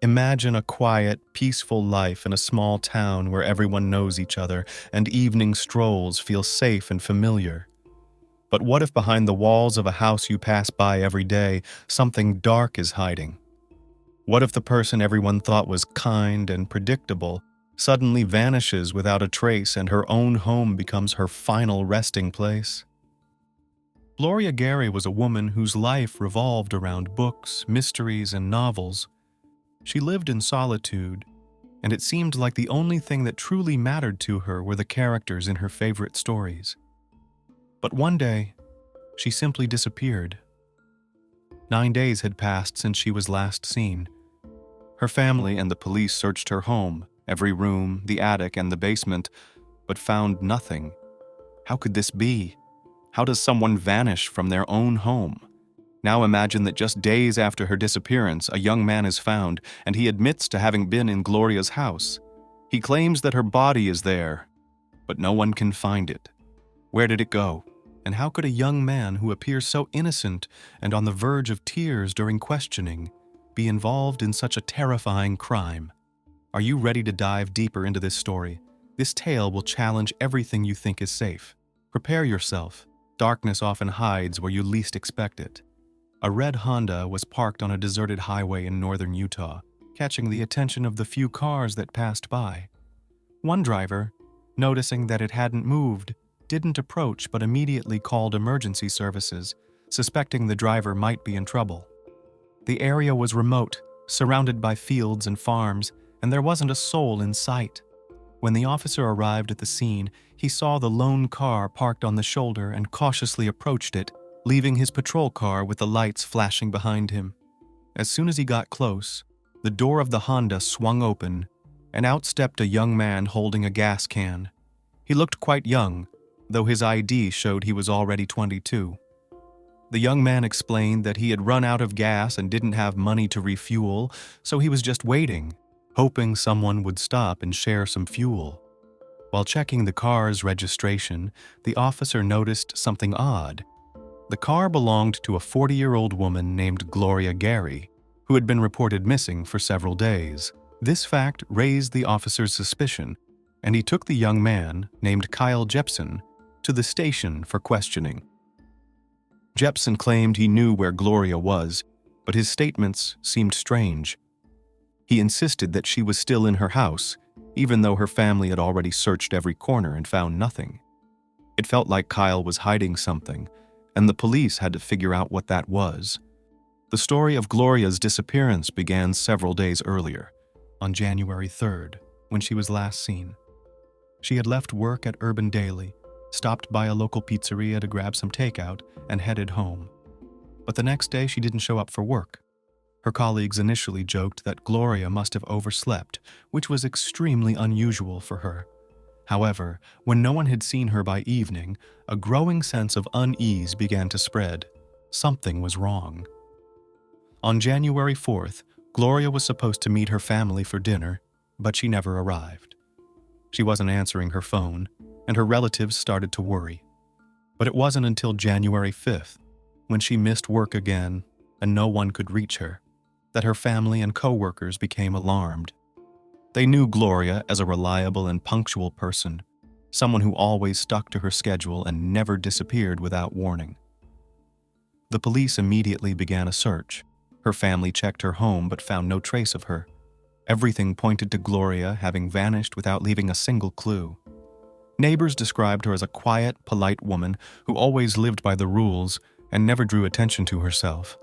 Imagine a quiet, peaceful life in a small town where everyone knows each other and evening strolls feel safe and familiar. But what if behind the walls of a house you pass by every day, something dark is hiding? What if the person everyone thought was kind and predictable suddenly vanishes without a trace and her own home becomes her final resting place? Gloria Gary was a woman whose life revolved around books, mysteries, and novels. She lived in solitude, and it seemed like the only thing that truly mattered to her were the characters in her favorite stories. But one day, she simply disappeared. 9 days had passed since she was last seen. Her family and the police searched her home, every room, the attic, and the basement, but found nothing. How could this be? How does someone vanish from their own home? Now imagine that just days after her disappearance, a young man is found, and he admits to having been in Gloria's house. He claims that her body is there, but no one can find it. Where did it go? And how could a young man who appears so innocent and on the verge of tears during questioning be involved in such a terrifying crime? Are you ready to dive deeper into this story? This tale will challenge everything you think is safe. Prepare yourself. Darkness often hides where you least expect it. A red Honda was parked on a deserted highway in northern Utah, catching the attention of the few cars that passed by. One driver, noticing that it hadn't moved, didn't approach but immediately called emergency services, suspecting the driver might be in trouble. The area was remote, surrounded by fields and farms, and there wasn't a soul in sight. When the officer arrived at the scene, he saw the lone car parked on the shoulder and cautiously approached it, leaving his patrol car with the lights flashing behind him. As soon as he got close, the door of the Honda swung open, and out stepped a young man holding a gas can. He looked quite young, though his ID showed he was already 22. The young man explained that he had run out of gas and didn't have money to refuel, so he was just waiting, hoping someone would stop and share some fuel. While checking the car's registration, the officer noticed something odd. The car belonged to a 40-year-old woman named Gloria Gary, who had been reported missing for several days. This fact raised the officer's suspicion, and he took the young man, named Kyle Jepson, to the station for questioning. Jepson claimed he knew where Gloria was, but his statements seemed strange. He insisted that she was still in her house, even though her family had already searched every corner and found nothing. It felt like Kyle was hiding something, and the police had to figure out what that was. The story of Gloria's disappearance began several days earlier, on January 3rd, when she was last seen. She had left work at Urban Daily, stopped by a local pizzeria to grab some takeout, and headed home. But the next day she didn't show up for work. Her colleagues initially joked that Gloria must have overslept, which was extremely unusual for her. However, when no one had seen her by evening, a growing sense of unease began to spread. Something was wrong. On January 4th, Gloria was supposed to meet her family for dinner, but she never arrived. She wasn't answering her phone, and her relatives started to worry. But it wasn't until January 5th, when she missed work again and no one could reach her, that her family and co-workers became alarmed. They knew Gloria as a reliable and punctual person, someone who always stuck to her schedule and never disappeared without warning. The police immediately began a search. Her family checked her home but found no trace of her. Everything pointed to Gloria having vanished without leaving a single clue. Neighbors described her as a quiet, polite woman who always lived by the rules and never drew attention to herself.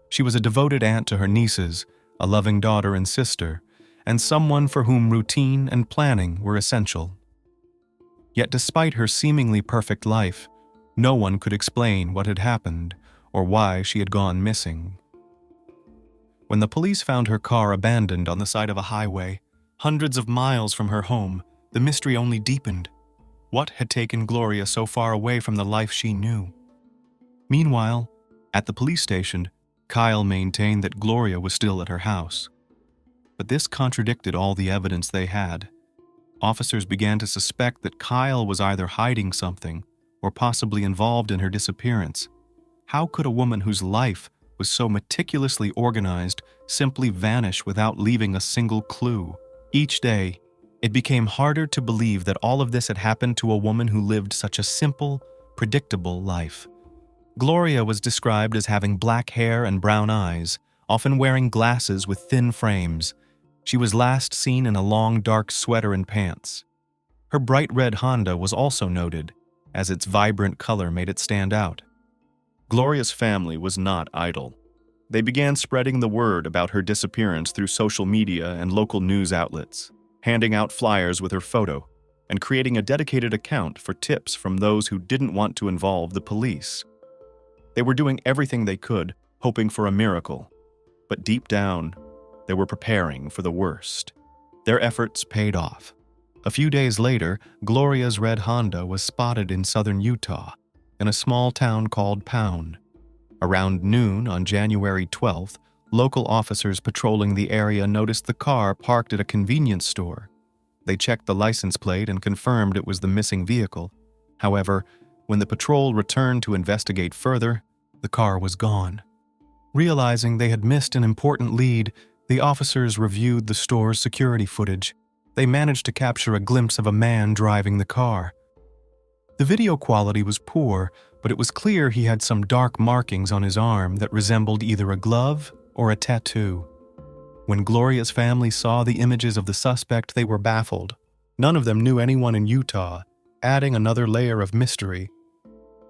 She was a devoted aunt to her nieces, a loving daughter and sister, and someone for whom routine and planning were essential. Yet despite her seemingly perfect life, no one could explain what had happened or why she had gone missing. When the police found her car abandoned on the side of a highway, hundreds of miles from her home, the mystery only deepened. What had taken Gloria so far away from the life she knew? Meanwhile, at the police station, Kyle maintained that Gloria was still at her house. But this contradicted all the evidence they had. Officers began to suspect that Kyle was either hiding something or possibly involved in her disappearance. How could a woman whose life was so meticulously organized simply vanish without leaving a single clue. Each day, it became harder to believe that all of this had happened to a woman who lived such a simple, predictable life. Gloria was described as having black hair and brown eyes, often wearing glasses with thin frames. She was last seen in a long dark sweater and pants. Her bright red Honda was also noted, as its vibrant color made it stand out. Gloria's family was not idle. They began spreading the word about her disappearance through social media and local news outlets, handing out flyers with her photo, and creating a dedicated account for tips from those who didn't want to involve the police. They were doing everything they could, hoping for a miracle. But deep down, they were preparing for the worst. Their efforts paid off. A few days later, Gloria's red Honda was spotted in southern Utah, in a small town called Pound. Around noon on January 12th, local officers patrolling the area noticed the car parked at a convenience store. They checked the license plate and confirmed it was the missing vehicle. However, when the patrol returned to investigate further, the car was gone. Realizing they had missed an important lead, the officers reviewed the store's security footage. They managed to capture a glimpse of a man driving the car. The video quality was poor, but it was clear he had some dark markings on his arm that resembled either a glove or a tattoo. When Gloria's family saw the images of the suspect, they were baffled. None of them knew anyone in Utah, adding another layer of mystery.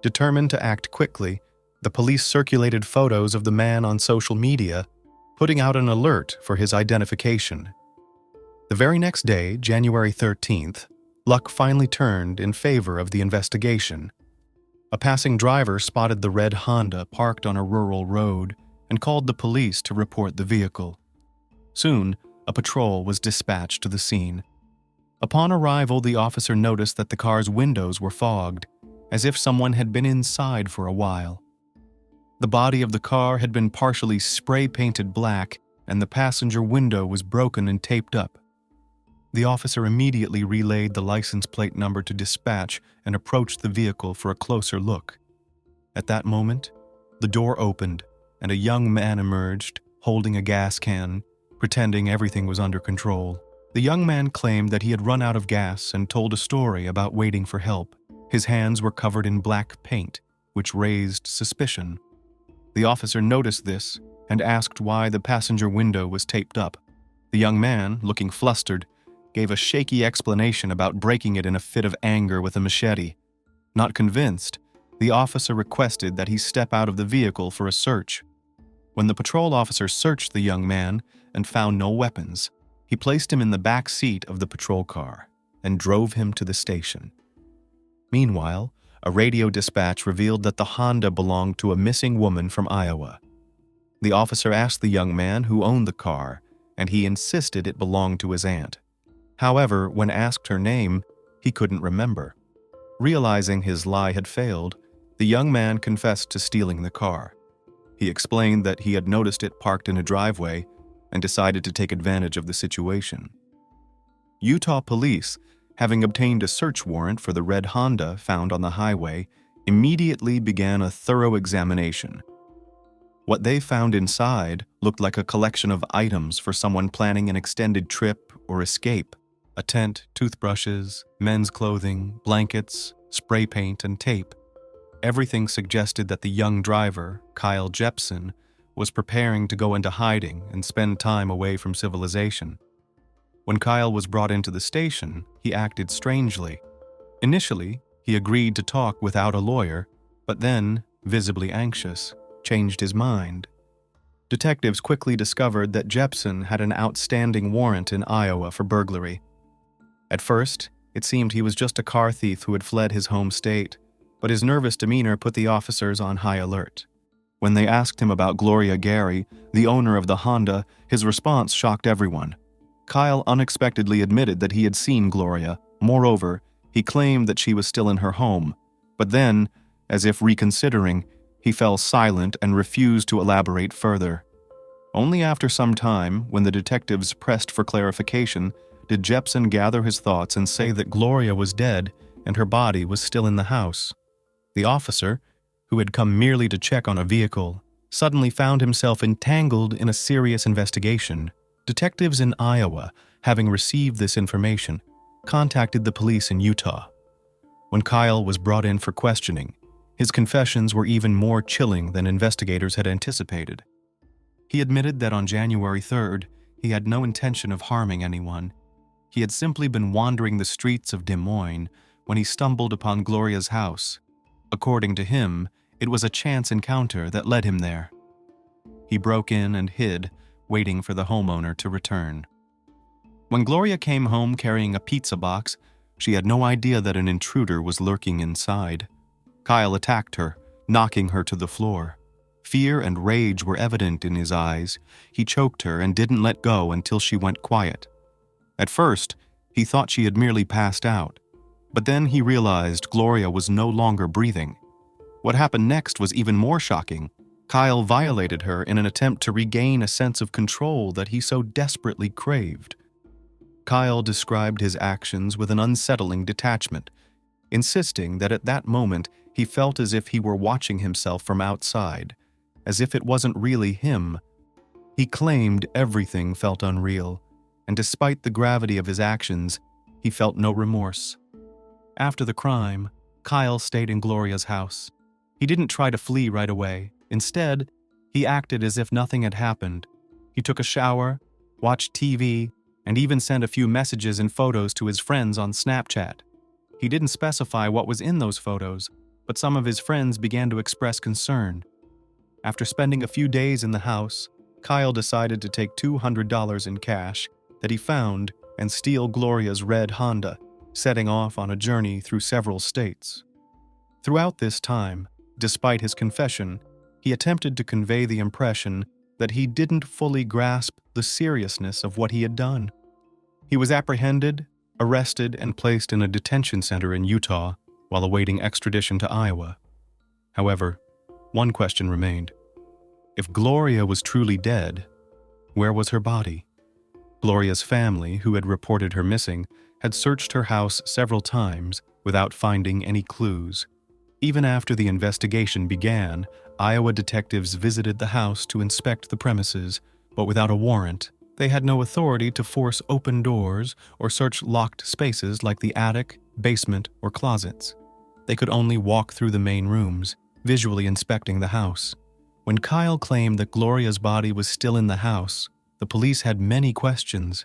Determined to act quickly, the police circulated photos of the man on social media, putting out an alert for his identification. The very next day, January 13th, luck finally turned in favor of the investigation. A passing driver spotted the red Honda parked on a rural road and called the police to report the vehicle. Soon, a patrol was dispatched to the scene. Upon arrival, the officer noticed that the car's windows were fogged, as if someone had been inside for a while. The body of the car had been partially spray-painted black, and the passenger window was broken and taped up. The officer immediately relayed the license plate number to dispatch and approached the vehicle for a closer look. At that moment, the door opened, and a young man emerged, holding a gas can, pretending everything was under control. The young man claimed that he had run out of gas and told a story about waiting for help. His hands were covered in black paint, which raised suspicion. The officer noticed this and asked why the passenger window was taped up. The young man, looking flustered, gave a shaky explanation about breaking it in a fit of anger with a machete. Not convinced, the officer requested that he step out of the vehicle for a search. When the patrol officer searched the young man and found no weapons, he placed him in the back seat of the patrol car and drove him to the station. Meanwhile, a radio dispatch revealed that the Honda belonged to a missing woman from Iowa. The officer asked the young man who owned the car, and he insisted it belonged to his aunt. However, when asked her name, he couldn't remember. Realizing his lie had failed, the young man confessed to stealing the car. He explained that he had noticed it parked in a driveway and decided to take advantage of the situation. Utah police, having obtained a search warrant for the red Honda found on the highway, immediately began a thorough examination. What they found inside looked like a collection of items for someone planning an extended trip or escape. A tent, toothbrushes, men's clothing, blankets, spray paint, and tape. Everything suggested that the young driver, Kyle Jepson, was preparing to go into hiding and spend time away from civilization. When Kyle was brought into the station, he acted strangely. Initially, he agreed to talk without a lawyer, but then, visibly anxious, changed his mind. Detectives quickly discovered that Jepson had an outstanding warrant in Iowa for burglary. At first, it seemed he was just a car thief who had fled his home state, but his nervous demeanor put the officers on high alert. When they asked him about Gloria Gary, the owner of the Honda, his response shocked everyone. Kyle unexpectedly admitted that he had seen Gloria. Moreover, he claimed that she was still in her home. But then, as if reconsidering, he fell silent and refused to elaborate further. Only after some time, when the detectives pressed for clarification, did Jepson gather his thoughts and say that Gloria was dead and her body was still in the house. The officer, who had come merely to check on a vehicle, suddenly found himself entangled in a serious investigation. Detectives in Iowa, having received this information, contacted the police in Utah. When Kyle was brought in for questioning, his confessions were even more chilling than investigators had anticipated. He admitted that on January 3rd, he had no intention of harming anyone. He had simply been wandering the streets of Des Moines when he stumbled upon Gloria's house. According to him, it was a chance encounter that led him there. He broke in and hid, waiting for the homeowner to return. When Gloria came home carrying a pizza box, she had no idea that an intruder was lurking inside. Kyle attacked her, knocking her to the floor. Fear and rage were evident in his eyes. He choked her and didn't let go until she went quiet. At first, he thought she had merely passed out, but then he realized Gloria was no longer breathing. What happened next was even more shocking. Kyle violated her in an attempt to regain a sense of control that he so desperately craved. Kyle described his actions with an unsettling detachment, insisting that at that moment he felt as if he were watching himself from outside, as if it wasn't really him. He claimed everything felt unreal, and despite the gravity of his actions, he felt no remorse. After the crime, Kyle stayed in Gloria's house. He didn't try to flee right away. Instead, he acted as if nothing had happened. He took a shower, watched TV, and even sent a few messages and photos to his friends on Snapchat. He didn't specify what was in those photos, but some of his friends began to express concern. After spending a few days in the house, Kyle decided to take $200 in cash that he found and steal Gloria's red Honda, setting off on a journey through several states. Throughout this time, despite his confession, he attempted to convey the impression that he didn't fully grasp the seriousness of what he had done. He was apprehended, arrested, and placed in a detention center in Utah while awaiting extradition to Iowa. However, one question remained. If Gloria was truly dead, where was her body? Gloria's family, who had reported her missing, had searched her house several times without finding any clues. Even after the investigation began, Iowa detectives visited the house to inspect the premises, but without a warrant. They had no authority to force open doors or search locked spaces like the attic, basement, or closets. They could only walk through the main rooms, visually inspecting the house. When Kyle claimed that Gloria's body was still in the house, the police had many questions.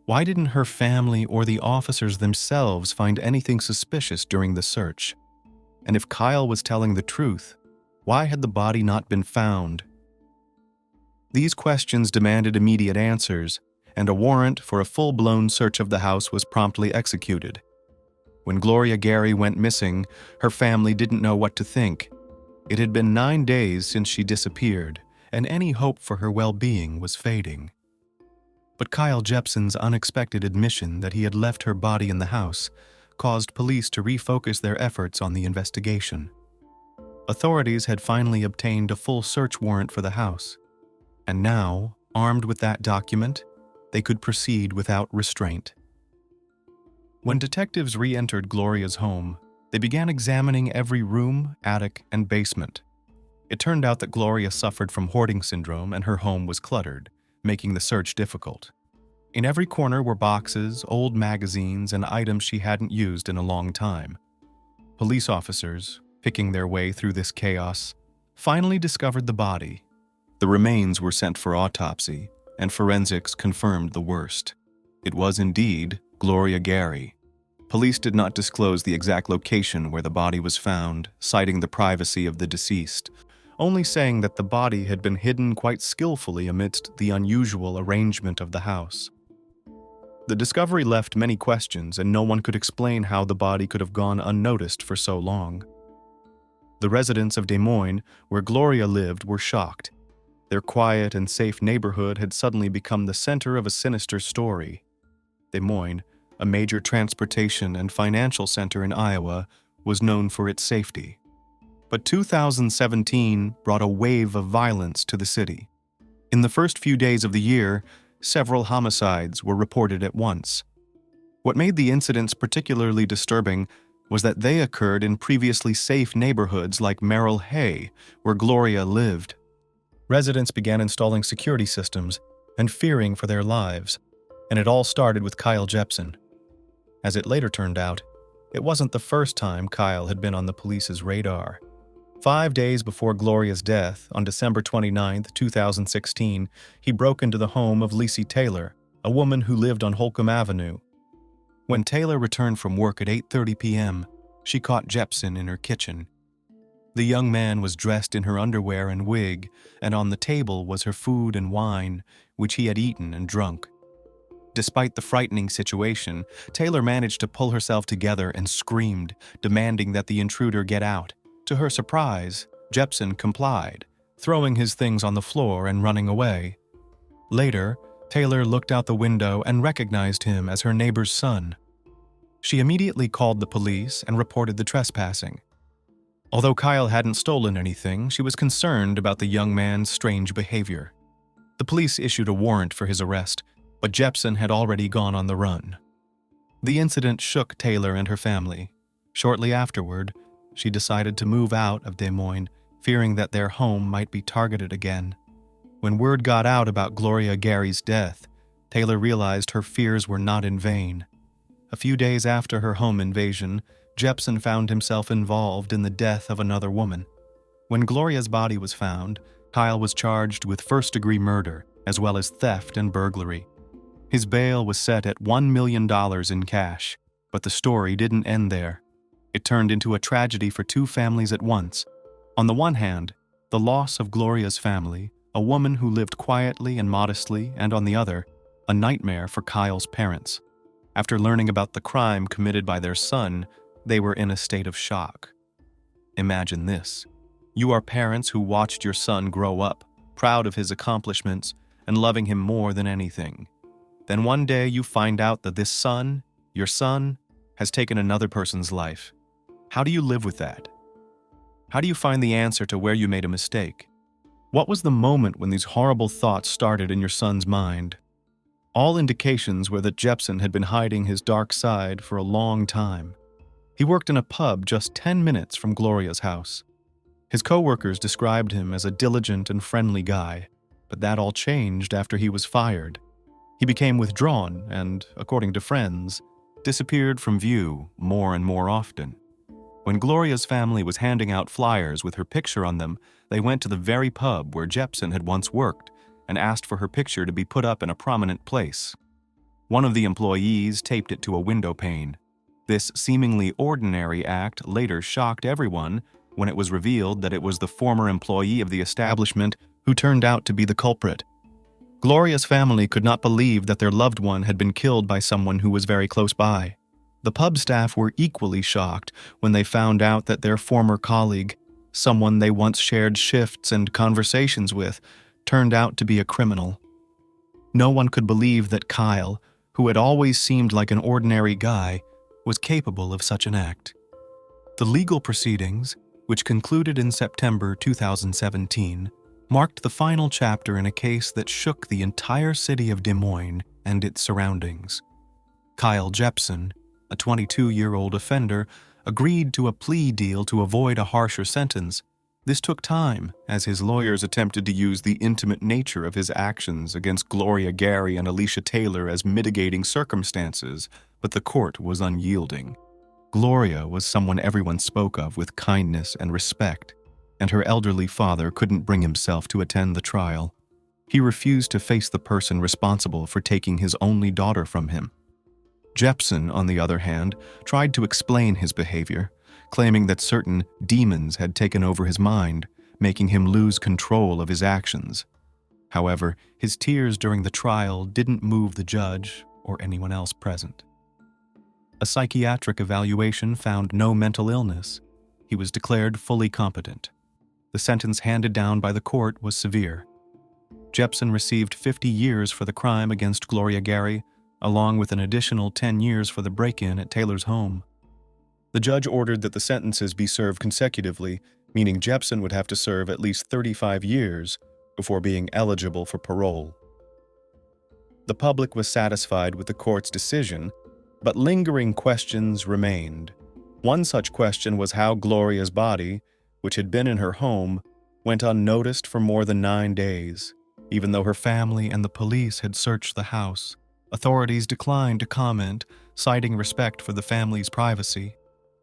Why didn't her family or the officers themselves find anything suspicious during the search? And if Kyle was telling the truth, why had the body not been found? These questions demanded immediate answers, and a warrant for a full-blown search of the house was promptly executed. When Gloria Gary went missing, her family didn't know what to think. It had been 9 days since she disappeared, and any hope for her well-being was fading. But Kyle Jepson's unexpected admission that he had left her body in the house caused police to refocus their efforts on the investigation. Authorities had finally obtained a full search warrant for the house, and now, armed with that document, they could proceed without restraint. When detectives re-entered Gloria's home, they began examining every room, attic, and basement. It turned out that Gloria suffered from hoarding syndrome and her home was cluttered, making the search difficult. In every corner were boxes, old magazines, and items she hadn't used in a long time. Police officers, picking their way through this chaos, finally discovered the body. The remains were sent for autopsy, and forensics confirmed the worst. It was indeed Gloria Gary. Police did not disclose the exact location where the body was found, citing the privacy of the deceased, only saying that the body had been hidden quite skillfully amidst the unusual arrangement of the house. The discovery left many questions, and no one could explain how the body could have gone unnoticed for so long. The residents of Des Moines, where Gloria lived, were shocked. Their quiet and safe neighborhood had suddenly become the center of a sinister story. Des Moines, a major transportation and financial center in Iowa, was known for its safety. But 2017 brought a wave of violence to the city. In the first few days of the year, several homicides were reported at once. What made the incidents particularly disturbing was that they occurred in previously safe neighborhoods like Merrill Hay, where Gloria lived. Residents began installing security systems and fearing for their lives, and it all started with Kyle Jepson. As it later turned out, it wasn't the first time Kyle had been on the police's radar. 5 days before Gloria's death, on December 29, 2016, he broke into the home of Lindsay Taylor, a woman who lived on Holcomb Avenue. When Taylor returned from work at 8:30 p.m., she caught Jepson in her kitchen. The young man was dressed in her underwear and wig, and on the table was her food and wine, which he had eaten and drunk. Despite the frightening situation, Taylor managed to pull herself together and screamed, demanding that the intruder get out. To her surprise, Jepson complied, throwing his things on the floor and running away. Later, Taylor looked out the window and recognized him as her neighbor's son. She immediately called the police and reported the trespassing. Although Kyle hadn't stolen anything, she was concerned about the young man's strange behavior. The police issued a warrant for his arrest, but Jepson had already gone on the run. The incident shook Taylor and her family. Shortly afterward, she decided to move out of Des Moines, fearing that their home might be targeted again. When word got out about Gloria Gary's death, Taylor realized her fears were not in vain. A few days after her home invasion, Jepson found himself involved in the death of another woman. When Gloria's body was found, Kyle was charged with first-degree murder, as well as theft and burglary. His bail was set at $1 million in cash, but the story didn't end there. It turned into a tragedy for two families at once. On the one hand, the loss of Gloria's family, a woman who lived quietly and modestly, and on the other, a nightmare for Kyle's parents. After learning about the crime committed by their son, they were in a state of shock. Imagine this. You are parents who watched your son grow up, proud of his accomplishments and loving him more than anything. Then one day you find out that this son, your son, has taken another person's life. How do you live with that? How do you find the answer to where you made a mistake? What was the moment when these horrible thoughts started in your son's mind? All indications were that Jepson had been hiding his dark side for a long time. He worked in a pub just 10 minutes from Gloria's house. His co-workers described him as a diligent and friendly guy, but that all changed after he was fired. He became withdrawn and, according to friends, disappeared from view more and more often. When Gloria's family was handing out flyers with her picture on them, they went to the very pub where Jepson had once worked and asked for her picture to be put up in a prominent place. One of the employees taped it to a window pane. This seemingly ordinary act later shocked everyone when it was revealed that it was the former employee of the establishment who turned out to be the culprit. Gloria's family could not believe that their loved one had been killed by someone who was very close by. The pub staff were equally shocked when they found out that their former colleague, someone they once shared shifts and conversations with, turned out to be a criminal. No one could believe that Kyle, who had always seemed like an ordinary guy, was capable of such an act. The legal proceedings, which concluded in September 2017, marked the final chapter in a case that shook the entire city of Des Moines and its surroundings. Kyle Jepson, a 22-year-old offender, agreed to a plea deal to avoid a harsher sentence. This took time, as his lawyers attempted to use the intimate nature of his actions against Gloria Gary and Alicia Taylor as mitigating circumstances, but the court was unyielding. Gloria was someone everyone spoke of with kindness and respect, and her elderly father couldn't bring himself to attend the trial. He refused to face the person responsible for taking his only daughter from him. Jepson, on the other hand, tried to explain his behavior, claiming that certain demons had taken over his mind, making him lose control of his actions. However, his tears during the trial didn't move the judge or anyone else present. A psychiatric evaluation found no mental illness. He was declared fully competent. The sentence handed down by the court was severe. Jepson received 50 years for the crime against Gloria Gary, along with an additional 10 years for the break-in at Taylor's home. The judge ordered that the sentences be served consecutively, meaning Jepson would have to serve at least 35 years before being eligible for parole. The public was satisfied with the court's decision, but lingering questions remained. One such question was how Gloria's body, which had been in her home, went unnoticed for more than 9 days. Even though her family and the police had searched the house, authorities declined to comment, citing respect for the family's privacy.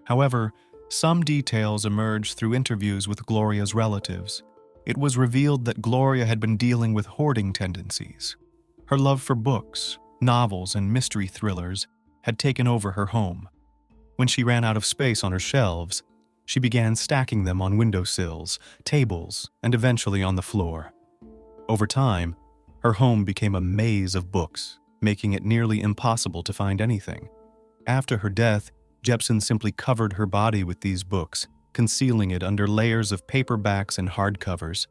However, some details emerged through interviews with Gloria's relatives. It was revealed that Gloria had been dealing with hoarding tendencies. Her love for books, novels, and mystery thrillers had taken over her home. When she ran out of space on her shelves, she began stacking them on windowsills, tables, and eventually on the floor. Over time, her home became a maze of books, making it nearly impossible to find anything. After her death, Jepson simply covered her body with these books, concealing it under layers of paperbacks and hardcovers.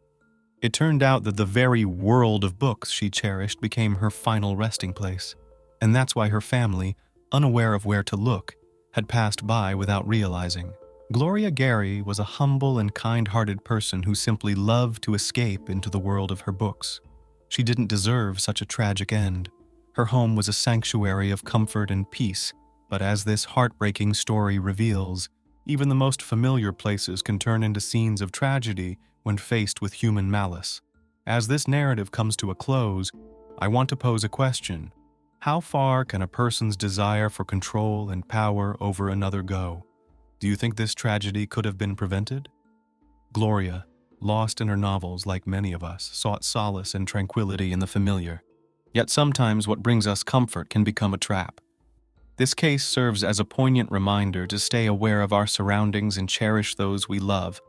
It turned out that the very world of books she cherished became her final resting place, and that's why her family, unaware of where to look, had passed by without realizing. Gloria Gary was a humble and kind-hearted person who simply loved to escape into the world of her books. She didn't deserve such a tragic end. Her home was a sanctuary of comfort and peace, but as this heartbreaking story reveals, even the most familiar places can turn into scenes of tragedy when faced with human malice. As this narrative comes to a close, I want to pose a question. How far can a person's desire for control and power over another go? Do you think this tragedy could have been prevented? Gloria, lost in her novels like many of us, sought solace and tranquility in the familiar. Yet sometimes what brings us comfort can become a trap. This case serves as a poignant reminder to stay aware of our surroundings and cherish those we love.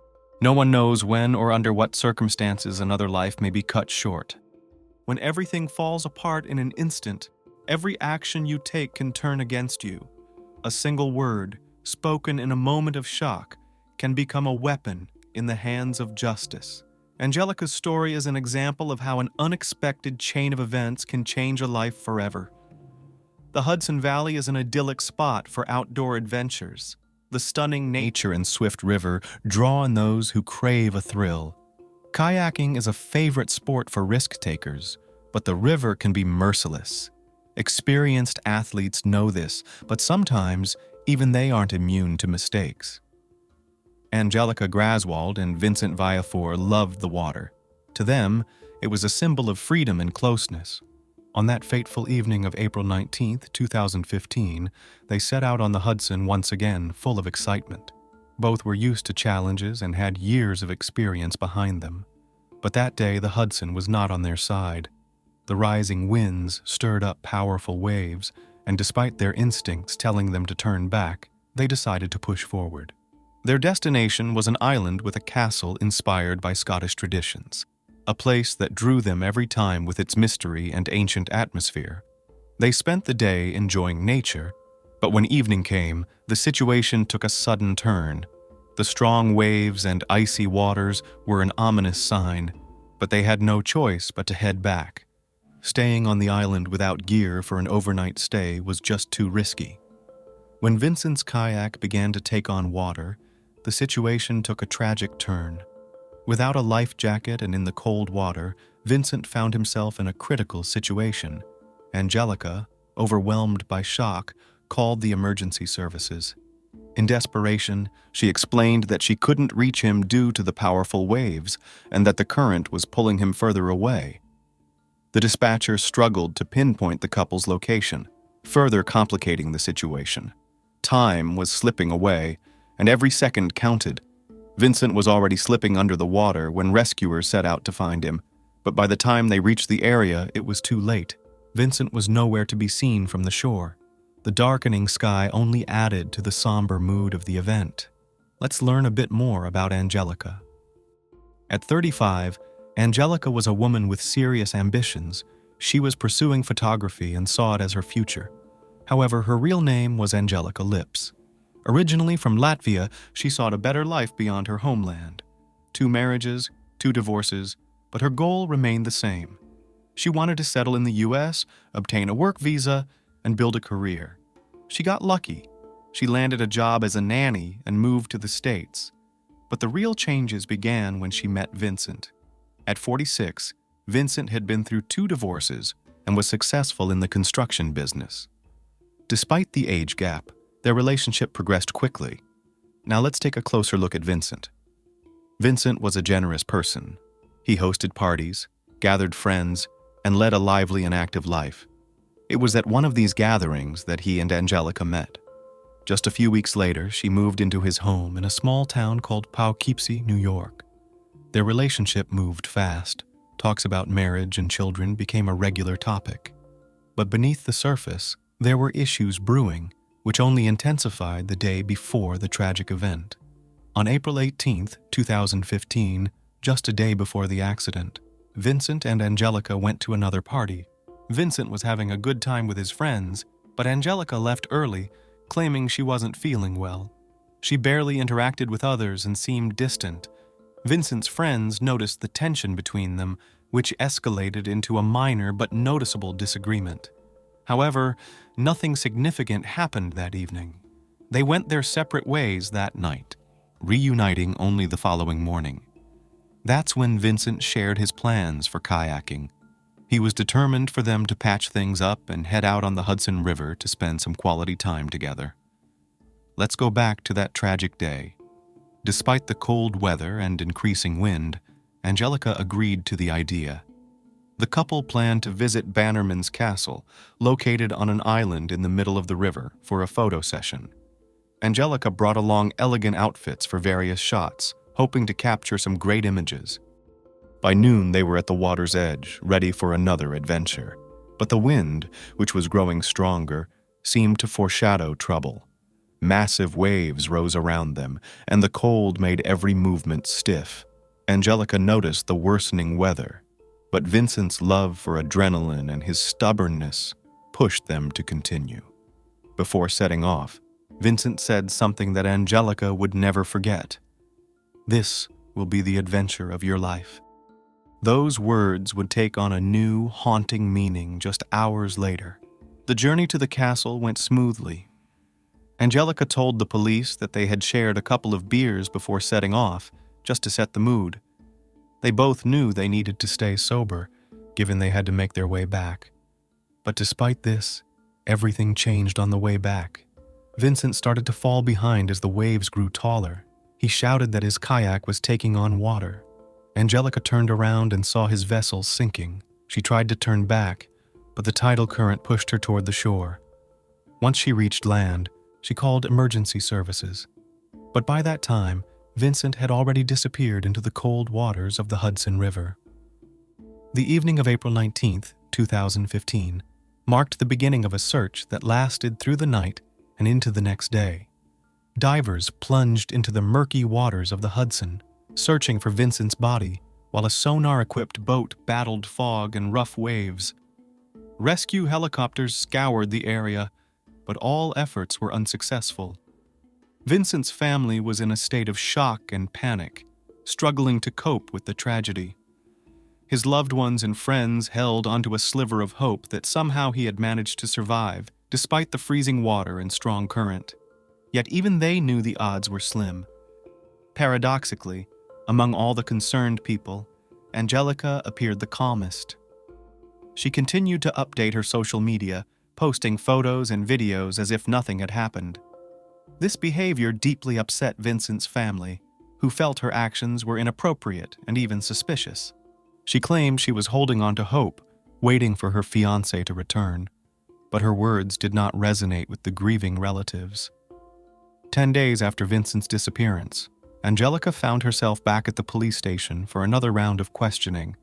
No one knows when or under what circumstances another life may be cut short. When everything falls apart in an instant, every action you take can turn against you. A single word, spoken in a moment of shock, can become a weapon in the hands of justice. Angelica's story is an example of how an unexpected chain of events can change a life forever. The Hudson Valley is an idyllic spot for outdoor adventures. The stunning nature and swift river draw on those who crave a thrill. Kayaking is a favorite sport for risk-takers, but the river can be merciless. Experienced athletes know this, but sometimes even they aren't immune to mistakes. Angelica Graswald and Vincent Viafor loved the water. To them, it was a symbol of freedom and closeness. On that fateful evening of April 19, 2015, they set out on the Hudson once again, full of excitement. Both were used to challenges and had years of experience behind them. But that day, the Hudson was not on their side. The rising winds stirred up powerful waves, and despite their instincts telling them to turn back, they decided to push forward. Their destination was an island with a castle inspired by Scottish traditions, a place that drew them every time with its mystery and ancient atmosphere. They spent the day enjoying nature, but when evening came, the situation took a sudden turn. The strong waves and icy waters were an ominous sign, but they had no choice but to head back. Staying on the island without gear for an overnight stay was just too risky. When Vincent's kayak began to take on water, the situation took a tragic turn. Without a life jacket and in the cold water, Vincent found himself in a critical situation. Angelica, overwhelmed by shock, called the emergency services. In desperation, she explained that she couldn't reach him due to the powerful waves and that the current was pulling him further away. The dispatcher struggled to pinpoint the couple's location, further complicating the situation. Time was slipping away, and every second counted. Vincent was already slipping under the water when rescuers set out to find him, but by the time they reached the area, it was too late. Vincent was nowhere to be seen from the shore. The darkening sky only added to the somber mood of the event. Let's learn a bit more about Angelica. At 35, Angelica was a woman with serious ambitions. She was pursuing photography and saw it as her future. However, her real name was Angelica Lips. Originally from Latvia, she sought a better life beyond her homeland. 2 marriages, 2 divorces, but her goal remained the same. She wanted to settle in the U.S., obtain a work visa, and build a career. She got lucky. She landed a job as a nanny and moved to the States. But the real changes began when she met Vincent. At 46, Vincent had been through 2 divorces and was successful in the construction business. Despite the age gap, their relationship progressed quickly. Now let's take a closer look at Vincent. Vincent was a generous person. He hosted parties, gathered friends, and led a lively and active life. It was at one of these gatherings that he and Angelica met. Just a few weeks later, she moved into his home in a small town called Poughkeepsie, New York. Their relationship moved fast. Talks about marriage and children became a regular topic. But beneath the surface, there were issues brewing, which only intensified the day before the tragic event. On April 18, 2015, just a day before the accident, Vincent and Angelica went to another party. Vincent was having a good time with his friends, but Angelica left early, claiming she wasn't feeling well. She barely interacted with others and seemed distant. Vincent's friends noticed the tension between them, which escalated into a minor but noticeable disagreement. However, nothing significant happened that evening. They went their separate ways that night, reuniting only the following morning. That's when Vincent shared his plans for kayaking. He was determined for them to patch things up and head out on the Hudson River to spend some quality time together. Let's go back to that tragic day. Despite the cold weather and increasing wind, Angelica agreed to the idea. The couple planned to visit Bannerman's Castle, located on an island in the middle of the river, for a photo session. Angelica brought along elegant outfits for various shots, hoping to capture some great images. By noon, they were at the water's edge, ready for another adventure. But the wind, which was growing stronger, seemed to foreshadow trouble. Massive waves rose around them, and the cold made every movement stiff. Angelica noticed the worsening weather, but Vincent's love for adrenaline and his stubbornness pushed them to continue. Before setting off, Vincent said something that Angelica would never forget. "This will be the adventure of your life." Those words would take on a new, haunting meaning just hours later. The journey to the castle went smoothly. Angelica told the police that they had shared a couple of beers before setting off, just to set the mood. They both knew they needed to stay sober, given they had to make their way back. But despite this, everything changed on the way back. Vincent started to fall behind as the waves grew taller. He shouted that his kayak was taking on water. Angelica turned around and saw his vessel sinking. She tried to turn back, but the tidal current pushed her toward the shore. Once she reached land, she called emergency services. But by that time, Vincent had already disappeared into the cold waters of the Hudson River. The evening of April 19, 2015, marked the beginning of a search that lasted through the night and into the next day. Divers plunged into the murky waters of the Hudson, searching for Vincent's body, while a sonar-equipped boat battled fog and rough waves. Rescue helicopters scoured the area, but all efforts were unsuccessful. Vincent's family was in a state of shock and panic, struggling to cope with the tragedy. His loved ones and friends held onto a sliver of hope that somehow he had managed to survive, despite the freezing water and strong current. Yet even they knew the odds were slim. Paradoxically, among all the concerned people, Angelica appeared the calmest. She continued to update her social media, posting photos and videos as if nothing had happened. This behavior deeply upset Vincent's family, who felt her actions were inappropriate and even suspicious. She claimed she was holding on to hope, waiting for her fiancé to return, but her words did not resonate with the grieving relatives. 10 days after Vincent's disappearance, Angelica found herself back at the police station for another round of questioning.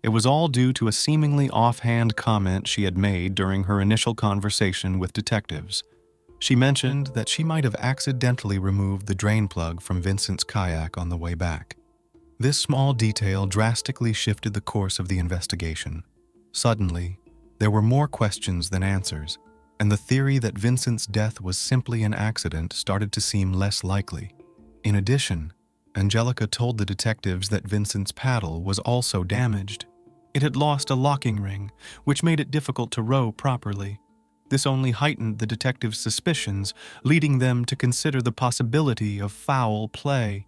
It was all due to a seemingly offhand comment she had made during her initial conversation with detectives. She mentioned that she might have accidentally removed the drain plug from Vincent's kayak on the way back. This small detail drastically shifted the course of the investigation. Suddenly, there were more questions than answers, and the theory that Vincent's death was simply an accident started to seem less likely. In addition, Angelica told the detectives that Vincent's paddle was also damaged. It had lost a locking ring, which made it difficult to row properly. This only heightened the detectives' suspicions, leading them to consider the possibility of foul play.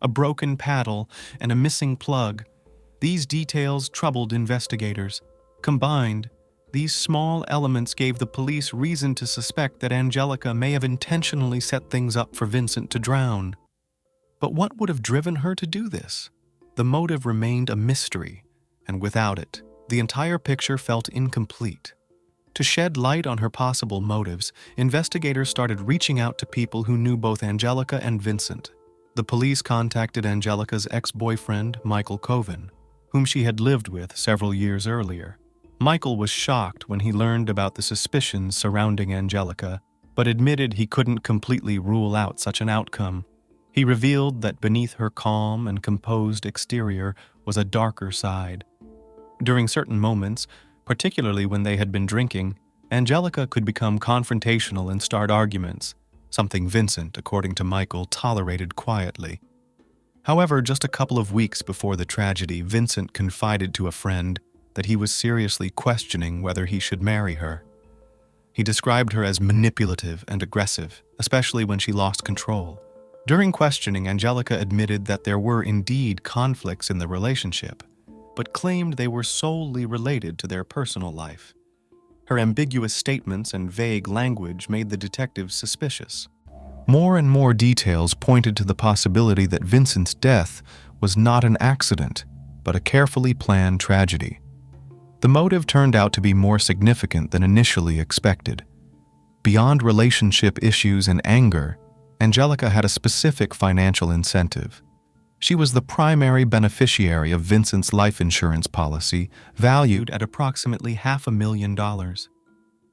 A broken paddle and a missing plug. These details troubled investigators. Combined, these small elements gave the police reason to suspect that Angelica may have intentionally set things up for Vincent to drown. But what would have driven her to do this? The motive remained a mystery, and without it, the entire picture felt incomplete. To shed light on her possible motives, investigators started reaching out to people who knew both Angelica and Vincent. The police contacted Angelica's ex-boyfriend, Michael Coven, whom she had lived with several years earlier. Michael was shocked when he learned about the suspicions surrounding Angelica, but admitted he couldn't completely rule out such an outcome. He revealed that beneath her calm and composed exterior was a darker side. During certain moments, particularly when they had been drinking, Angelica could become confrontational and start arguments, something Vincent, according to Michael, tolerated quietly. However, just a couple of weeks before the tragedy, Vincent confided to a friend that he was seriously questioning whether he should marry her. He described her as manipulative and aggressive, especially when she lost control. During questioning, Angelica admitted that there were indeed conflicts in the relationship, but claimed they were solely related to their personal life. Her ambiguous statements and vague language made the detectives suspicious. More and more details pointed to the possibility that Vincent's death was not an accident, but a carefully planned tragedy. The motive turned out to be more significant than initially expected. Beyond relationship issues and anger, Angelica had a specific financial incentive. She was the primary beneficiary of Vincent's life insurance policy, valued at approximately $500,000.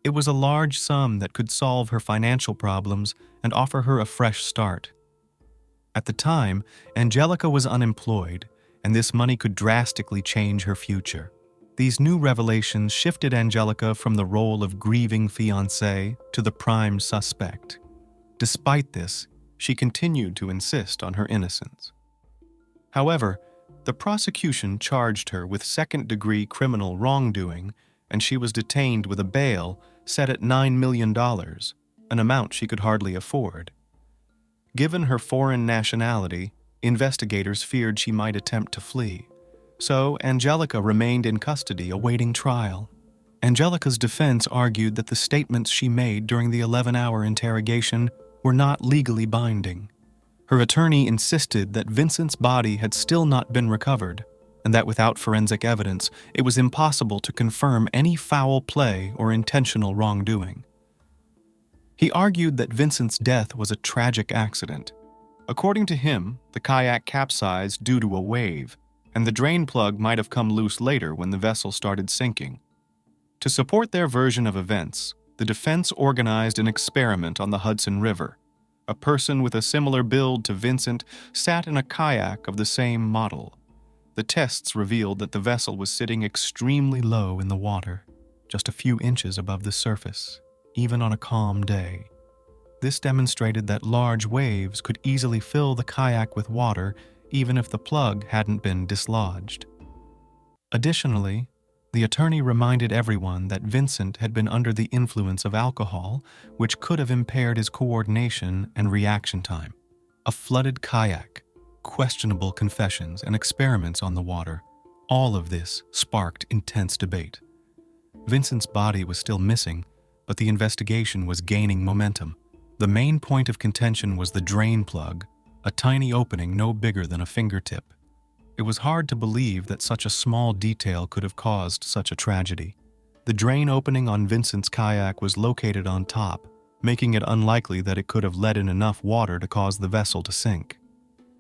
It was a large sum that could solve her financial problems and offer her a fresh start. At the time, Angelica was unemployed, and this money could drastically change her future. These new revelations shifted Angelica from the role of grieving fiancée to the prime suspect. Despite this, she continued to insist on her innocence. However, the prosecution charged her with second-degree criminal wrongdoing, and she was detained with a bail set at $9 million, an amount she could hardly afford. Given her foreign nationality, investigators feared she might attempt to flee. So, Angelica remained in custody awaiting trial. Angelica's defense argued that the statements she made during the 11-hour interrogation were not legally binding. Her attorney insisted that Vincent's body had still not been recovered, and that without forensic evidence, it was impossible to confirm any foul play or intentional wrongdoing. He argued that Vincent's death was a tragic accident. According to him, the kayak capsized due to a wave, and the drain plug might have come loose later when the vessel started sinking. To support their version of events, the defense organized an experiment on the Hudson River. A person with a similar build to Vincent sat in a kayak of the same model. The tests revealed that the vessel was sitting extremely low in the water, just a few inches above the surface, even on a calm day. This demonstrated that large waves could easily fill the kayak with water even if the plug hadn't been dislodged. Additionally, the attorney reminded everyone that Vincent had been under the influence of alcohol, which could have impaired his coordination and reaction time. A flooded kayak, questionable confessions, and experiments on the water, all of this sparked intense debate. Vincent's body was still missing, but the investigation was gaining momentum. The main point of contention was the drain plug, a tiny opening no bigger than a fingertip. It was hard to believe that such a small detail could have caused such a tragedy. The drain opening on Vincent's kayak was located on top, making it unlikely that it could have let in enough water to cause the vessel to sink.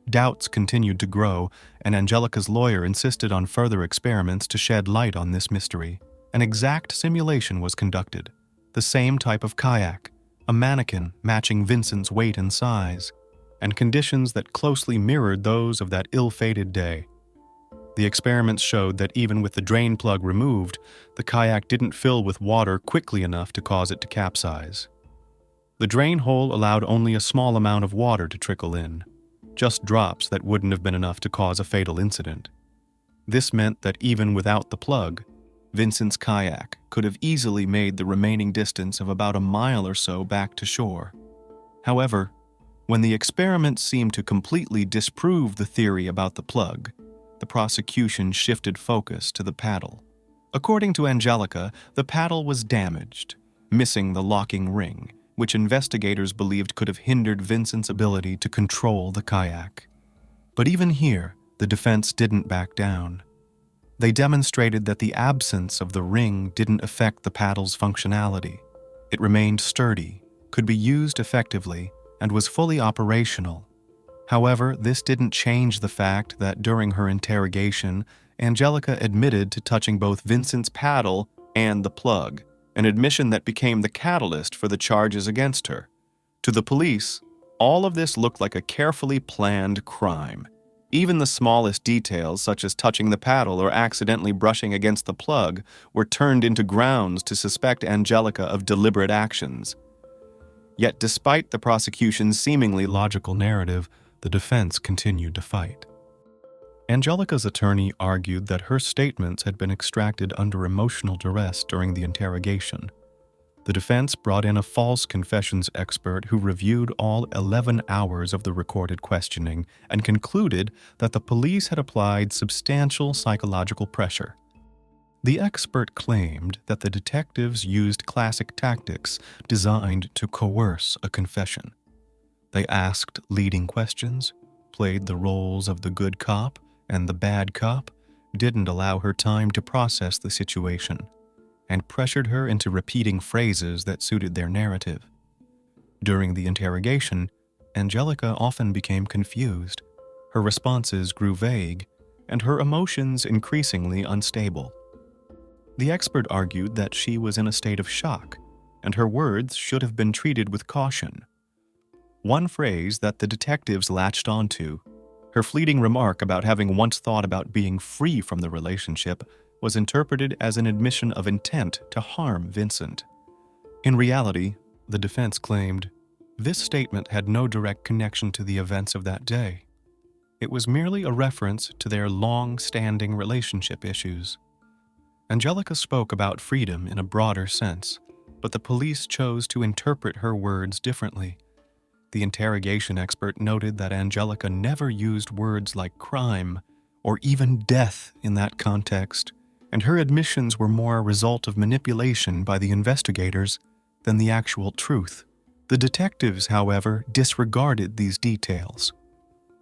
Doubts continued to grow, and Angelica's lawyer insisted on further experiments to shed light on this mystery. An exact simulation was conducted. The same type of kayak, a mannequin matching Vincent's weight and size, and conditions that closely mirrored those of that ill-fated day. The experiments showed that even with the drain plug removed, the kayak didn't fill with water quickly enough to cause it to capsize. The drain hole allowed only a small amount of water to trickle in, just drops that wouldn't have been enough to cause a fatal incident. This meant that even without the plug, Vincent's kayak could have easily made the remaining distance of about a mile or so back to shore. However, when the experiment seemed to completely disprove the theory about the plug, the prosecution shifted focus to the paddle. According to Angelica, the paddle was damaged, missing the locking ring, which investigators believed could have hindered Vincent's ability to control the kayak. But even here, the defense didn't back down. They demonstrated that the absence of the ring didn't affect the paddle's functionality. It remained sturdy, could be used effectively, and was fully operational. However, this didn't change the fact that during her interrogation, Angelica admitted to touching both Vincent's paddle and the plug, an admission that became the catalyst for the charges against her. To the police, all of this looked like a carefully planned crime. Even the smallest details, such as touching the paddle or accidentally brushing against the plug, were turned into grounds to suspect Angelica of deliberate actions. Yet despite the prosecution's seemingly logical narrative, the defense continued to fight. Angelica's attorney argued that her statements had been extracted under emotional duress during the interrogation. The defense brought in a false confessions expert who reviewed all 11 hours of the recorded questioning and concluded that the police had applied substantial psychological pressure. The expert claimed that the detectives used classic tactics designed to coerce a confession. They asked leading questions, played the roles of the good cop and the bad cop, didn't allow her time to process the situation, and pressured her into repeating phrases that suited their narrative. During the interrogation, Angelica often became confused. Her responses grew vague, and her emotions increasingly unstable. The expert argued that she was in a state of shock, and her words should have been treated with caution. One phrase that the detectives latched onto, her fleeting remark about having once thought about being free from the relationship, was interpreted as an admission of intent to harm Vincent. In reality, the defense claimed, this statement had no direct connection to the events of that day. It was merely a reference to their long-standing relationship issues. Angelica spoke about freedom in a broader sense, but the police chose to interpret her words differently. The interrogation expert noted that Angelica never used words like crime or even death in that context, and her admissions were more a result of manipulation by the investigators than the actual truth. The detectives, however, disregarded these details.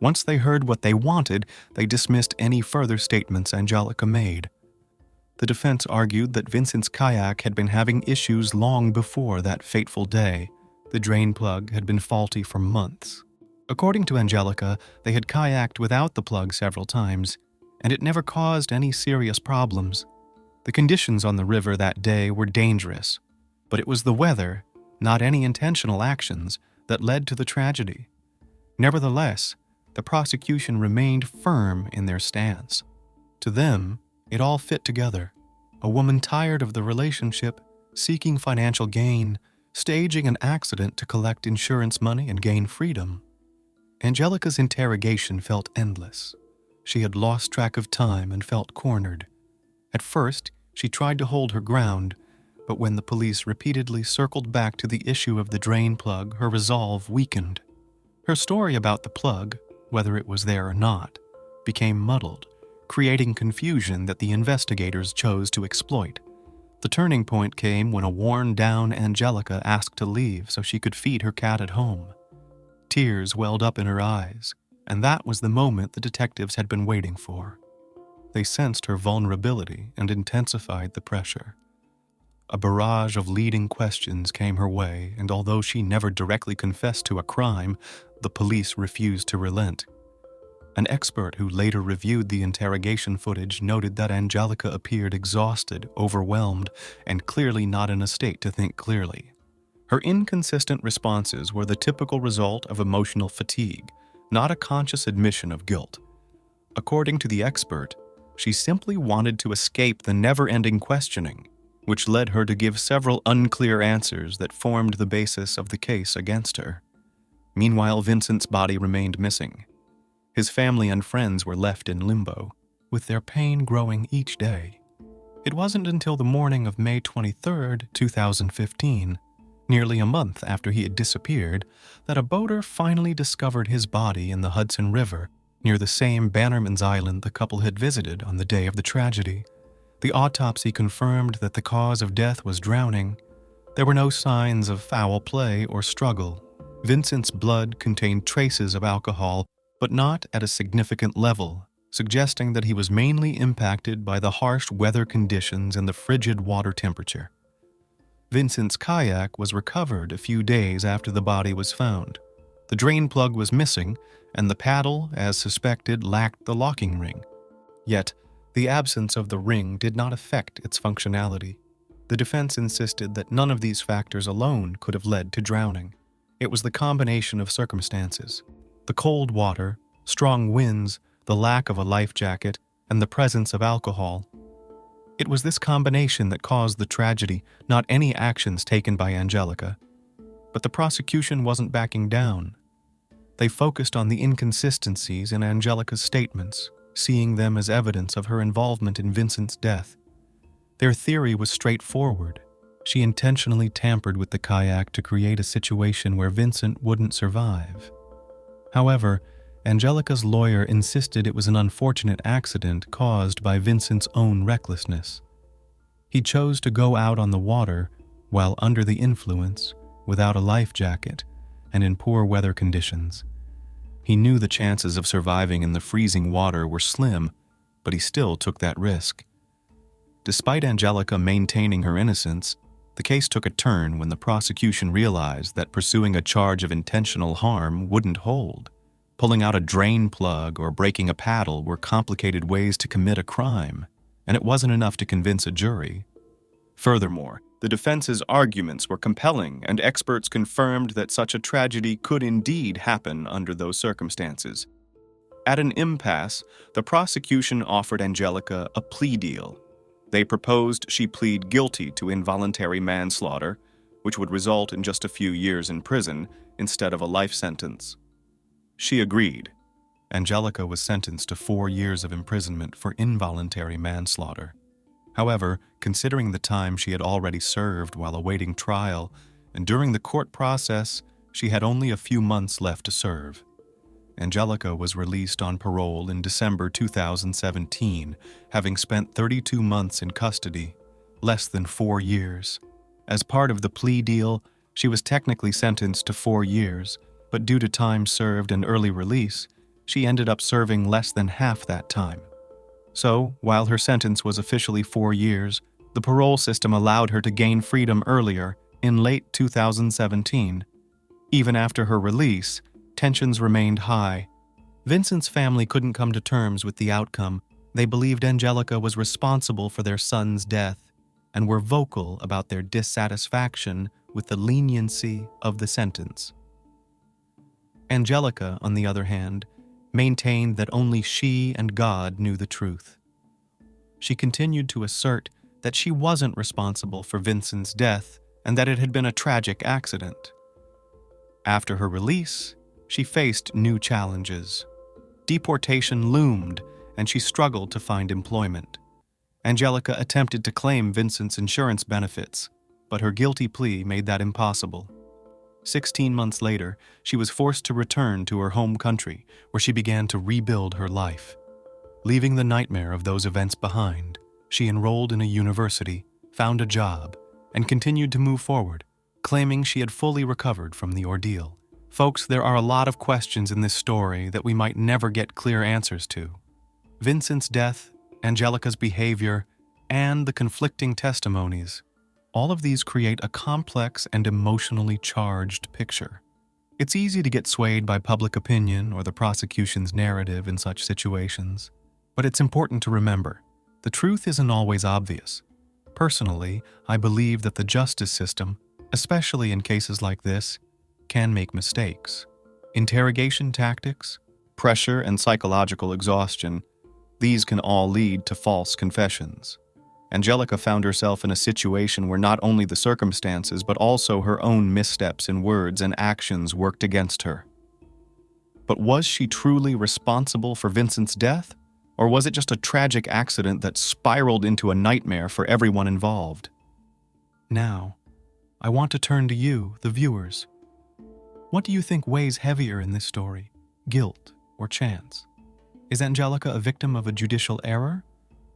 Once they heard what they wanted, they dismissed any further statements Angelica made. The defense argued that Vincent's kayak had been having issues long before that fateful day. The drain plug had been faulty for months. According to Angelica, they had kayaked without the plug several times, and it never caused any serious problems. The conditions on the river that day were dangerous, but it was the weather, not any intentional actions, that led to the tragedy. Nevertheless, the prosecution remained firm in their stance. To them, it all fit together. A woman tired of the relationship, seeking financial gain, staging an accident to collect insurance money and gain freedom. Angelica's interrogation felt endless. She had lost track of time and felt cornered. At first, she tried to hold her ground, but when the police repeatedly circled back to the issue of the drain plug, her resolve weakened. Her story about the plug, whether it was there or not, became muddled, creating confusion that the investigators chose to exploit. The turning point came when a worn-down Angelica asked to leave so she could feed her cat at home. Tears welled up in her eyes, and that was the moment the detectives had been waiting for. They sensed her vulnerability and intensified the pressure. A barrage of leading questions came her way, and although she never directly confessed to a crime, the police refused to relent. An expert who later reviewed the interrogation footage noted that Angelica appeared exhausted, overwhelmed, and clearly not in a state to think clearly. Her inconsistent responses were the typical result of emotional fatigue, not a conscious admission of guilt. According to the expert, she simply wanted to escape the never-ending questioning, which led her to give several unclear answers that formed the basis of the case against her. Meanwhile, Vincent's body remained missing. His family and friends were left in limbo, with their pain growing each day. It wasn't until the morning of May 23, 2015, nearly a month after he had disappeared, that a boater finally discovered his body in the Hudson River near the same Bannerman's Island the couple had visited on the day of the tragedy. The autopsy confirmed that the cause of death was drowning. There were no signs of foul play or struggle. Vincent's blood contained traces of alcohol, but not at a significant level, suggesting that he was mainly impacted by the harsh weather conditions and the frigid water temperature. Vincent's kayak was recovered a few days after the body was found. The drain plug was missing, and the paddle, as suspected, lacked the locking ring. Yet, the absence of the ring did not affect its functionality. The defense insisted that none of these factors alone could have led to drowning. It was the combination of circumstances: the cold water, strong winds, the lack of a life jacket, and the presence of alcohol. It was this combination that caused the tragedy, not any actions taken by Angelica. But the prosecution wasn't backing down. They focused on the inconsistencies in Angelica's statements, seeing them as evidence of her involvement in Vincent's death. Their theory was straightforward. She intentionally tampered with the kayak to create a situation where Vincent wouldn't survive. However, Angelica's lawyer insisted it was an unfortunate accident caused by Vincent's own recklessness. He chose to go out on the water while under the influence, without a life jacket, and in poor weather conditions. He knew the chances of surviving in the freezing water were slim, but he still took that risk. Despite Angelica maintaining her innocence, the case took a turn when the prosecution realized that pursuing a charge of intentional harm wouldn't hold. Pulling out a drain plug or breaking a paddle were complicated ways to commit a crime, and it wasn't enough to convince a jury. Furthermore, the defense's arguments were compelling, and experts confirmed that such a tragedy could indeed happen under those circumstances. At an impasse, the prosecution offered Angelica a plea deal. They proposed she plead guilty to involuntary manslaughter, which would result in just a few years in prison instead of a life sentence. She agreed. Angelica was sentenced to 4 years of imprisonment for involuntary manslaughter. However, considering the time she had already served while awaiting trial, and during the court process, she had only a few months left to serve. Angelica was released on parole in December 2017, having spent 32 months in custody, less than 4 years. As part of the plea deal, she was technically sentenced to 4 years, but due to time served and early release, she ended up serving less than half that time. So, while her sentence was officially 4 years, the parole system allowed her to gain freedom earlier, in late 2017. Even after her release, tensions remained high. Vincent's family couldn't come to terms with the outcome. They believed Angelica was responsible for their son's death and were vocal about their dissatisfaction with the leniency of the sentence. Angelica, on the other hand, maintained that only she and God knew the truth. She continued to assert that she wasn't responsible for Vincent's death and that it had been a tragic accident. After her release, she faced new challenges. Deportation loomed, and she struggled to find employment. Angelica attempted to claim Vincent's insurance benefits, but her guilty plea made that impossible. 16 months later, she was forced to return to her home country, where she began to rebuild her life. Leaving the nightmare of those events behind, she enrolled in a university, found a job, and continued to move forward, claiming she had fully recovered from the ordeal. Folks, there are a lot of questions in this story that we might never get clear answers to. Vincent's death, Angelica's behavior, and the conflicting testimonies. All of these create a complex and emotionally charged picture. It's easy to get swayed by public opinion or the prosecution's narrative in such situations, but it's important to remember, the truth isn't always obvious. Personally, I believe that the justice system, especially in cases like this, can make mistakes. Interrogation tactics, pressure, and psychological exhaustion, these can all lead to false confessions. Angelica found herself in a situation where not only the circumstances but also her own missteps in words and actions worked against her. But was she truly responsible for Vincent's death? Or was it just a tragic accident that spiraled into a nightmare for everyone involved? Now, I want to turn to you, the viewers. What do you think weighs heavier in this story, guilt or chance? Is Angelica a victim of a judicial error?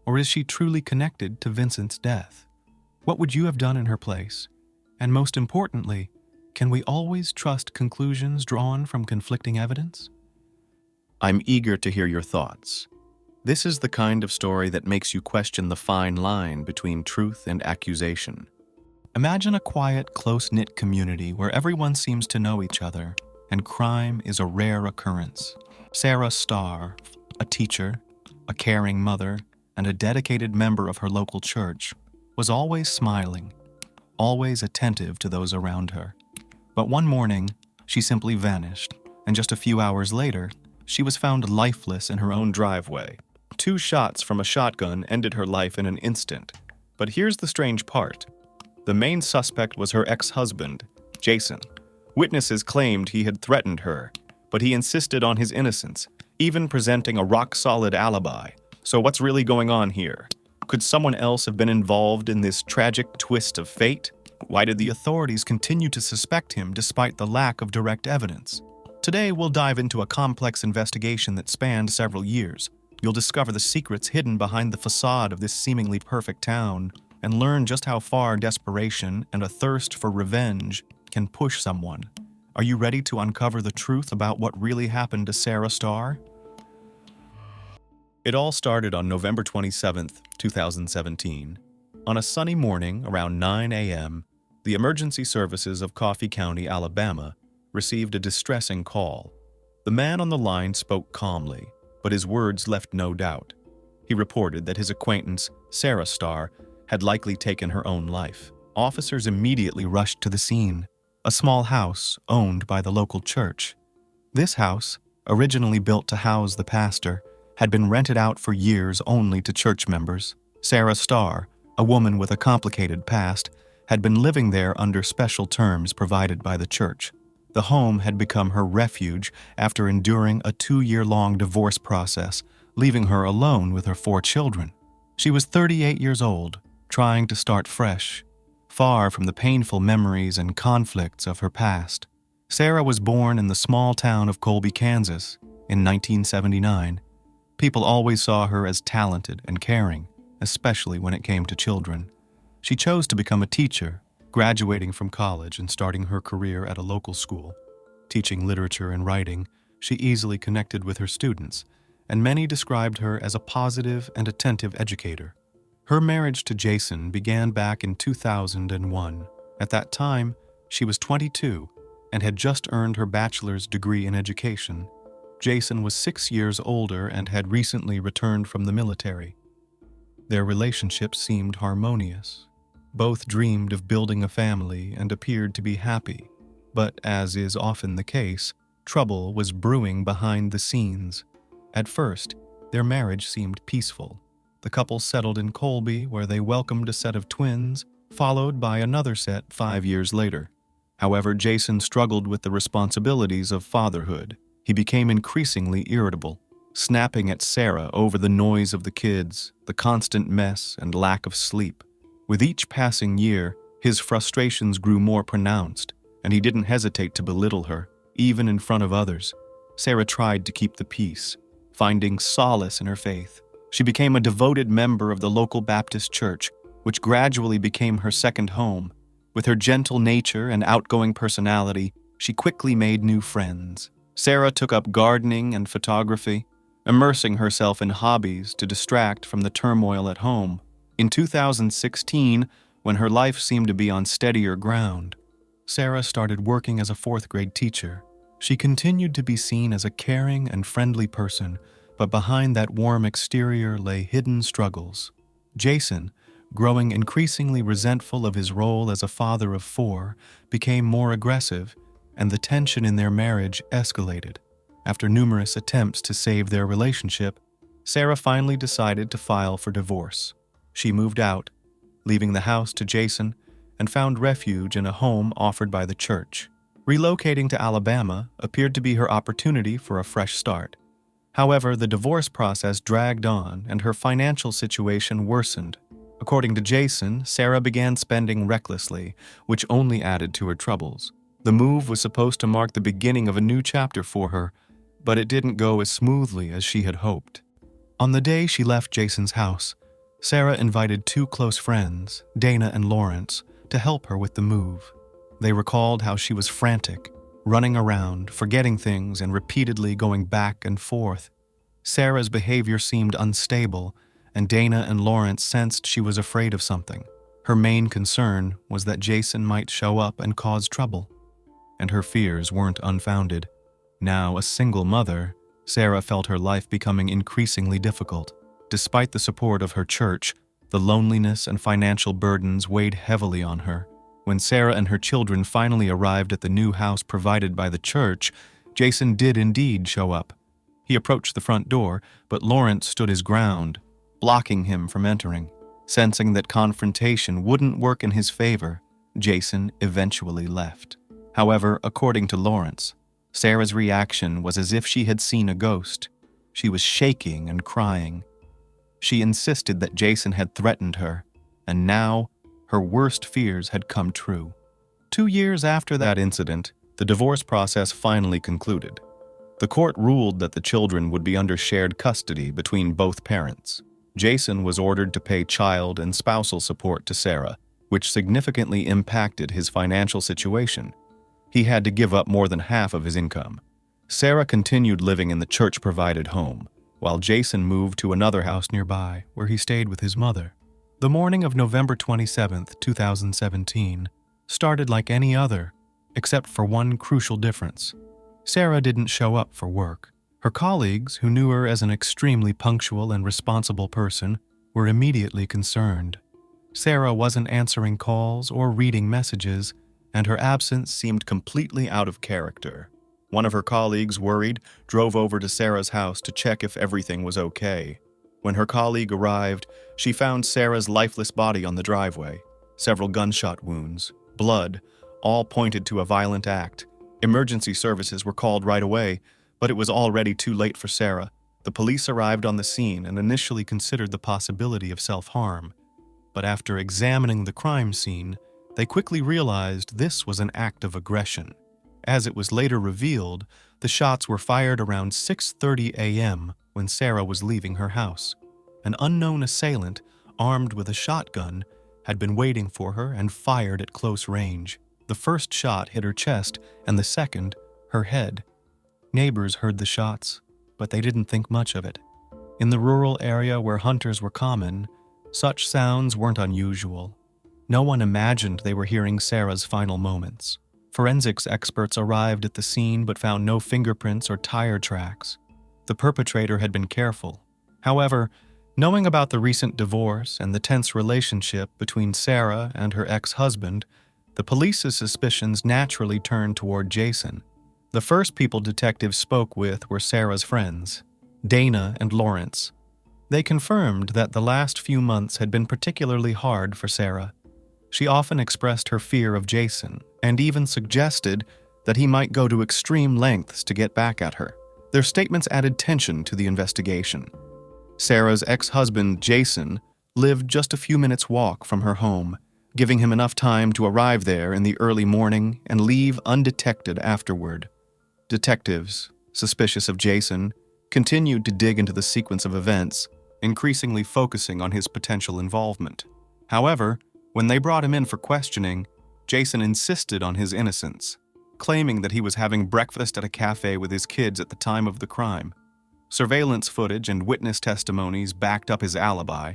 Or is she truly connected to Vincent's death? What would you have done in her place? And most importantly, can we always trust conclusions drawn from conflicting evidence? I'm eager to hear your thoughts. This is the kind of story that makes you question the fine line between truth and accusation. Imagine a quiet, close-knit community where everyone seems to know each other, and crime is a rare occurrence. Sarah Starr, a teacher, a caring mother, and a dedicated member of her local church, was always smiling, always attentive to those around her. But one morning, she simply vanished, and just a few hours later, she was found lifeless in her own driveway. 2 shots from a shotgun ended her life in an instant. But here's the strange part. The main suspect was her ex-husband, Jason. Witnesses claimed he had threatened her, but he insisted on his innocence, even presenting a rock-solid alibi. So what's really going on here? Could someone else have been involved in this tragic twist of fate? Why did the authorities continue to suspect him despite the lack of direct evidence? Today, we'll dive into a complex investigation that spanned several years. You'll discover the secrets hidden behind the facade of this seemingly perfect town, and learn just how far desperation and a thirst for revenge can push someone. Are you ready to uncover the truth about what really happened to Sarah Starr? It all started on November 27, 2017. On a sunny morning around 9 a.m., the emergency services of Coffee County, Alabama, received a distressing call. The man on the line spoke calmly, but his words left no doubt. He reported that his acquaintance, Sarah Starr, had likely taken her own life. Officers immediately rushed to the scene, a small house owned by the local church. This house, originally built to house the pastor, had been rented out for years only to church members. Sarah Starr, a woman with a complicated past, had been living there under special terms provided by the church. The home had become her refuge after enduring a 2-year-long divorce process, leaving her alone with her 4 children. She was 38 years old, trying to start fresh, far from the painful memories and conflicts of her past. Sarah was born in the small town of Colby, Kansas, in 1979. People always saw her as talented and caring, especially when it came to children. She chose to become a teacher, graduating from college and starting her career at a local school. Teaching literature and writing, she easily connected with her students, and many described her as a positive and attentive educator. Her marriage to Jason began back in 2001. At that time, she was 22 and had just earned her bachelor's degree in education. Jason was 6 years older and had recently returned from the military. Their relationship seemed harmonious. Both dreamed of building a family and appeared to be happy, but as is often the case, trouble was brewing behind the scenes. At first, their marriage seemed peaceful. The couple settled in Colby, where they welcomed a set of twins, followed by another set 5 years later. However, Jason struggled with the responsibilities of fatherhood. He became increasingly irritable, snapping at Sarah over the noise of the kids, the constant mess, and lack of sleep. With each passing year, his frustrations grew more pronounced, and he didn't hesitate to belittle her, even in front of others. Sarah tried to keep the peace, finding solace in her faith. She became a devoted member of the local Baptist church, which gradually became her second home. With her gentle nature and outgoing personality, she quickly made new friends. Sarah took up gardening and photography, immersing herself in hobbies to distract from the turmoil at home. In 2016, when her life seemed to be on steadier ground, Sarah started working as a 4th-grade teacher. She continued to be seen as a caring and friendly person, but behind that warm exterior lay hidden struggles. Jason, growing increasingly resentful of his role as a father of 4, became more aggressive, and the tension in their marriage escalated. After numerous attempts to save their relationship, Sarah finally decided to file for divorce. She moved out, leaving the house to Jason, and found refuge in a home offered by the church. Relocating to Alabama appeared to be her opportunity for a fresh start. However, the divorce process dragged on and her financial situation worsened. According to Jason, Sarah began spending recklessly, which only added to her troubles. The move was supposed to mark the beginning of a new chapter for her, but it didn't go as smoothly as she had hoped. On the day she left Jason's house, Sarah invited 2 close friends, Dana and Lawrence, to help her with the move. They recalled how she was frantic, running around, forgetting things, and repeatedly going back and forth. Sarah's behavior seemed unstable, and Dana and Lawrence sensed she was afraid of something. Her main concern was that Jason might show up and cause trouble, and her fears weren't unfounded. Now a single mother, Sarah felt her life becoming increasingly difficult. Despite the support of her church, the loneliness and financial burdens weighed heavily on her. When Sarah and her children finally arrived at the new house provided by the church, Jason did indeed show up. He approached the front door, but Lawrence stood his ground, blocking him from entering. Sensing that confrontation wouldn't work in his favor, Jason eventually left. However, according to Lawrence, Sarah's reaction was as if she had seen a ghost. She was shaking and crying. She insisted that Jason had threatened her, and now her worst fears had come true. 2 years after that incident, the divorce process finally concluded. The court ruled that the children would be under shared custody between both parents. Jason was ordered to pay child and spousal support to Sarah, which significantly impacted his financial situation. He had to give up more than half of his income. Sarah continued living in the church-provided home, while Jason moved to another house nearby, where he stayed with his mother. The morning of November 27, 2017, started like any other, except for one crucial difference. Sarah didn't show up for work. Her colleagues, who knew her as an extremely punctual and responsible person, were immediately concerned. Sarah wasn't answering calls or reading messages, and her absence seemed completely out of character. One of her colleagues, worried, drove over to Sarah's house to check if everything was okay. When her colleague arrived, she found Sarah's lifeless body on the driveway. Several gunshot wounds, blood, all pointed to a violent act. Emergency services were called right away, but it was already too late for Sarah. The police arrived on the scene and initially considered the possibility of self-harm. But after examining the crime scene, they quickly realized this was an act of aggression. As it was later revealed, the shots were fired around 6:30 a.m. when Sarah was leaving her house. An unknown assailant, armed with a shotgun, had been waiting for her and fired at close range. The first shot hit her chest, and the second, her head. Neighbors heard the shots, but they didn't think much of it. In the rural area where hunters were common, such sounds weren't unusual. No one imagined they were hearing Sarah's final moments. Forensics experts arrived at the scene but found no fingerprints or tire tracks. The perpetrator had been careful. However, knowing about the recent divorce and the tense relationship between Sarah and her ex-husband, the police's suspicions naturally turned toward Jason. The first people detectives spoke with were Sarah's friends, Dana and Lawrence. They confirmed that the last few months had been particularly hard for Sarah. She often expressed her fear of Jason and even suggested that he might go to extreme lengths to get back at her. Their statements added tension to the investigation. Sarah's ex-husband, Jason, lived just a few minutes' walk from her home, giving him enough time to arrive there in the early morning and leave undetected afterward. Detectives, suspicious of Jason, continued to dig into the sequence of events, increasingly focusing on his potential involvement. However, when they brought him in for questioning, Jason insisted on his innocence, claiming that he was having breakfast at a cafe with his kids at the time of the crime. Surveillance footage and witness testimonies backed up his alibi,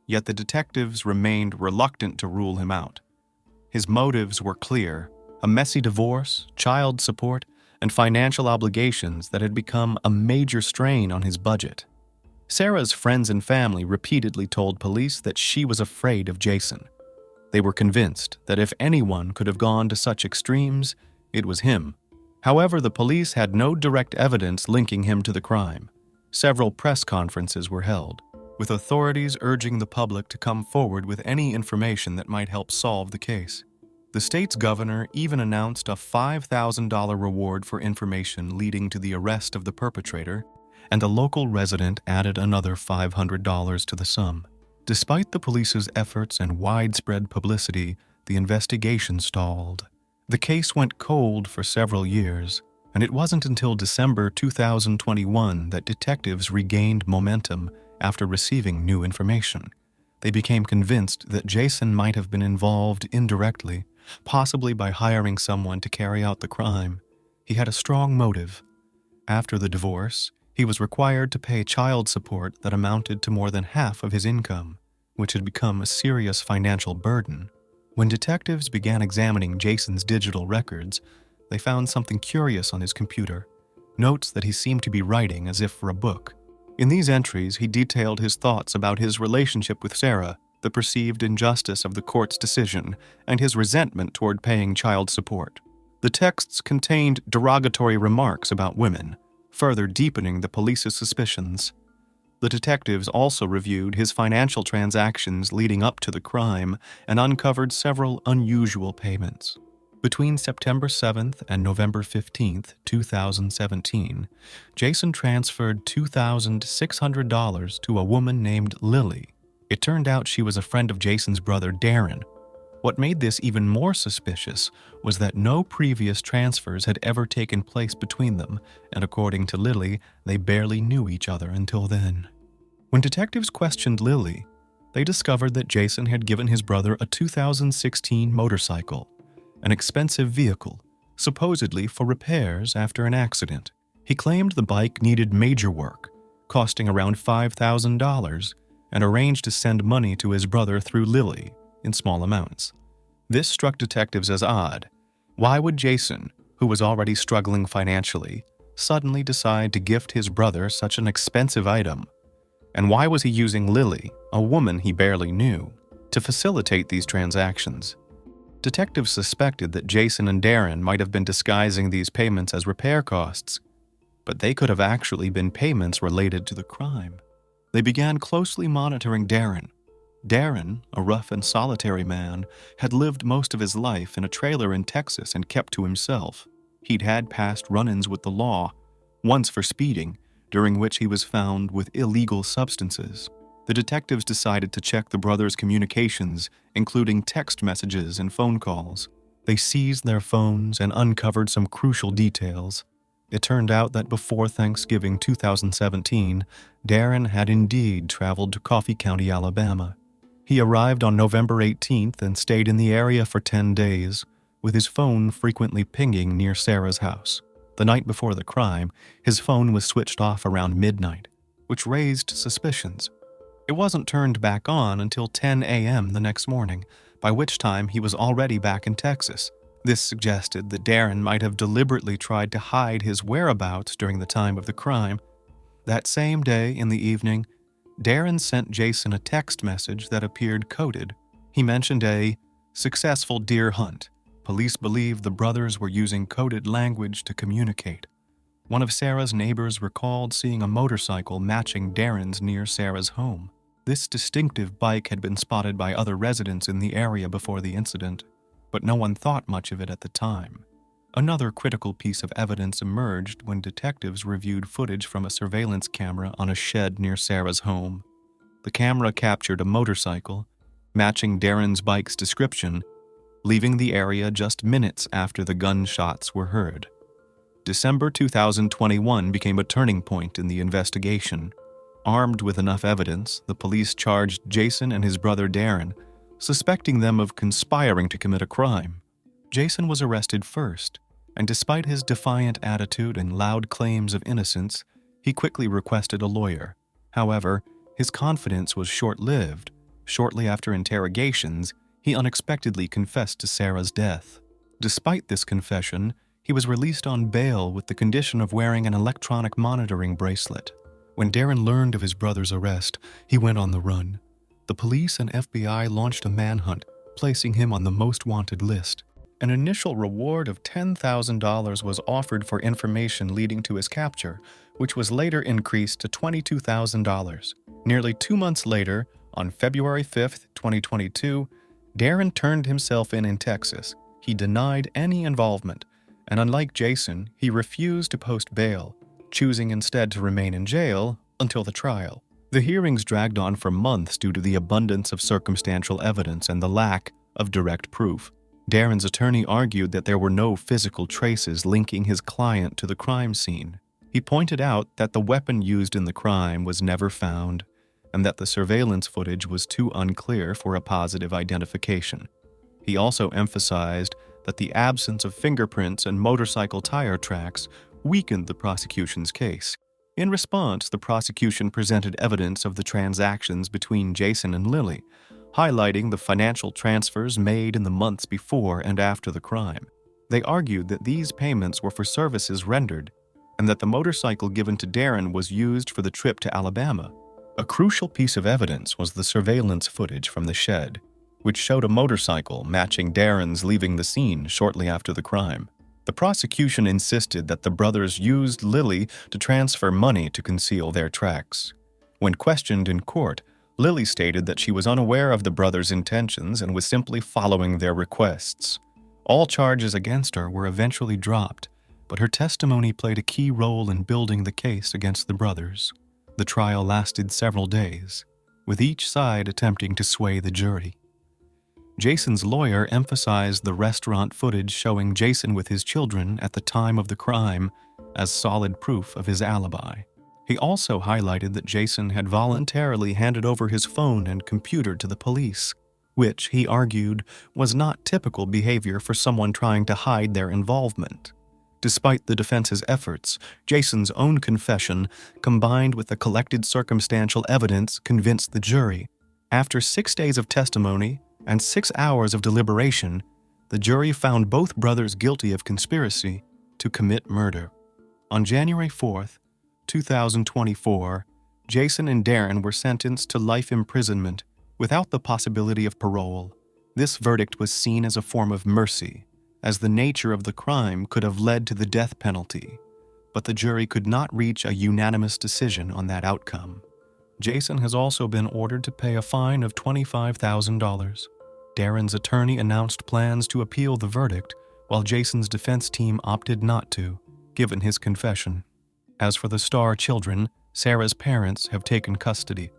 yet the detectives remained reluctant to rule him out. His motives were clear: a messy divorce, child support, and financial obligations that had become a major strain on his budget. Sarah's friends and family repeatedly told police that she was afraid of Jason. They were convinced that if anyone could have gone to such extremes, it was him. However, the police had no direct evidence linking him to the crime. Several press conferences were held, with authorities urging the public to come forward with any information that might help solve the case. The state's governor even announced a $5,000 reward for information leading to the arrest of the perpetrator, and a local resident added another $500 to the sum. Despite the police's efforts and widespread publicity, the investigation stalled. The case went cold for several years, and it wasn't until December 2021 that detectives regained momentum after receiving new information. They became convinced that Jason might have been involved indirectly, possibly by hiring someone to carry out the crime. He had a strong motive. After the divorce, he was required to pay child support that amounted to more than half of his income, which had become a serious financial burden. When detectives began examining Jason's digital records, they found something curious on his computer, notes that he seemed to be writing as if for a book. In these entries, he detailed his thoughts about his relationship with Sarah, the perceived injustice of the court's decision, and his resentment toward paying child support. The texts contained derogatory remarks about women, further deepening the police's suspicions. The detectives also reviewed his financial transactions leading up to the crime and uncovered several unusual payments. Between September 7th and November 15th, 2017, Jason transferred $2,600 to a woman named Lily. It turned out she was a friend of Jason's brother Darren. What made this even more suspicious was that no previous transfers had ever taken place between them, and according to Lily, they barely knew each other until then. When detectives questioned Lily, they discovered that Jason had given his brother a 2016 motorcycle, an expensive vehicle, supposedly for repairs after an accident. He claimed the bike needed major work, costing around $5,000, and arranged to send money to his brother through Lily in small amounts. This struck detectives as odd. Why would Jason, who was already struggling financially, suddenly decide to gift his brother such an expensive item? And why was he using Lily, a woman he barely knew, to facilitate these transactions? Detectives suspected that Jason and Darren might have been disguising these payments as repair costs, but they could have actually been payments related to the crime. They began closely monitoring Darren. Darren, a rough and solitary man, had lived most of his life in a trailer in Texas and kept to himself. He'd had past run-ins with the law, once for speeding, during which he was found with illegal substances. The detectives decided to check the brothers' communications, including text messages and phone calls. They seized their phones and uncovered some crucial details. It turned out that before Thanksgiving 2017, Darren had indeed traveled to Coffee County, Alabama. He arrived on November 18th and stayed in the area for 10 days, with his phone frequently pinging near Sarah's house. The night before the crime, his phone was switched off around midnight, which raised suspicions. It wasn't turned back on until 10 a.m. the next morning, by which time he was already back in Texas. This suggested that Darren might have deliberately tried to hide his whereabouts during the time of the crime. That same day, in the evening, Darren sent Jason a text message that appeared coded. He mentioned a successful deer hunt. Police believe the brothers were using coded language to communicate. One of Sarah's neighbors recalled seeing a motorcycle matching Darren's near Sarah's home. This distinctive bike had been spotted by other residents in the area before the incident, but no one thought much of it at the time. Another critical piece of evidence emerged when detectives reviewed footage from a surveillance camera on a shed near Sarah's home. The camera captured a motorcycle, matching Darren's bike's description, leaving the area just minutes after the gunshots were heard. December 2021 became a turning point in the investigation. Armed with enough evidence, the police charged Jason and his brother Darren, suspecting them of conspiring to commit a crime. Jason was arrested first, and despite his defiant attitude and loud claims of innocence, he quickly requested a lawyer. However, his confidence was short-lived. Shortly after interrogations, he unexpectedly confessed to Sarah's death. Despite this confession, he was released on bail with the condition of wearing an electronic monitoring bracelet. When Darren learned of his brother's arrest, he went on the run. The police and FBI launched a manhunt, placing him on the most wanted list. An initial reward of $10,000 was offered for information leading to his capture, which was later increased to $22,000. Nearly 2 months later, on February 5, 2022, Darren turned himself in Texas. He denied any involvement, and unlike Jason, he refused to post bail, choosing instead to remain in jail until the trial. The hearings dragged on for months due to the abundance of circumstantial evidence and the lack of direct proof. Darren's attorney argued that there were no physical traces linking his client to the crime scene. He pointed out that the weapon used in the crime was never found, and that the surveillance footage was too unclear for a positive identification. He also emphasized that the absence of fingerprints and motorcycle tire tracks weakened the prosecution's case. In response, the prosecution presented evidence of the transactions between Jason and Lily, highlighting the financial transfers made in the months before and after the crime. They argued that these payments were for services rendered and that the motorcycle given to Darren was used for the trip to Alabama. A crucial piece of evidence was the surveillance footage from the shed, which showed a motorcycle matching Darren's leaving the scene shortly after the crime. The prosecution insisted that the brothers used Lily to transfer money to conceal their tracks. When questioned in court, Lily stated that she was unaware of the brothers' intentions and was simply following their requests. All charges against her were eventually dropped, but her testimony played a key role in building the case against the brothers. The trial lasted several days, with each side attempting to sway the jury. Jason's lawyer emphasized the restaurant footage showing Jason with his children at the time of the crime as solid proof of his alibi. He also highlighted that Jason had voluntarily handed over his phone and computer to the police, which, he argued, was not typical behavior for someone trying to hide their involvement. Despite the defense's efforts, Jason's own confession, combined with the collected circumstantial evidence, convinced the jury. After 6 days of testimony and 6 hours of deliberation, the jury found both brothers guilty of conspiracy to commit murder. On January 4th, 2024, Jason and Darren were sentenced to life imprisonment without the possibility of parole. This verdict was seen as a form of mercy, as the nature of the crime could have led to the death penalty, but the jury could not reach a unanimous decision on that outcome. Jason has also been ordered to pay a fine of $25,000. Darren's attorney announced plans to appeal the verdict, while Jason's defense team opted not to, given his confession. As for the Starr children, Sarah's parents have taken custody.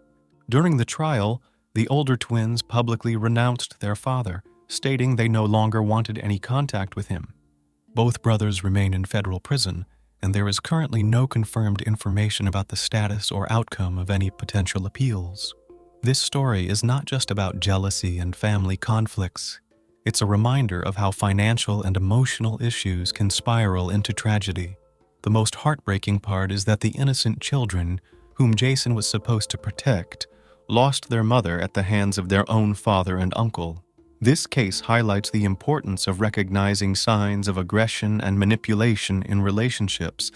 During the trial, the older twins publicly renounced their father, stating they no longer wanted any contact with him. Both brothers remain in federal prison, and there is currently no confirmed information about the status or outcome of any potential appeals. This story is not just about jealousy and family conflicts. It's a reminder of how financial and emotional issues can spiral into tragedy. The most heartbreaking part is that the innocent children, whom Jason was supposed to protect, lost their mother at the hands of their own father and uncle. This case highlights the importance of recognizing signs of aggression and manipulation in relationships,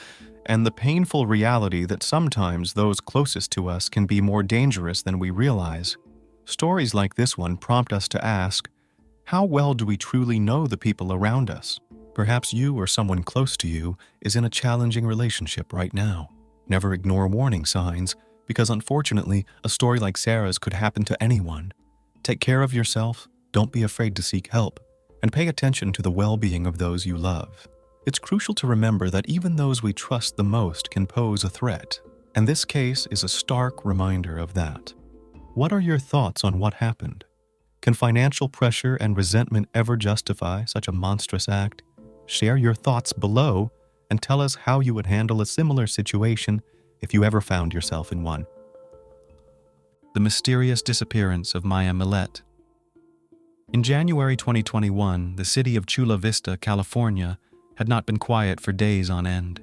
and the painful reality that sometimes those closest to us can be more dangerous than we realize. Stories like this one prompt us to ask, how well do we truly know the people around us? Perhaps you or someone close to you is in a challenging relationship right now. Never ignore warning signs, because unfortunately, a story like Sarah's could happen to anyone. Take care of yourself, don't be afraid to seek help, and pay attention to the well-being of those you love. It's crucial to remember that even those we trust the most can pose a threat, and this case is a stark reminder of that. What are your thoughts on what happened? Can financial pressure and resentment ever justify such a monstrous act? Share your thoughts below and tell us how you would handle a similar situation if you ever found yourself in one. The mysterious disappearance of Maya Millete. In January 2021, the city of Chula Vista, California, had not been quiet for days on end.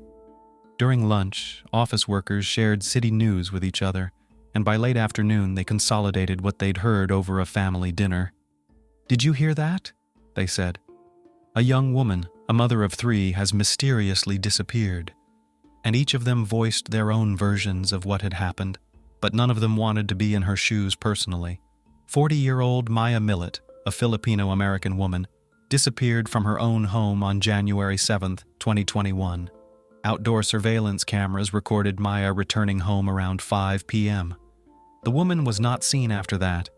During lunch, office workers shared city news with each other, and by late afternoon they consolidated what they'd heard over a family dinner. "Did you hear that?" they said. "A young woman, a mother of 3, has mysteriously disappeared." And each of them voiced their own versions of what had happened, but none of them wanted to be in her shoes personally. 40-year-old Maya Millete, a Filipino-American woman, disappeared from her own home on January 7, 2021. Outdoor surveillance cameras recorded Maya returning home around 5 p.m. The woman was not seen after that.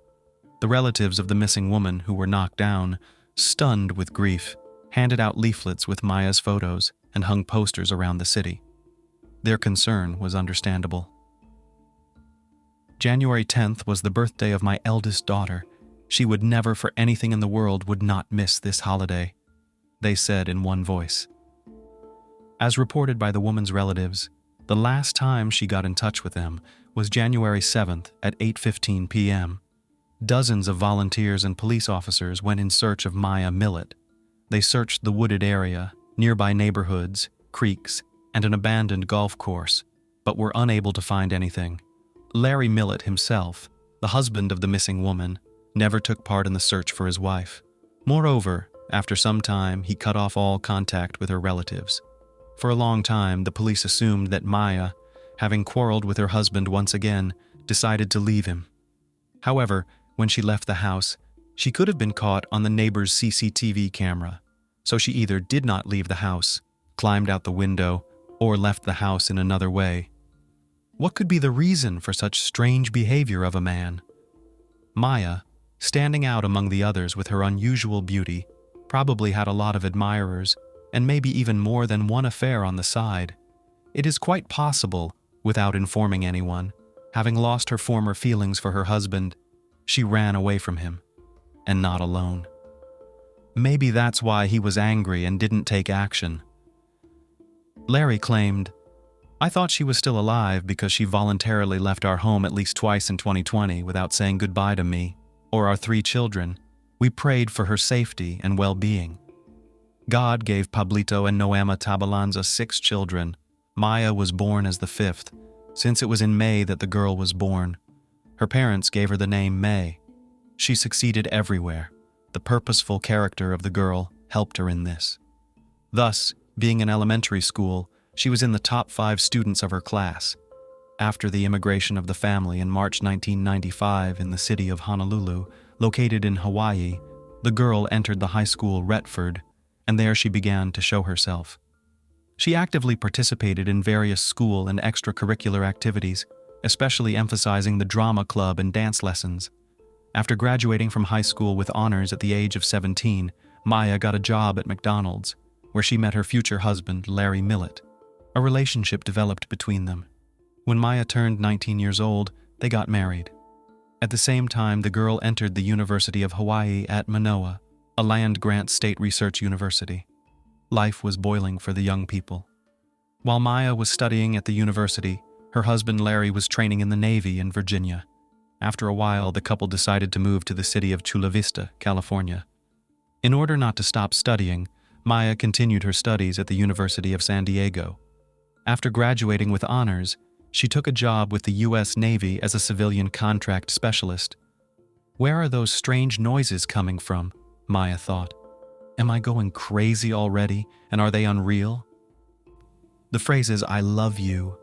The relatives of the missing woman, who were knocked down, stunned with grief, handed out leaflets with Maya's photos and hung posters around the city. Their concern was understandable. January 10th was the birthday of my eldest daughter. She would never for anything in the world would not miss this holiday, they said in one voice. As reported by the woman's relatives, the last time she got in touch with them was January 7th at 8:15 p.m. Dozens of volunteers and police officers went in search of Maya Millete. They searched the wooded area, nearby neighborhoods, creeks, and an abandoned golf course, but were unable to find anything. Larry Millete himself, the husband of the missing woman, never took part in the search for his wife. Moreover, after some time, he cut off all contact with her relatives. For a long time, the police assumed that Maya, having quarreled with her husband once again, decided to leave him. However, when she left the house, she could have been caught on the neighbor's CCTV camera, so she either did not leave the house, climbed out the window, or left the house in another way. What could be the reason for such strange behavior of a man? Maya, standing out among the others with her unusual beauty, probably had a lot of admirers, and maybe even more than one affair on the side. It is quite possible, without informing anyone, having lost her former feelings for her husband, she ran away from him, and not alone. Maybe that's why he was angry and didn't take action. Larry claimed, "I thought she was still alive because she voluntarily left our home at least twice in 2020 without saying goodbye to me, or our 3 children. We prayed for her safety and well-being. God gave Pablito and Noema Tabalanza 6 children. Maya was born as the 5th, since it was in May that the girl was born. Her parents gave her the name May. She succeeded everywhere. The purposeful character of the girl helped her in this. Thus, being in elementary school, she was in the top 5 students of her class. After the immigration of the family in March 1995 in the city of Honolulu, located in Hawaii, the girl entered the high school Retford, and there she began to show herself. She actively participated in various school and extracurricular activities, especially emphasizing the drama club and dance lessons. After graduating from high school with honors at the age of 17, Maya got a job at McDonald's, where she met her future husband, Larry Millete. A relationship developed between them. When Maya turned 19 years old, they got married. At the same time, the girl entered the University of Hawaii at Manoa, a land-grant state research university. Life was boiling for the young people. While Maya was studying at the university, her husband Larry was training in the Navy in Virginia. After a while, the couple decided to move to the city of Chula Vista, California. In order not to stop studying, Maya continued her studies at the University of San Diego. After graduating with honors, she took a job with the U.S. Navy as a civilian contract specialist. Where are those strange noises coming from? Maya thought. Am I going crazy already, and are they unreal? The phrases, "I love you,"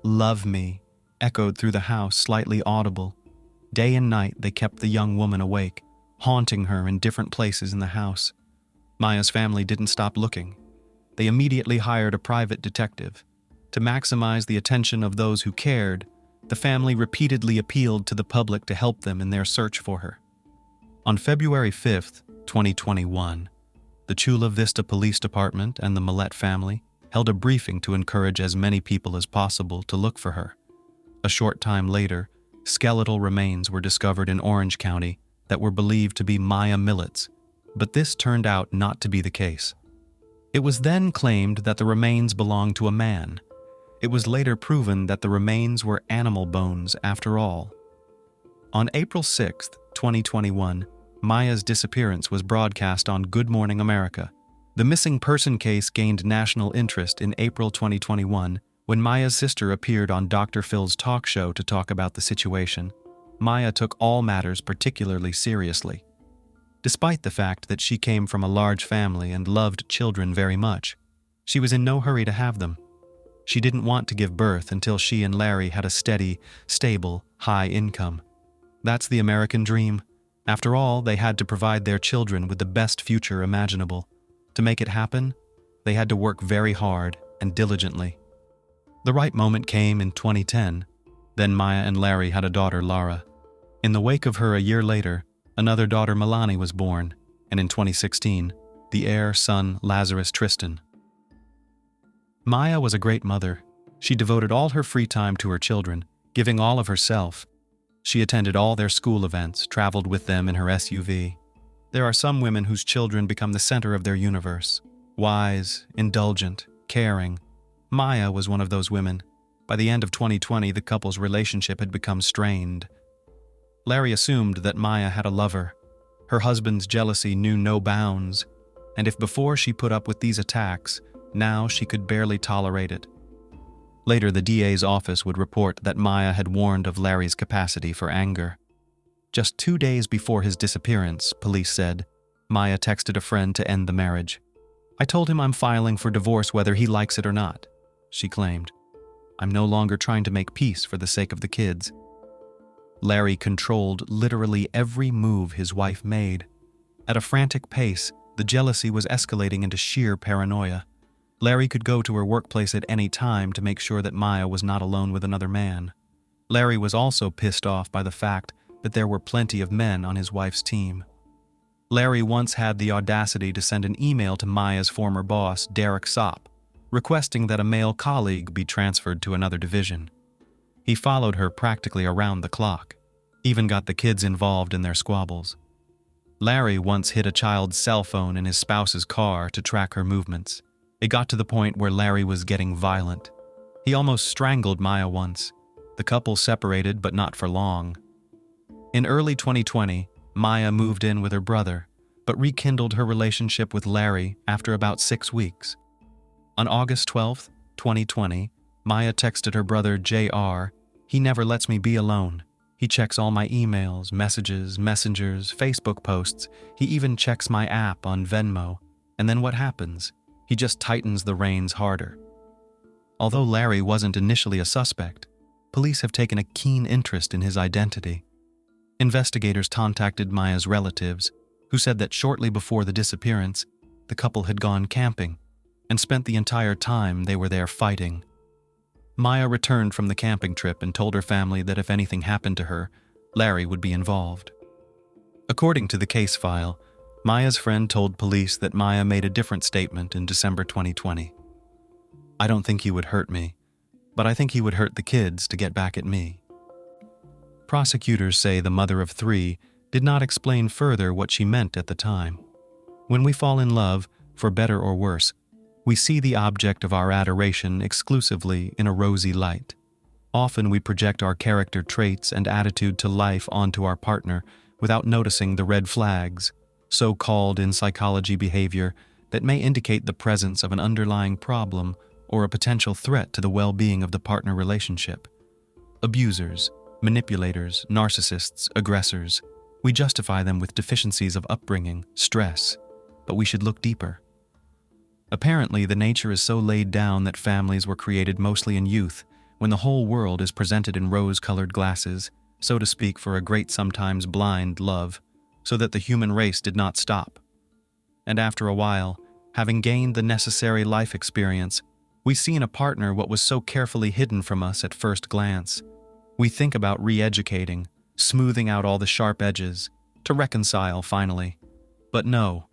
"love me," echoed through the house, slightly audible. Day and night they kept the young woman awake, haunting her in different places in the house. Maya's family didn't stop looking. They immediately hired a private detective. To maximize the attention of those who cared, the family repeatedly appealed to the public to help them in their search for her. On February 5th, 2021, the Chula Vista Police Department and the Millete family held a briefing to encourage as many people as possible to look for her. A short time later, skeletal remains were discovered in Orange County that were believed to be Maya Millete's, but this turned out not to be the case. It was then claimed that the remains belonged to a man. It was later proven that the remains were animal bones after all. On April 6, 2021, Maya's disappearance was broadcast on Good Morning America. The missing person case gained national interest in April 2021 when Maya's sister appeared on Dr. Phil's talk show to talk about the situation. Maya took all matters particularly seriously. Despite the fact that she came from a large family and loved children very much, she was in no hurry to have them. She didn't want to give birth until she and Larry had a steady, stable, high income. That's the American dream. After all, they had to provide their children with the best future imaginable. To make it happen, they had to work very hard and diligently. The right moment came in 2010. Then Maya and Larry had a daughter, Lara. In the wake of her a year later, another daughter, Milani, was born, and in 2016, the heir son, Lazarus Tristan. Maya was a great mother. She devoted all her free time to her children, giving all of herself. She attended all their school events, traveled with them in her SUV. There are some women whose children become the center of their universe. Wise, indulgent, caring. Maya was one of those women. By the end of 2020, the couple's relationship had become strained. Larry assumed that Maya had a lover. Her husband's jealousy knew no bounds. and if before she put up with these attacks, now she could barely tolerate it. Later, the DA's office would report that Maya had warned of Larry's capacity for anger. Just 2 days before his disappearance, police said, Maya texted a friend to end the marriage. "I told him I'm filing for divorce whether he likes it or not," she claimed. "I'm no longer trying to make peace for the sake of the kids." Larry controlled literally every move his wife made. At a frantic pace, the jealousy was escalating into sheer paranoia. Larry could go to her workplace at any time to make sure that Maya was not alone with another man. Larry was also pissed off by the fact that there were plenty of men on his wife's team. Larry once had the audacity to send an email to Maya's former boss, Derek Sopp, requesting that a male colleague be transferred to another division. He followed her practically around the clock, even got the kids involved in their squabbles. Larry once hid a child's cell phone in his spouse's car to track her movements. It got to the point where Larry was getting violent. He almost strangled Maya once. The couple separated, but not for long. In early 2020, Maya moved in with her brother, but rekindled her relationship with Larry after about 6 weeks. On August 12, 2020, Maya texted her brother JR, "He never lets me be alone. He checks all my emails, messages, messengers, Facebook posts. He even checks my app on Venmo. And then what happens? He just tightens the reins harder." Although Larry wasn't initially a suspect, police have taken a keen interest in his identity. Investigators contacted Maya's relatives, who said that shortly before the disappearance, the couple had gone camping and spent the entire time they were there fighting. Maya returned from the camping trip and told her family that if anything happened to her, Larry would be involved. According to the case file, Maya's friend told police that Maya made a different statement in December 2020. "I don't think he would hurt me, but I think he would hurt the kids to get back at me." Prosecutors say the mother of 3 did not explain further what she meant at the time. When we fall in love, for better or worse, we see the object of our adoration exclusively in a rosy light. Often we project our character traits and attitude to life onto our partner without noticing the red flags, so-called in psychology behavior, that may indicate the presence of an underlying problem or a potential threat to the well-being of the partner relationship. Abusers, manipulators, narcissists, aggressors. We justify them with deficiencies of upbringing, stress, but we should look deeper. Apparently, the nature is so laid down that families were created mostly in youth, when the whole world is presented in rose-colored glasses, so to speak, for a great, sometimes blind love, so that the human race did not stop. And after a while, having gained the necessary life experience, we see in a partner what was so carefully hidden from us at first glance. We think about re-educating, smoothing out all the sharp edges, to reconcile finally. But no,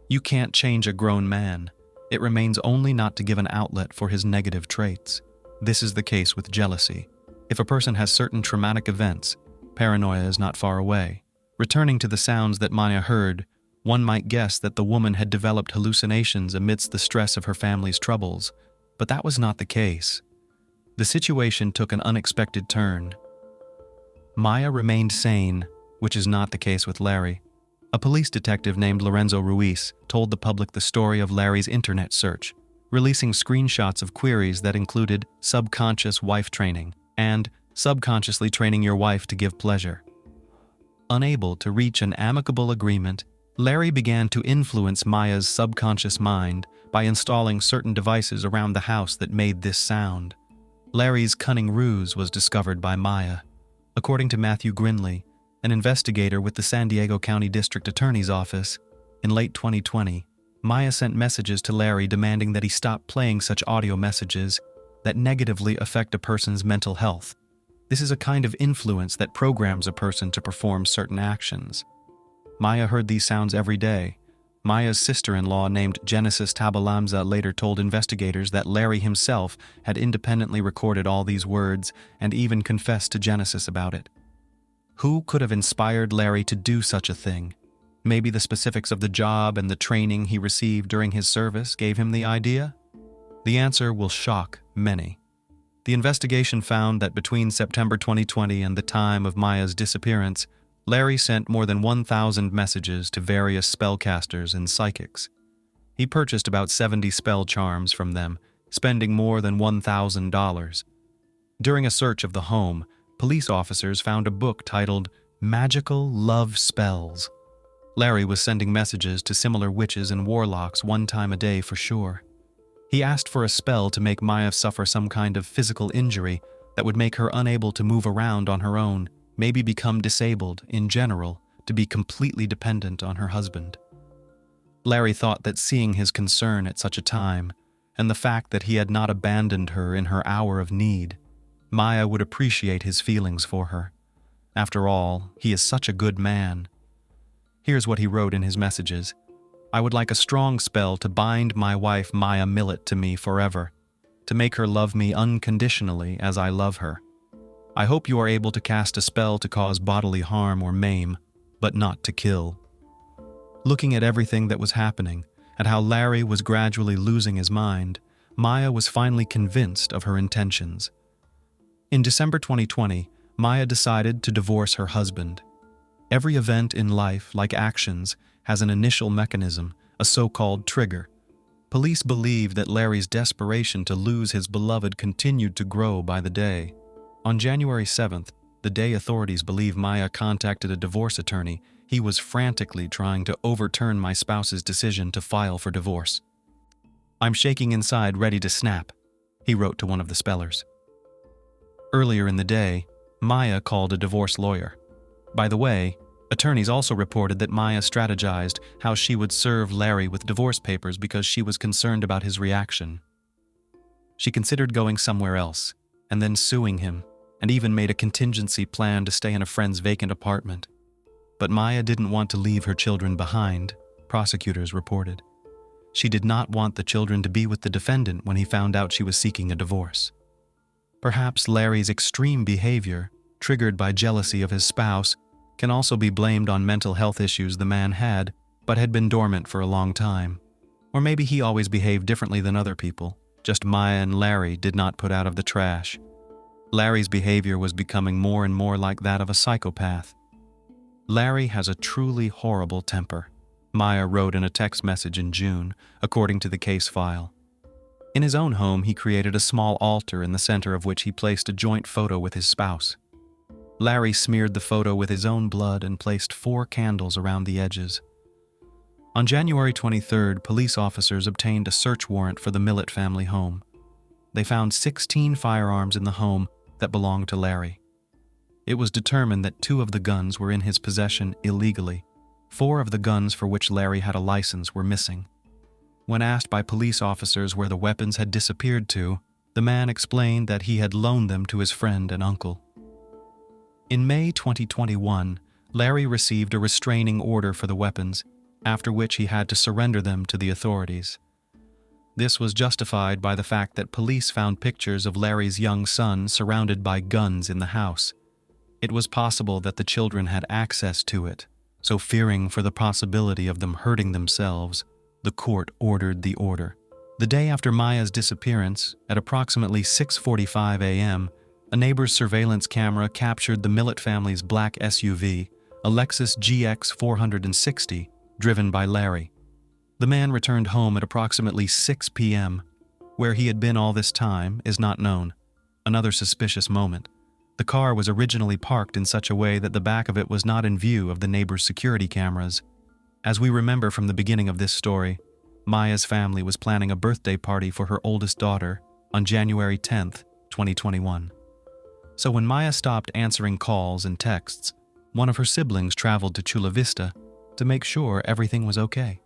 you can't change a grown man. It remains only not to give an outlet for his negative traits. This is the case with jealousy. If a person has certain traumatic events, paranoia is not far away. Returning to the sounds that Maya heard, one might guess that the woman had developed hallucinations amidst the stress of her family's troubles, but that was not the case. The situation took an unexpected turn. Maya remained sane, which is not the case with Larry. A police detective named Lorenzo Ruiz told the public the story of Larry's internet search, releasing screenshots of queries that included subconscious wife training and subconsciously training your wife to give pleasure. Unable to reach an amicable agreement, Larry began to influence Maya's subconscious mind by installing certain devices around the house that made this sound. Larry's cunning ruse was discovered by Maya. According to Matthew Grinley, an investigator with the San Diego County District Attorney's Office, in late 2020, Maya sent messages to Larry demanding that he stop playing such audio messages that negatively affect a person's mental health. This is a kind of influence that programs a person to perform certain actions. Maya heard these sounds every day. Maya's sister-in-law named Genesis Tabalamza later told investigators that Larry himself had independently recorded all these words and even confessed to Genesis about it. Who could have inspired Larry to do such a thing? Maybe the specifics of the job and the training he received during his service gave him the idea? The answer will shock many. The investigation found that between September 2020 and the time of Maya's disappearance, Larry sent more than 1,000 messages to various spellcasters and psychics. He purchased about 70 spell charms from them, spending more than $1,000. During a search of the home, police officers found a book titled Magical Love Spells. Larry was sending messages to similar witches and warlocks one time a day for sure. He asked for a spell to make Maya suffer some kind of physical injury that would make her unable to move around on her own, maybe become disabled, in general, to be completely dependent on her husband. Larry thought that seeing his concern at such a time, and the fact that he had not abandoned her in her hour of need, Maya would appreciate his feelings for her. After all, he is such a good man. Here's what he wrote in his messages. I would like a strong spell to bind my wife Maya Millete to me forever, to make her love me unconditionally as I love her. I hope you are able to cast a spell to cause bodily harm or maim, but not to kill. Looking at everything that was happening, at how Larry was gradually losing his mind, Maya was finally convinced of her intentions. In December 2020, Maya decided to divorce her husband. Every event in life, like actions, has an initial mechanism, a so-called trigger. Police believe that Larry's desperation to lose his beloved continued to grow by the day. On January 7th, the day authorities believe Maya contacted a divorce attorney, he was frantically trying to overturn my spouse's decision to file for divorce. I'm shaking inside, ready to snap, he wrote to one of the spellers. Earlier in the day, Maya called a divorce lawyer. By the way, attorneys also reported that Maya strategized how she would serve Larry with divorce papers because she was concerned about his reaction. She considered going somewhere else, and then suing him, and even made a contingency plan to stay in a friend's vacant apartment. But Maya didn't want to leave her children behind, prosecutors reported. She did not want the children to be with the defendant when he found out she was seeking a divorce. Perhaps Larry's extreme behavior, triggered by jealousy of his spouse, can also be blamed on mental health issues the man had, but had been dormant for a long time. Or maybe he always behaved differently than other people, just Maya and Larry did not put out of the trash. Larry's behavior was becoming more and more like that of a psychopath. Larry has a truly horrible temper, Maya wrote in a text message in June, according to the case file. In his own home, he created a small altar in the center of which he placed a joint photo with his spouse. Larry smeared the photo with his own blood and placed 4 candles around the edges. On January 23rd, police officers obtained a search warrant for the Millete family home. They found 16 firearms in the home that belonged to Larry. It was determined that 2 of the guns were in his possession illegally. 4 of the guns for which Larry had a license were missing. When asked by police officers where the weapons had disappeared to, the man explained that he had loaned them to his friend and uncle. In May 2021, Larry received a restraining order for the weapons, after which he had to surrender them to the authorities. This was justified by the fact that police found pictures of Larry's young son surrounded by guns in the house. It was possible that the children had access to it, so fearing for the possibility of them hurting themselves, the court ordered the order. The day after Maya's disappearance, at approximately 6:45 a.m., a neighbor's surveillance camera captured the Millete family's black SUV, a Lexus GX 460, driven by Larry. The man returned home at approximately 6 p.m. Where he had been all this time is not known. Another suspicious moment. The car was originally parked in such a way that the back of it was not in view of the neighbor's security cameras. As we remember from the beginning of this story, Maya's family was planning a birthday party for her oldest daughter on January 10th, 2021. So when Maya stopped answering calls and texts, one of her siblings traveled to Chula Vista to make sure everything was okay.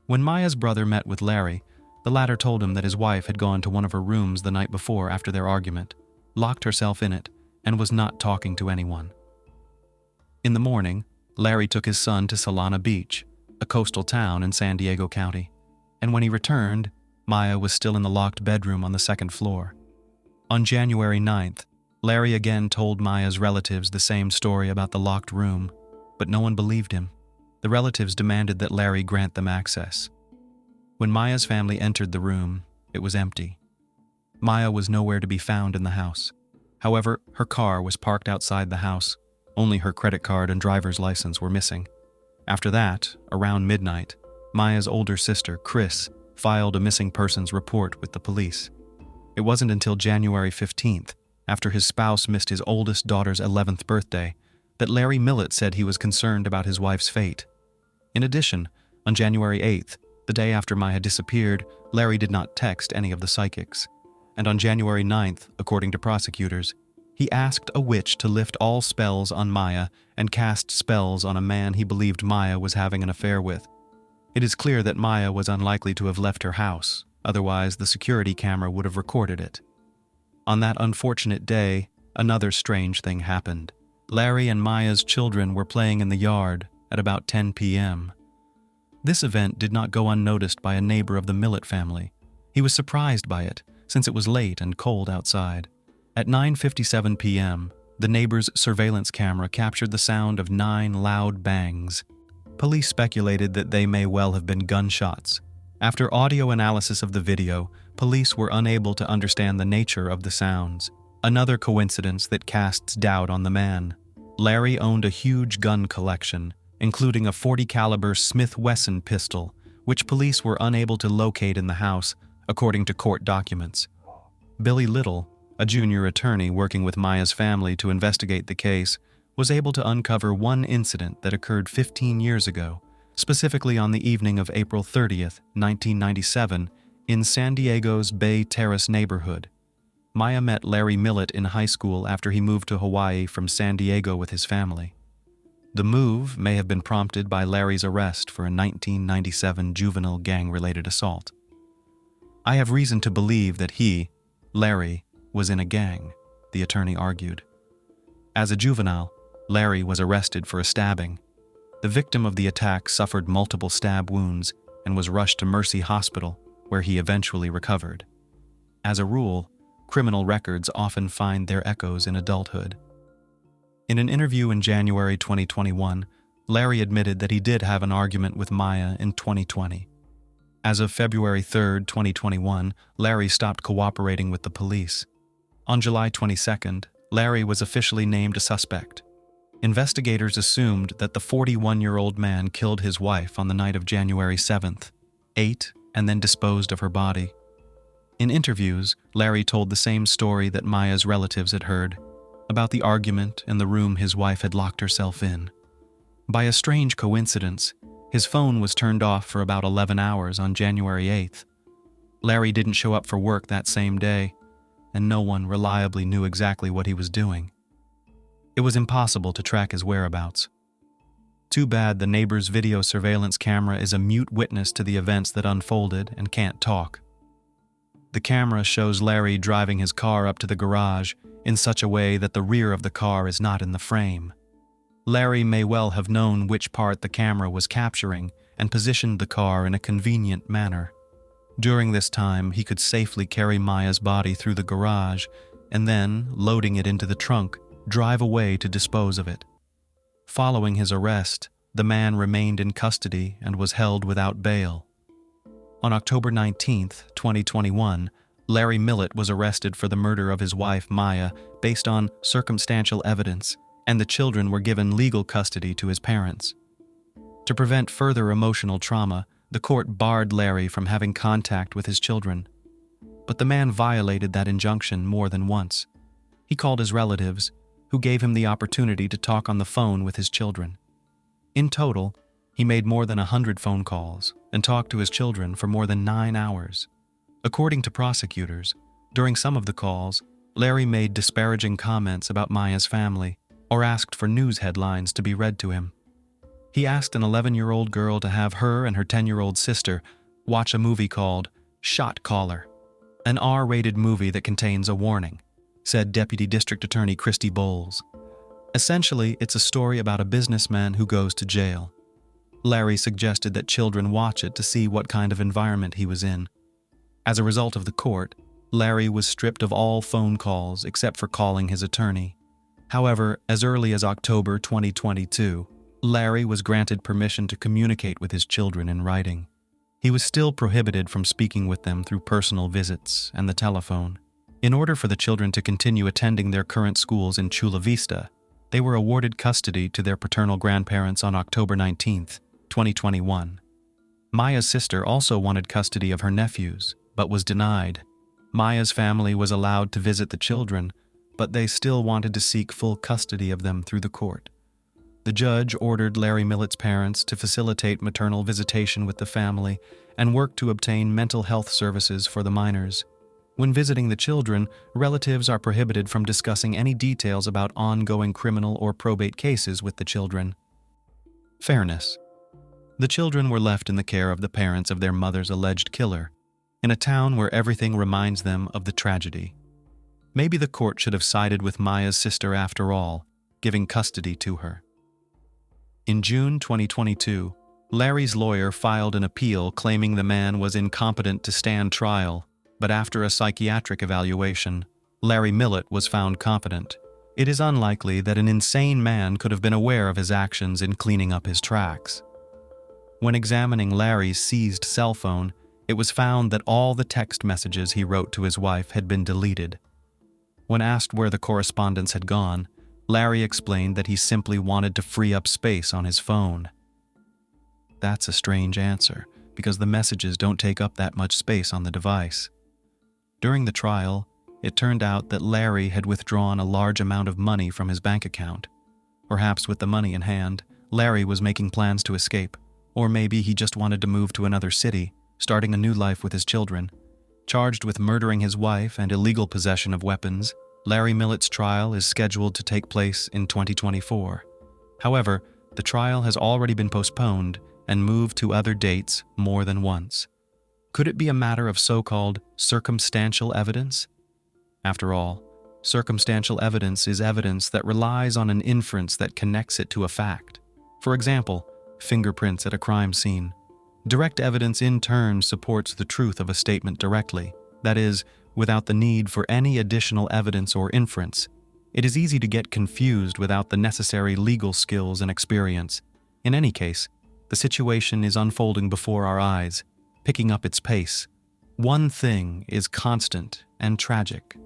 When Maya's brother met with Larry, the latter told him that his wife had gone to one of her rooms the night before after their argument, locked herself in it, and was not talking to anyone. In the morning, Larry took his son to Solana Beach, a coastal town in San Diego County, and when he returned, Maya was still in the locked bedroom on the 2nd floor. On January 9th, Larry again told Maya's relatives the same story about the locked room, but no one believed him. The relatives demanded that Larry grant them access. When Maya's family entered the room, it was empty. Maya was nowhere to be found in the house. However, her car was parked outside the house. Only her credit card and driver's license were missing. After that, around midnight, Maya's older sister, Chris, filed a missing persons report with the police. It wasn't until January 15th, after his spouse missed his oldest daughter's 11th birthday, that Larry Millete said he was concerned about his wife's fate. In addition, on January 8th, the day after Maya disappeared, Larry did not text any of the psychics. And on January 9th, according to prosecutors, he asked a witch to lift all spells on Maya and cast spells on a man he believed Maya was having an affair with. It is clear that Maya was unlikely to have left her house, otherwise the security camera would have recorded it. On that unfortunate day, another strange thing happened. Larry and Maya's children were playing in the yard at about 10 p.m. This event did not go unnoticed by a neighbor of the Millete family. He was surprised by it, since it was late and cold outside. At 9:57 p.m., the neighbor's surveillance camera captured the sound of 9 loud bangs. Police speculated that they may well have been gunshots. After audio analysis of the video, police were unable to understand the nature of the sounds. Another coincidence that casts doubt on the man. Larry owned a huge gun collection, including a .40 caliber Smith Wesson pistol, which police were unable to locate in the house, according to court documents. Billy Little, a junior attorney working with Maya's family to investigate the case, was able to uncover one incident that occurred 15 years ago, specifically on the evening of April 30th, 1997, in San Diego's Bay Terrace neighborhood. Maya met Larry Millete in high school after he moved to Hawaii from San Diego with his family. The move may have been prompted by Larry's arrest for a 1997 juvenile gang-related assault. I have reason to believe that he, Larry, was in a gang, the attorney argued. As a juvenile, Larry was arrested for a stabbing. The victim of the attack suffered multiple stab wounds and was rushed to Mercy Hospital, where he eventually recovered. As a rule, criminal records often find their echoes in adulthood. In an interview in January 2021, Larry admitted that he did have an argument with Maya in 2020. As of February 3, 2021, Larry stopped cooperating with the police. On July 22nd, Larry was officially named a suspect. Investigators assumed that the 41-year-old man killed his wife on the night of January 7th, ate, and then disposed of her body. In interviews, Larry told the same story that Maya's relatives had heard, about the argument in the room his wife had locked herself in. By a strange coincidence, his phone was turned off for about 11 hours on January 8th. Larry didn't show up for work that same day, and no one reliably knew exactly what he was doing. It was impossible to track his whereabouts. Too bad the neighbor's video surveillance camera is a mute witness to the events that unfolded and can't talk. The camera shows Larry driving his car up to the garage in such a way that the rear of the car is not in the frame. Larry may well have known which part the camera was capturing and positioned the car in a convenient manner. During this time, he could safely carry Maya's body through the garage and then, loading it into the trunk, drive away to dispose of it. Following his arrest, the man remained in custody and was held without bail. On October 19, 2021, Larry Millete was arrested for the murder of his wife Maya based on circumstantial evidence, and the children were given legal custody to his parents. To prevent further emotional trauma, the court barred Larry from having contact with his children. But the man violated that injunction more than once. He called his relatives, who gave him the opportunity to talk on the phone with his children. In total, he made more than 100 phone calls and talked to his children for more than 9 hours. According to prosecutors, during some of the calls, Larry made disparaging comments about Maya's family or asked for news headlines to be read to him. He asked an 11-year-old girl to have her and her 10-year-old sister watch a movie called Shot Caller, an R-rated movie that contains a warning, said Deputy District Attorney Christy Bowles. Essentially, it's a story about a businessman who goes to jail. Larry suggested that children watch it to see what kind of environment he was in. As a result of the court, Larry was stripped of all phone calls except for calling his attorney. However, as early as October 2022, Larry was granted permission to communicate with his children in writing. He was still prohibited from speaking with them through personal visits and the telephone. In order for the children to continue attending their current schools in Chula Vista, they were awarded custody to their paternal grandparents on October 19, 2021. Maya's sister also wanted custody of her nephews, but was denied. Maya's family was allowed to visit the children, but they still wanted to seek full custody of them through the court. The judge ordered Larry Millete's parents to facilitate maternal visitation with the family and work to obtain mental health services for the minors. When visiting the children, relatives are prohibited from discussing any details about ongoing criminal or probate cases with the children. Fairness. The children were left in the care of the parents of their mother's alleged killer, in a town where everything reminds them of the tragedy. Maybe the court should have sided with Maya's sister after all, giving custody to her. In June 2022, Larry's lawyer filed an appeal claiming the man was incompetent to stand trial, but after a psychiatric evaluation, Larry Millete was found competent. It is unlikely that an insane man could have been aware of his actions in cleaning up his tracks. When examining Larry's seized cell phone, it was found that all the text messages he wrote to his wife had been deleted. When asked where the correspondence had gone, Larry explained that he simply wanted to free up space on his phone. That's a strange answer, because the messages don't take up that much space on the device. During the trial, it turned out that Larry had withdrawn a large amount of money from his bank account. Perhaps with the money in hand, Larry was making plans to escape, or maybe he just wanted to move to another city, starting a new life with his children. Charged with murdering his wife and illegal possession of weapons, Larry Millete's trial is scheduled to take place in 2024. However, the trial has already been postponed and moved to other dates more than once. Could it be a matter of so-called circumstantial evidence? After all, circumstantial evidence is evidence that relies on an inference that connects it to a fact. For example, fingerprints at a crime scene. Direct evidence in turn supports the truth of a statement directly, that is, without the need for any additional evidence or inference. It is easy to get confused without the necessary legal skills and experience. In any case, the situation is unfolding before our eyes, picking up its pace. One thing is constant and tragic.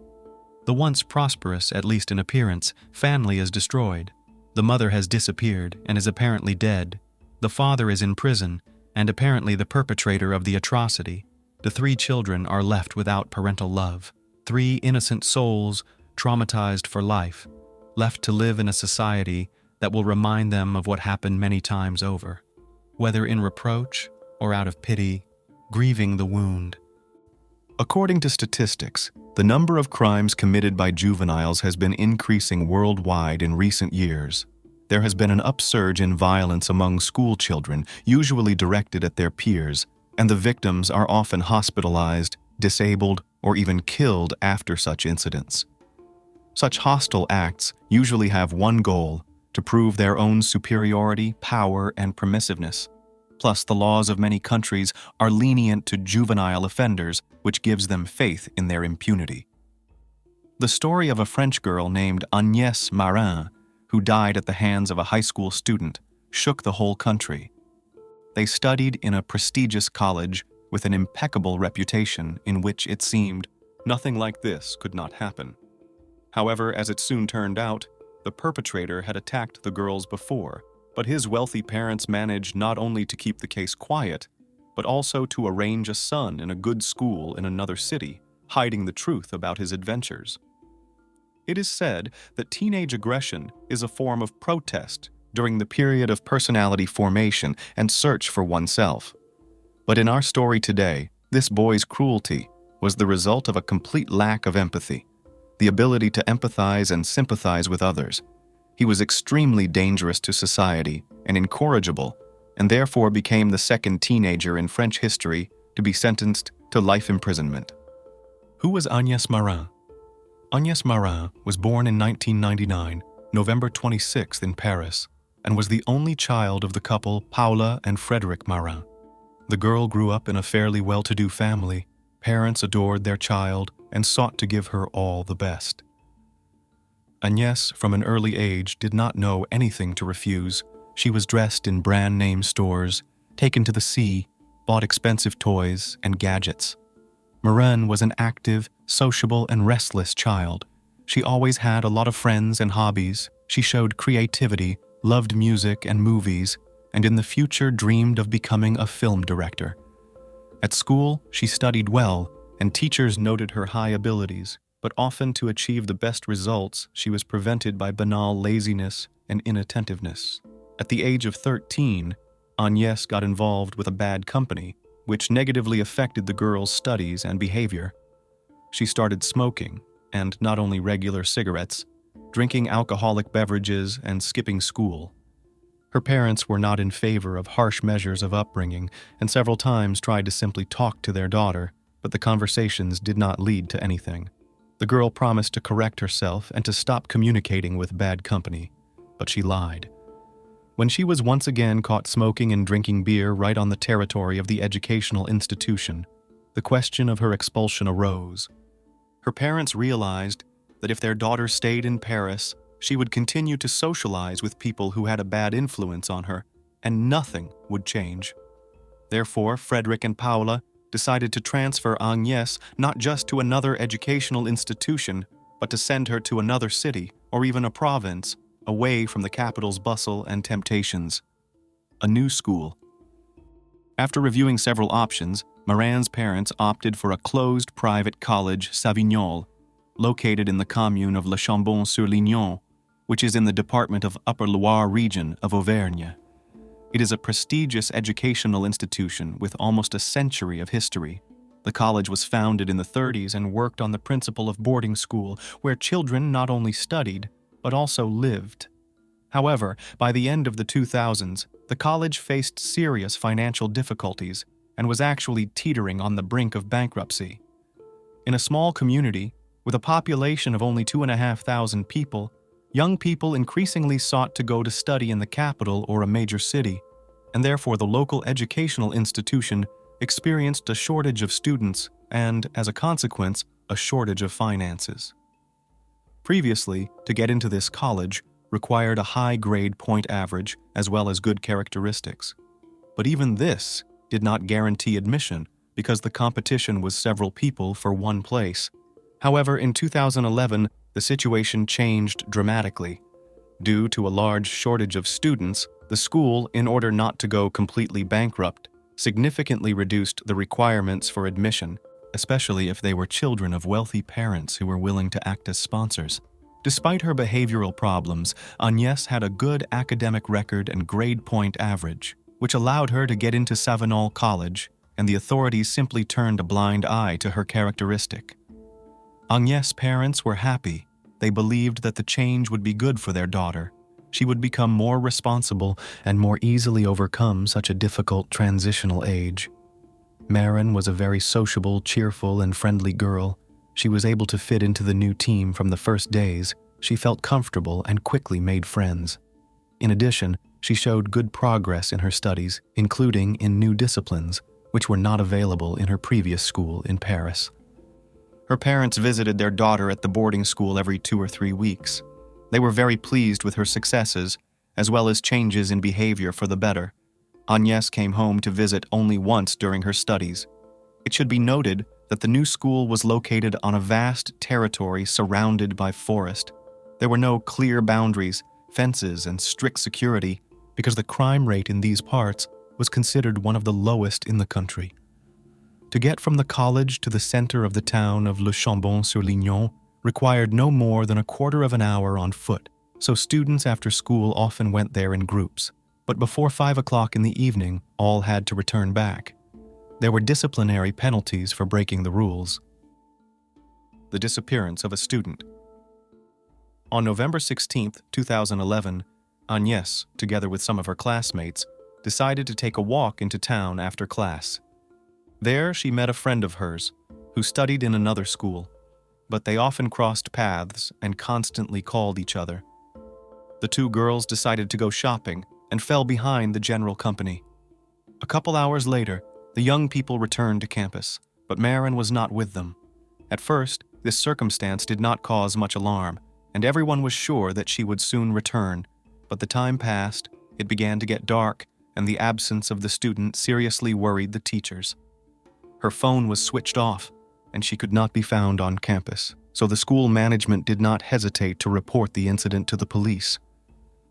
The once prosperous, at least in appearance, family is destroyed. The mother has disappeared and is apparently dead. The father is in prison and apparently the perpetrator of the atrocity. The 3 children are left without parental love. 3 innocent souls, traumatized for life, left to live in a society that will remind them of what happened many times over, whether in reproach or out of pity, grieving the wound. According to statistics, the number of crimes committed by juveniles has been increasing worldwide in recent years. There has been an upsurge in violence among school children, usually directed at their peers, and the victims are often hospitalized, disabled, or even killed after such incidents. Such hostile acts usually have one goal: to prove their own superiority, power, and permissiveness. Plus, the laws of many countries are lenient to juvenile offenders, which gives them faith in their impunity. The story of a French girl named Agnès Marin, who died at the hands of a high school student, shook the whole country. They studied in a prestigious college with an impeccable reputation in which it seemed nothing like this could not happen. However, as it soon turned out, the perpetrator had attacked the girls before, but his wealthy parents managed not only to keep the case quiet, but also to arrange a son in a good school in another city, hiding the truth about his adventures. It is said that teenage aggression is a form of protest during the period of personality formation and search for oneself. But in our story today, this boy's cruelty was the result of a complete lack of empathy, the ability to empathize and sympathize with others. He was extremely dangerous to society and incorrigible, and therefore became the second teenager in French history to be sentenced to life imprisonment. Who was Agnès Marin? Agnès Marin was born in 1999, November 26th in Paris, and was the only child of the couple Paula and Frédéric Marin. The girl grew up in a fairly well-to-do family. Parents adored their child and sought to give her all the best. Agnès, from an early age, did not know anything to refuse. She was dressed in brand-name stores, taken to the sea, bought expensive toys and gadgets. Marin was an active, sociable, and restless child. She always had a lot of friends and hobbies. She showed creativity, loved music and movies, and in the future dreamed of becoming a film director. At school, she studied well, and teachers noted her high abilities, but often to achieve the best results, she was prevented by banal laziness and inattentiveness. At the age of 13, Agnes got involved with a bad company, which negatively affected the girl's studies and behavior. She started smoking, and not only regular cigarettes, drinking alcoholic beverages and skipping school. Her parents were not in favor of harsh measures of upbringing and several times tried to simply talk to their daughter, but the conversations did not lead to anything. The girl promised to correct herself and to stop communicating with bad company, but she lied. When she was once again caught smoking and drinking beer right on the territory of the educational institution, the question of her expulsion arose. Her parents realized that if their daughter stayed in Paris, she would continue to socialize with people who had a bad influence on her, and nothing would change. Therefore, Frederick and Paula decided to transfer Agnes not just to another educational institution, but to send her to another city or even a province, away from the capital's bustle and temptations. A new school. After reviewing several options, Morin's parents opted for a closed private college, Savignol, located in the commune of Le Chambon-sur-Lignon, which is in the department of Upper Loire region of Auvergne. It is a prestigious educational institution with almost a century of history. The college was founded in the 30s and worked on the principle of boarding school, where children not only studied, but also lived. However, by the end of the 2000s, the college faced serious financial difficulties and was actually teetering on the brink of bankruptcy. In a small community, with a population of only 2,500 people, young people increasingly sought to go to study in the capital or a major city, and therefore the local educational institution experienced a shortage of students and, as a consequence, a shortage of finances. Previously, to get into this college required a high grade point average as well as good characteristics. But even this did not guarantee admission because the competition was several people for one place. However, in 2011, the situation changed dramatically. Due to a large shortage of students, the school, in order not to go completely bankrupt, significantly reduced the requirements for admission, especially if they were children of wealthy parents who were willing to act as sponsors. Despite her behavioral problems, Agnes had a good academic record and grade point average, which allowed her to get into Savignol College, and the authorities simply turned a blind eye to her characteristic. Agnes' parents were happy. They believed that the change would be good for their daughter. She would become more responsible and more easily overcome such a difficult transitional age. Maren was a very sociable, cheerful, and friendly girl. She was able to fit into the new team from the first days. She felt comfortable and quickly made friends. In addition, she showed good progress in her studies, including in new disciplines, which were not available in her previous school in Paris. Her parents visited their daughter at the boarding school every 2 or 3 weeks. They were very pleased with her successes, as well as changes in behavior for the better. Agnes came home to visit only once during her studies. It should be noted that the new school was located on a vast territory surrounded by forest. There were no clear boundaries, fences, and strict security, because the crime rate in these parts was considered one of the lowest in the country. To get from the college to the center of the town of Le Chambon-sur-Lignon required no more than a quarter of an hour on foot, so students after school often went there in groups. But before 5 o'clock in the evening, all had to return back. There were disciplinary penalties for breaking the rules. The disappearance of a student. On November 16, 2011, Agnes, together with some of her classmates, decided to take a walk into town after class. There, she met a friend of hers, who studied in another school, but they often crossed paths and constantly called each other. The two girls decided to go shopping and fell behind the general company. A couple hours later, the young people returned to campus, but Maren was not with them. At first, this circumstance did not cause much alarm, and everyone was sure that she would soon return, but the time passed, it began to get dark, and the absence of the student seriously worried the teachers. Her phone was switched off, and she could not be found on campus, so the school management did not hesitate to report the incident to the police.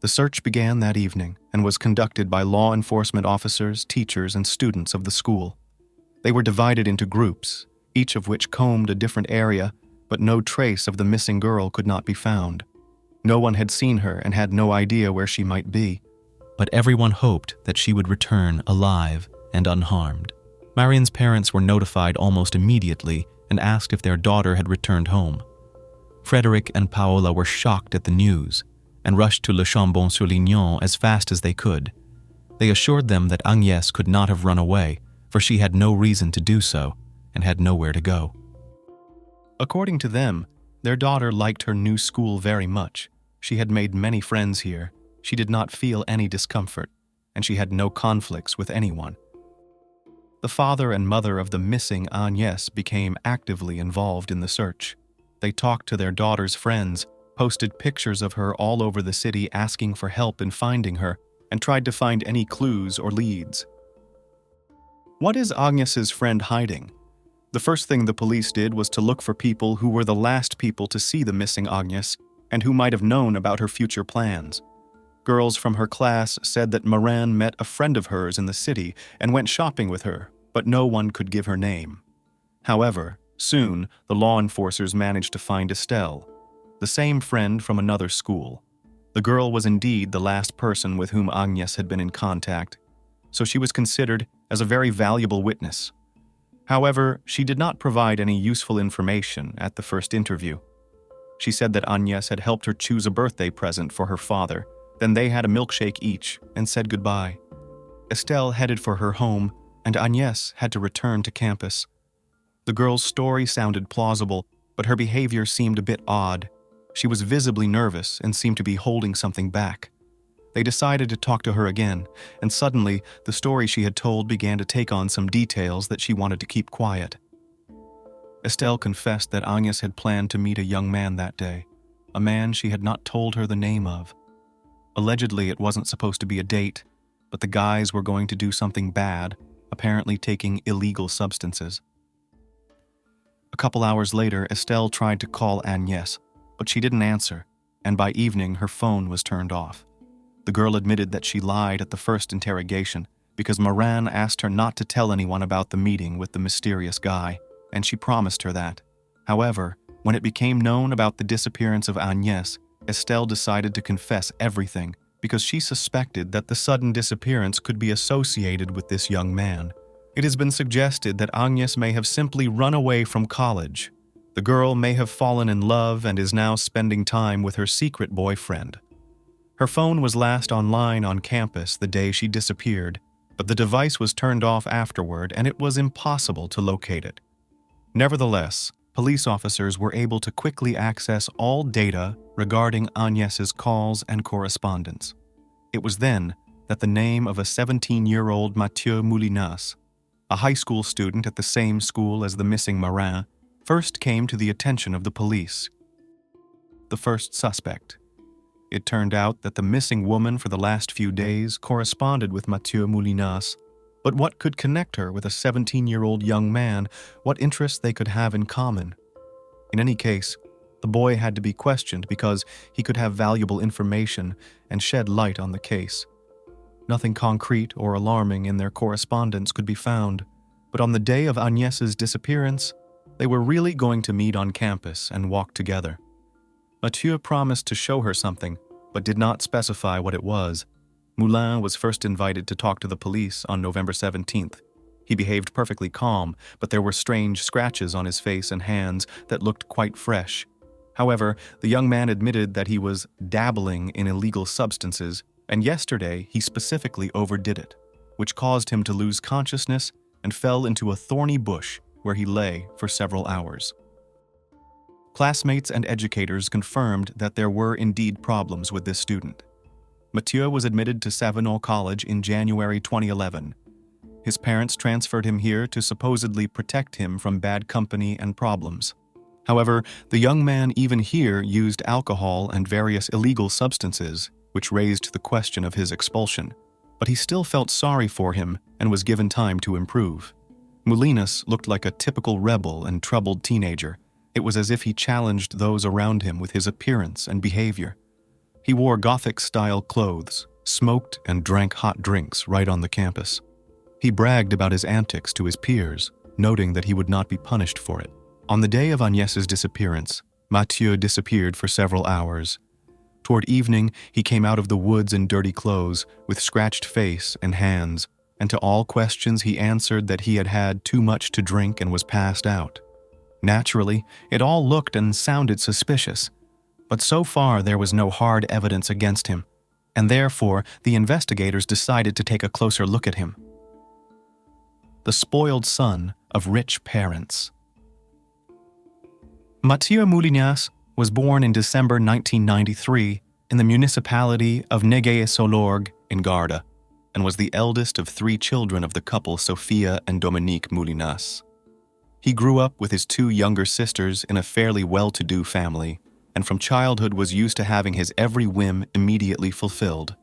The search began that evening and was conducted by law enforcement officers, teachers, and students of the school. They were divided into groups, each of which combed a different area, but no trace of the missing girl could not be found. No one had seen her and had no idea where she might be. But everyone hoped that she would return alive and unharmed. Marian's parents were notified almost immediately and asked if their daughter had returned home. Frederick and Paola were shocked at the news and rushed to Le Chambon-sur-Lignon as fast as they could. They assured them that Agnès could not have run away, for she had no reason to do so and had nowhere to go. According to them, their daughter liked her new school very much. She had made many friends here. She did not feel any discomfort, and she had no conflicts with anyone. The father and mother of the missing Agnès became actively involved in the search. They talked to their daughter's friends, posted pictures of her all over the city asking for help in finding her, and tried to find any clues or leads. What is Agnès' friend hiding? The first thing the police did was to look for people who were the last people to see the missing Agnès and who might have known about her future plans. Girls from her class said that Morin met a friend of hers in the city and went shopping with her, but no one could give her name. However, soon the law enforcers managed to find Estelle, the same friend from another school. The girl was indeed the last person with whom Agnès had been in contact, so she was considered as a very valuable witness. However, she did not provide any useful information at the first interview. She said that Agnès had helped her choose a birthday present for her father. Then they had a milkshake each and said goodbye. Estelle headed for her home, and Agnès had to return to campus. The girl's story sounded plausible, but her behavior seemed a bit odd. She was visibly nervous and seemed to be holding something back. They decided to talk to her again, and suddenly the story she had told began to take on some details that she wanted to keep quiet. Estelle confessed that Agnès had planned to meet a young man that day, a man she had not told her the name of. Allegedly, it wasn't supposed to be a date, but the guys were going to do something bad, apparently taking illegal substances. A couple hours later, Estelle tried to call Agnès, but she didn't answer, and by evening her phone was turned off. The girl admitted that she lied at the first interrogation because Morin asked her not to tell anyone about the meeting with the mysterious guy, and she promised her that. However, when it became known about the disappearance of Agnès, Estelle decided to confess everything because she suspected that the sudden disappearance could be associated with this young man. It has been suggested that Agnès may have simply run away from college. The girl may have fallen in love and is now spending time with her secret boyfriend. Her phone was last online on campus the day she disappeared, but the device was turned off afterward and it was impossible to locate it. Nevertheless, police officers were able to quickly access all data regarding Agnès' calls and correspondence. It was then that the name of a 17-year-old Mathieu Moulinas, a high school student at the same school as the missing Morin, first came to the attention of the police. The first suspect. It turned out that the missing woman for the last few days corresponded with Mathieu Moulinas. But what could connect her with a 17-year-old young man? What interests they could have in common? In any case, the boy had to be questioned because he could have valuable information and shed light on the case. Nothing concrete or alarming in their correspondence could be found, but on the day of Agnès' disappearance, they were really going to meet on campus and walk together. Mathieu promised to show her something, but did not specify what it was. Moulin was first invited to talk to the police on November 17th. He behaved perfectly calm, but there were strange scratches on his face and hands that looked quite fresh. However, the young man admitted that he was dabbling in illegal substances, and yesterday he specifically overdid it, which caused him to lose consciousness and fell into a thorny bush where he lay for several hours. Classmates and educators confirmed that there were indeed problems with this student. Mathieu was admitted to Savenol College in January 2011. His parents transferred him here to supposedly protect him from bad company and problems. However, the young man even here used alcohol and various illegal substances, which raised the question of his expulsion. But he still felt sorry for him and was given time to improve. Moulinas looked like a typical rebel and troubled teenager. It was as if he challenged those around him with his appearance and behavior. He wore Gothic-style clothes, smoked and drank hot drinks right on the campus. He bragged about his antics to his peers, noting that he would not be punished for it. On the day of Agnès' disappearance, Mathieu disappeared for several hours. Toward evening, he came out of the woods in dirty clothes, with scratched face and hands, and to all questions he answered that he had had too much to drink and was passed out. Naturally, it all looked and sounded suspicious, but so far there was no hard evidence against him, and therefore the investigators decided to take a closer look at him. The spoiled son of rich parents. Mathieu Moulignas was born in December 1993 in the municipality of Négé-Solorgues in Gardner, and was the eldest of 3 children of the couple Sophia and Dominique Moulignas. He grew up with his 2 younger sisters in a fairly well-to-do family, and from childhood was used to having his every whim immediately fulfilled.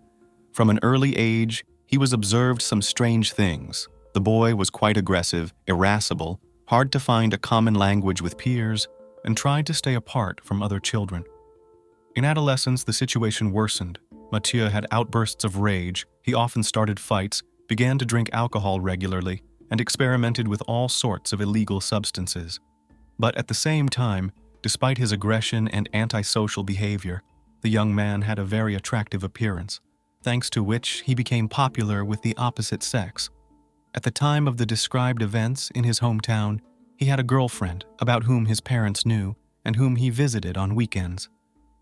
From an early age, he was observed some strange things. The boy was quite aggressive, irascible, hard to find a common language with peers, and tried to stay apart from other children. In adolescence, the situation worsened. Mathieu had outbursts of rage, he often started fights, began to drink alcohol regularly, and experimented with all sorts of illegal substances. But at the same time, despite his aggression and antisocial behavior, the young man had a very attractive appearance, thanks to which he became popular with the opposite sex. At the time of the described events in his hometown, he had a girlfriend about whom his parents knew and whom he visited on weekends.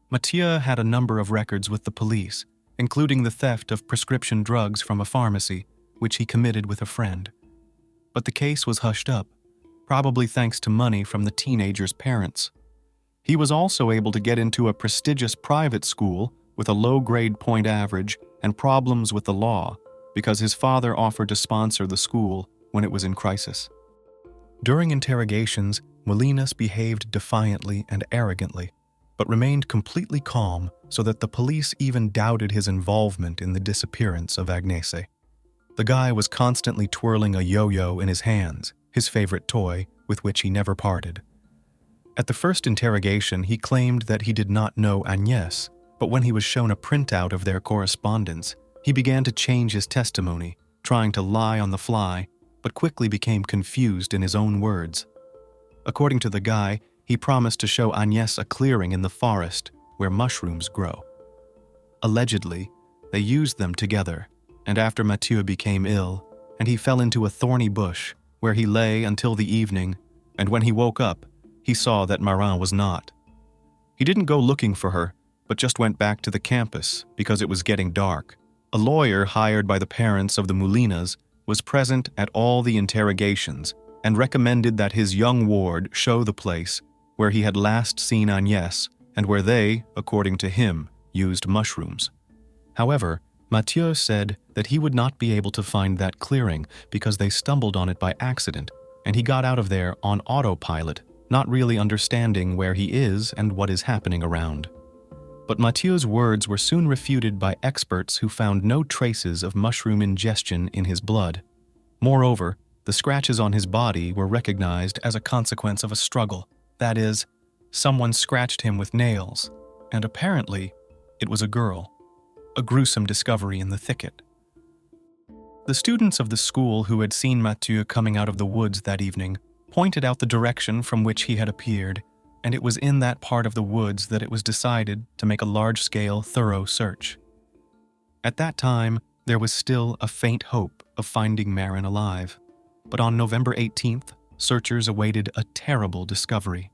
Mathieu had a number of records with the police, including the theft of prescription drugs from a pharmacy, which he committed with a friend. But the case was hushed up, probably thanks to money from the teenager's parents. He was also able to get into a prestigious private school with a low-grade point average and problems with the law because his father offered to sponsor the school when it was in crisis. During interrogations, Moulignas behaved defiantly and arrogantly, but remained completely calm so that the police even doubted his involvement in the disappearance of Agnès. The guy was constantly twirling a yo-yo in his hands, his favorite toy, with which he never parted. At the first interrogation, he claimed that he did not know Agnès, but when he was shown a printout of their correspondence, he began to change his testimony, trying to lie on the fly, but quickly became confused in his own words. According to the guy, he promised to show Agnès a clearing in the forest where mushrooms grow. Allegedly, they used them together, and after Mathieu became ill, and he fell into a thorny bush, where he lay until the evening, and when he woke up, he saw that Marin was not. He didn't go looking for her, but just went back to the campus because it was getting dark. A lawyer hired by the parents of the Moulignas was present at all the interrogations and recommended that his young ward show the place where he had last seen Agnès and where they, according to him, used mushrooms. However, Mathieu said that he would not be able to find that clearing because they stumbled on it by accident, and he got out of there on autopilot, not really understanding where he is and what is happening around. But Mathieu's words were soon refuted by experts who found no traces of mushroom ingestion in his blood. Moreover, the scratches on his body were recognized as a consequence of a struggle. That is, someone scratched him with nails, and apparently, it was a girl. A gruesome discovery in the thicket. The students of the school who had seen Mathieu coming out of the woods that evening pointed out the direction from which he had appeared, and it was in that part of the woods that it was decided to make a large-scale, thorough search. At that time, there was still a faint hope of finding Marin alive, but on November 18th, searchers awaited a terrible discovery.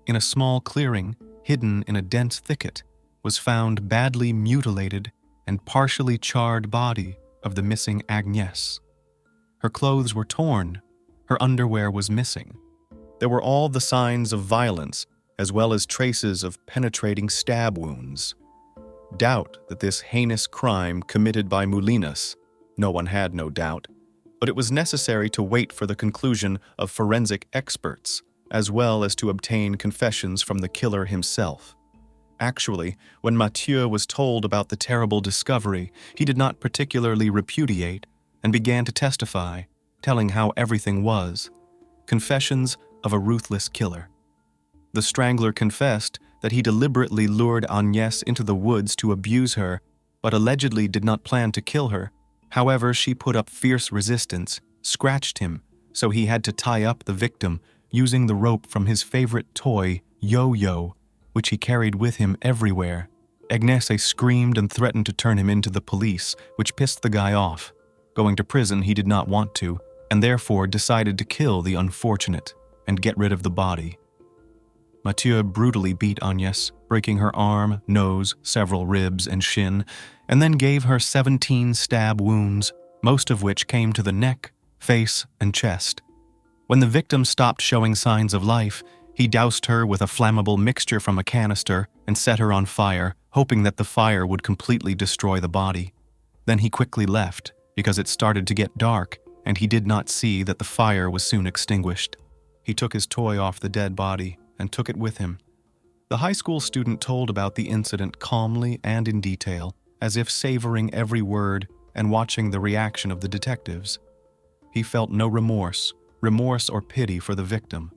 In a small clearing, hidden in a dense thicket, was found badly mutilated and partially charred body of the missing Agnès. Her clothes were torn, her underwear was missing. There were all the signs of violence, as well as traces of penetrating stab wounds. Doubt that this heinous crime committed by Moulignas, no one had no doubt, but it was necessary to wait for the conclusion of forensic experts, as well as to obtain confessions from the killer himself. Actually, when Mathieu was told about the terrible discovery, he did not particularly repudiate and began to testify, telling how everything was. Confessions of a ruthless killer. The strangler confessed that he deliberately lured Agnès into the woods to abuse her, but allegedly did not plan to kill her. However, she put up fierce resistance, scratched him, so he had to tie up the victim using the rope from his favorite toy, Yo-Yo, which he carried with him everywhere. Agnès screamed and threatened to turn him into the police, which pissed the guy off. Going to prison he did not want to, and therefore decided to kill the unfortunate and get rid of the body. Mathieu brutally beat Agnès, breaking her arm, nose, several ribs, and shin, and then gave her 17 stab wounds, most of which came to the neck, face, and chest. When the victim stopped showing signs of life, he doused her with a flammable mixture from a canister and set her on fire, hoping that the fire would completely destroy the body. Then he quickly left, because it started to get dark, and he did not see that the fire was soon extinguished. He took his toy off the dead body and took it with him. The high school student told about the incident calmly and in detail, as if savoring every word and watching the reaction of the detectives. He felt no remorse or pity for the victim.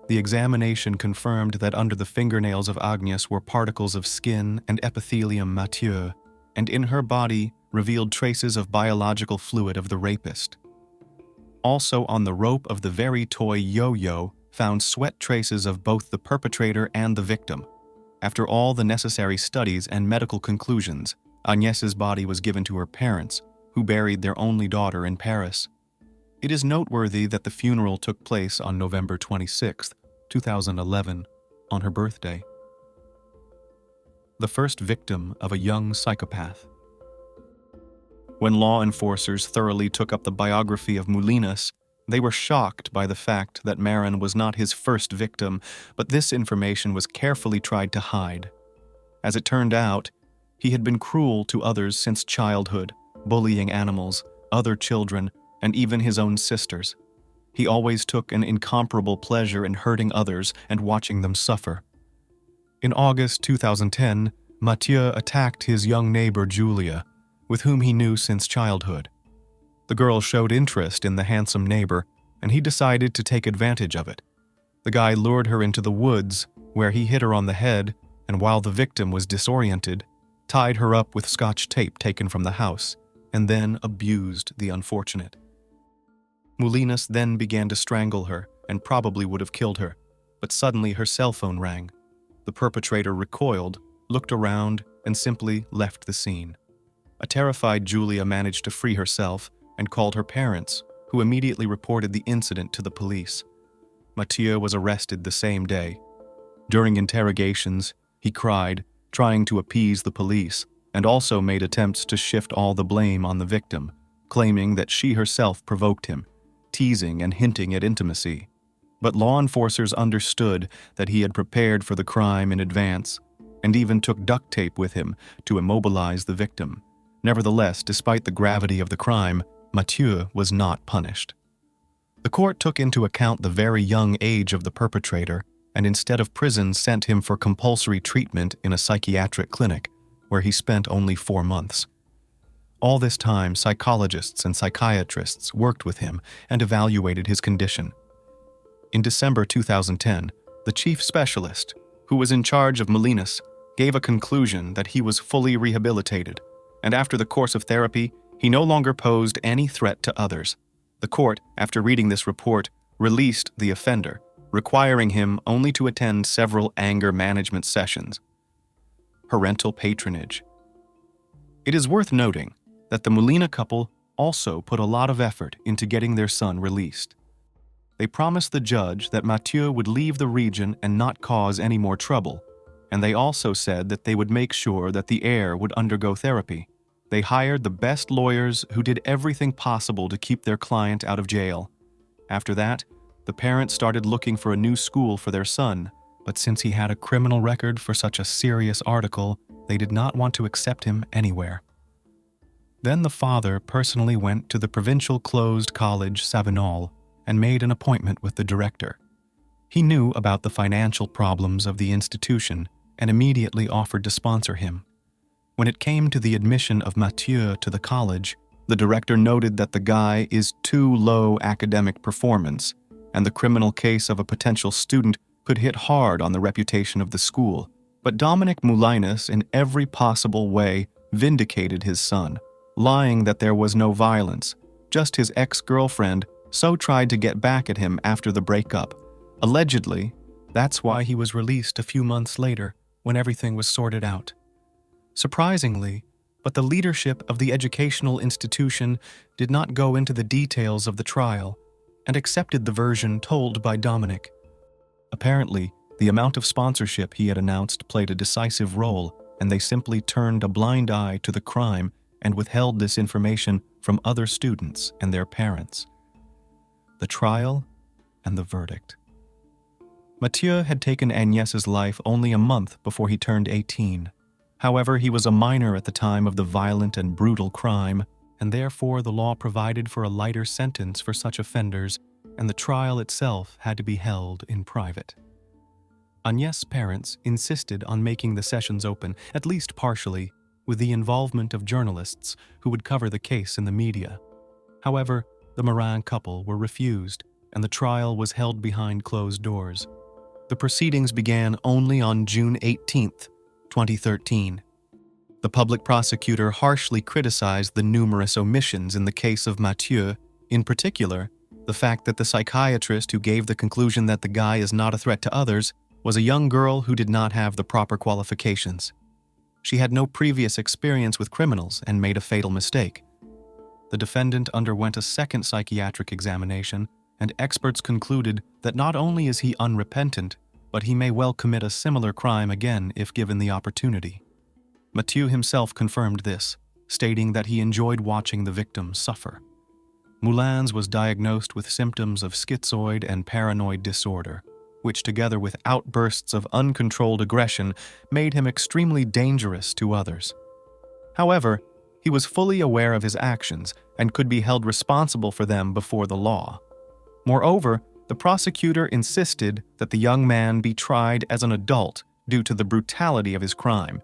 The examination confirmed that under the fingernails of Agnès were particles of skin and epithelium Mathieu, and in her body revealed traces of biological fluid of the rapist. Also on the rope of the very toy Yo-Yo found sweat traces of both the perpetrator and the victim. After all the necessary studies and medical conclusions, Agnès' body was given to her parents, who buried their only daughter in Paris. It is noteworthy that the funeral took place on November 26, 2011, on her birthday. The first victim of a young psychopath. When law enforcers thoroughly took up the biography of Moulinas, they were shocked by the fact that Marin was not his first victim, but this information was carefully tried to hide. As it turned out, he had been cruel to others since childhood, bullying animals, other children, and even his own sisters. He always took an incomparable pleasure in hurting others and watching them suffer. In August 2010, Mathieu attacked his young neighbor Julia, with whom he knew since childhood. The girl showed interest in the handsome neighbor, and he decided to take advantage of it. The guy lured her into the woods, where he hit her on the head, and while the victim was disoriented, tied her up with Scotch tape taken from the house, and then abused the unfortunate. Moulinas then began to strangle her and probably would have killed her, but suddenly her cell phone rang. The perpetrator recoiled, looked around, and simply left the scene. A terrified Julia managed to free herself and called her parents, who immediately reported the incident to the police. Mathieu was arrested the same day. During interrogations, he cried, trying to appease the police, and also made attempts to shift all the blame on the victim, claiming that she herself provoked him, teasing and hinting at intimacy. But law enforcers understood that he had prepared for the crime in advance, and even took duct tape with him to immobilize the victim. Nevertheless, despite the gravity of the crime, Mathieu was not punished. The court took into account the very young age of the perpetrator, and instead of prison sent him for compulsory treatment in a psychiatric clinic, where he spent only 4 months. All this time, psychologists and psychiatrists worked with him and evaluated his condition. In December 2010, the chief specialist, who was in charge of Moulinas, gave a conclusion that he was fully rehabilitated, and after the course of therapy, he no longer posed any threat to others. The court, after reading this report, released the offender, requiring him only to attend several anger management sessions. Parental patronage. It is worth noting that the Moulina couple also put a lot of effort into getting their son released. They promised the judge that Mathieu would leave the region and not cause any more trouble, and they also said that they would make sure that the heir would undergo therapy. They hired the best lawyers who did everything possible to keep their client out of jail. After that, the parents started looking for a new school for their son, but since he had a criminal record for such a serious article, they did not want to accept him anywhere. Then the father personally went to the provincial closed college Savinol and made an appointment with the director. He knew about the financial problems of the institution and immediately offered to sponsor him. When it came to the admission of Mathieu to the college, the director noted that the guy is too low academic performance, and the criminal case of a potential student could hit hard on the reputation of the school, but Dominic Moulinas, in every possible way, vindicated his son, lying that there was no violence, just his ex-girlfriend so tried to get back at him after the breakup. Allegedly, that's why he was released a few months later, when everything was sorted out. Surprisingly, but the leadership of the educational institution did not go into the details of the trial and accepted the version told by Dominic. Apparently, the amount of sponsorship he had announced played a decisive role, and they simply turned a blind eye to the crime and withheld this information from other students and their parents. The trial and the verdict. Mathieu had taken Agnès' life only a month before he turned 18. However, he was a minor at the time of the violent and brutal crime, and therefore the law provided for a lighter sentence for such offenders, and the trial itself had to be held in private. Agnès' parents insisted on making the sessions open, at least partially, with the involvement of journalists who would cover the case in the media. However, the Morin couple were refused, and the trial was held behind closed doors. The proceedings began only on June 18, 2013. The public prosecutor harshly criticized the numerous omissions in the case of Mathieu, in particular, the fact that the psychiatrist who gave the conclusion that the guy is not a threat to others was a young girl who did not have the proper qualifications. She had no previous experience with criminals and made a fatal mistake. The defendant underwent a second psychiatric examination, and experts concluded that not only is he unrepentant, but he may well commit a similar crime again if given the opportunity. Mathieu himself confirmed this, stating that he enjoyed watching the victim suffer. Moulins was diagnosed with symptoms of schizoid and paranoid disorder, which together with outbursts of uncontrolled aggression made him extremely dangerous to others. However, he was fully aware of his actions and could be held responsible for them before the law. Moreover, the prosecutor insisted that the young man be tried as an adult due to the brutality of his crime,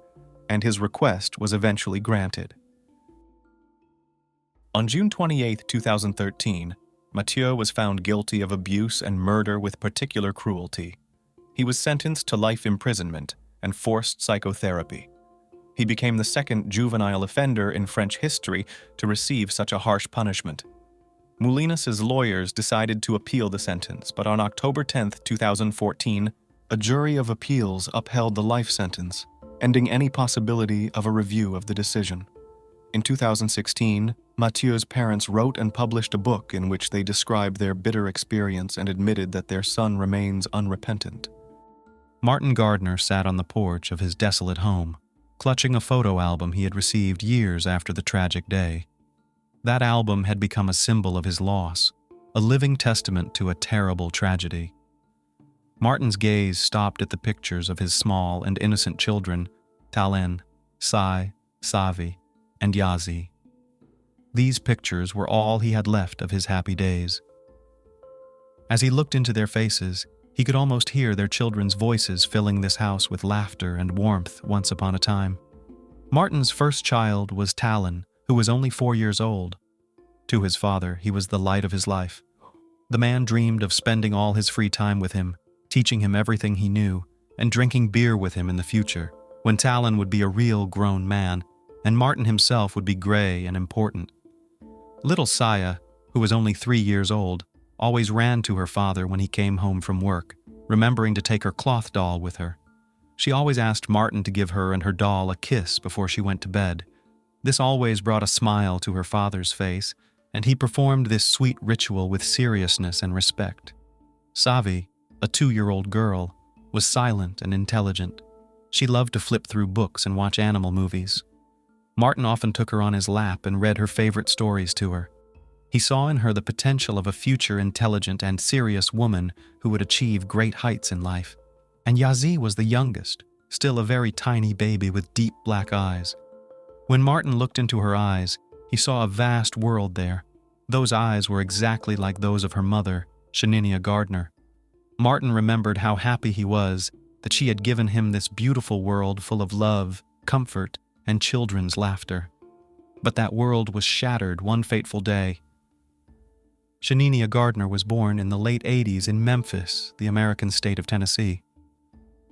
and his request was eventually granted. On June 28, 2013, Mathieu was found guilty of abuse and murder with particular cruelty. He was sentenced to life imprisonment and forced psychotherapy. He became the second juvenile offender in French history to receive such a harsh punishment. Moulinas' lawyers decided to appeal the sentence, but on October 10, 2014, a jury of appeals upheld the life sentence, ending any possibility of a review of the decision. In 2016, Mathieu's parents wrote and published a book in which they described their bitter experience and admitted that their son remains unrepentant. Martin Gardner sat on the porch of his desolate home, clutching a photo album he had received years after the tragic day. That album had become a symbol of his loss, a living testament to a terrible tragedy. Martin's gaze stopped at the pictures of his small and innocent children, Talen, Sai, Savi, and Yazi. These pictures were all he had left of his happy days. As he looked into their faces, he could almost hear their children's voices filling this house with laughter and warmth once upon a time. Martin's first child was Talen, who was only 4 years old. To his father, he was the light of his life. The man dreamed of spending all his free time with him, teaching him everything he knew, and drinking beer with him in the future, when Talen would be a real grown man, and Martin himself would be gray and important. Little Saya, who was only 3 years old, always ran to her father when he came home from work, remembering to take her cloth doll with her. She always asked Martin to give her and her doll a kiss before she went to bed. This always brought a smile to her father's face, and he performed this sweet ritual with seriousness and respect. Savi, a 2-year-old girl, was silent and intelligent. She loved to flip through books and watch animal movies. Martin often took her on his lap and read her favorite stories to her. He saw in her the potential of a future intelligent and serious woman who would achieve great heights in life. And Yazi was the youngest, still a very tiny baby with deep black eyes. When Martin looked into her eyes, he saw a vast world there. Those eyes were exactly like those of her mother, Shenia Gardner. Martin remembered how happy he was that she had given him this beautiful world full of love, comfort, and children's laughter. But that world was shattered one fateful day. Shenia Gardner was born in the late 80s in Memphis, the American state of Tennessee.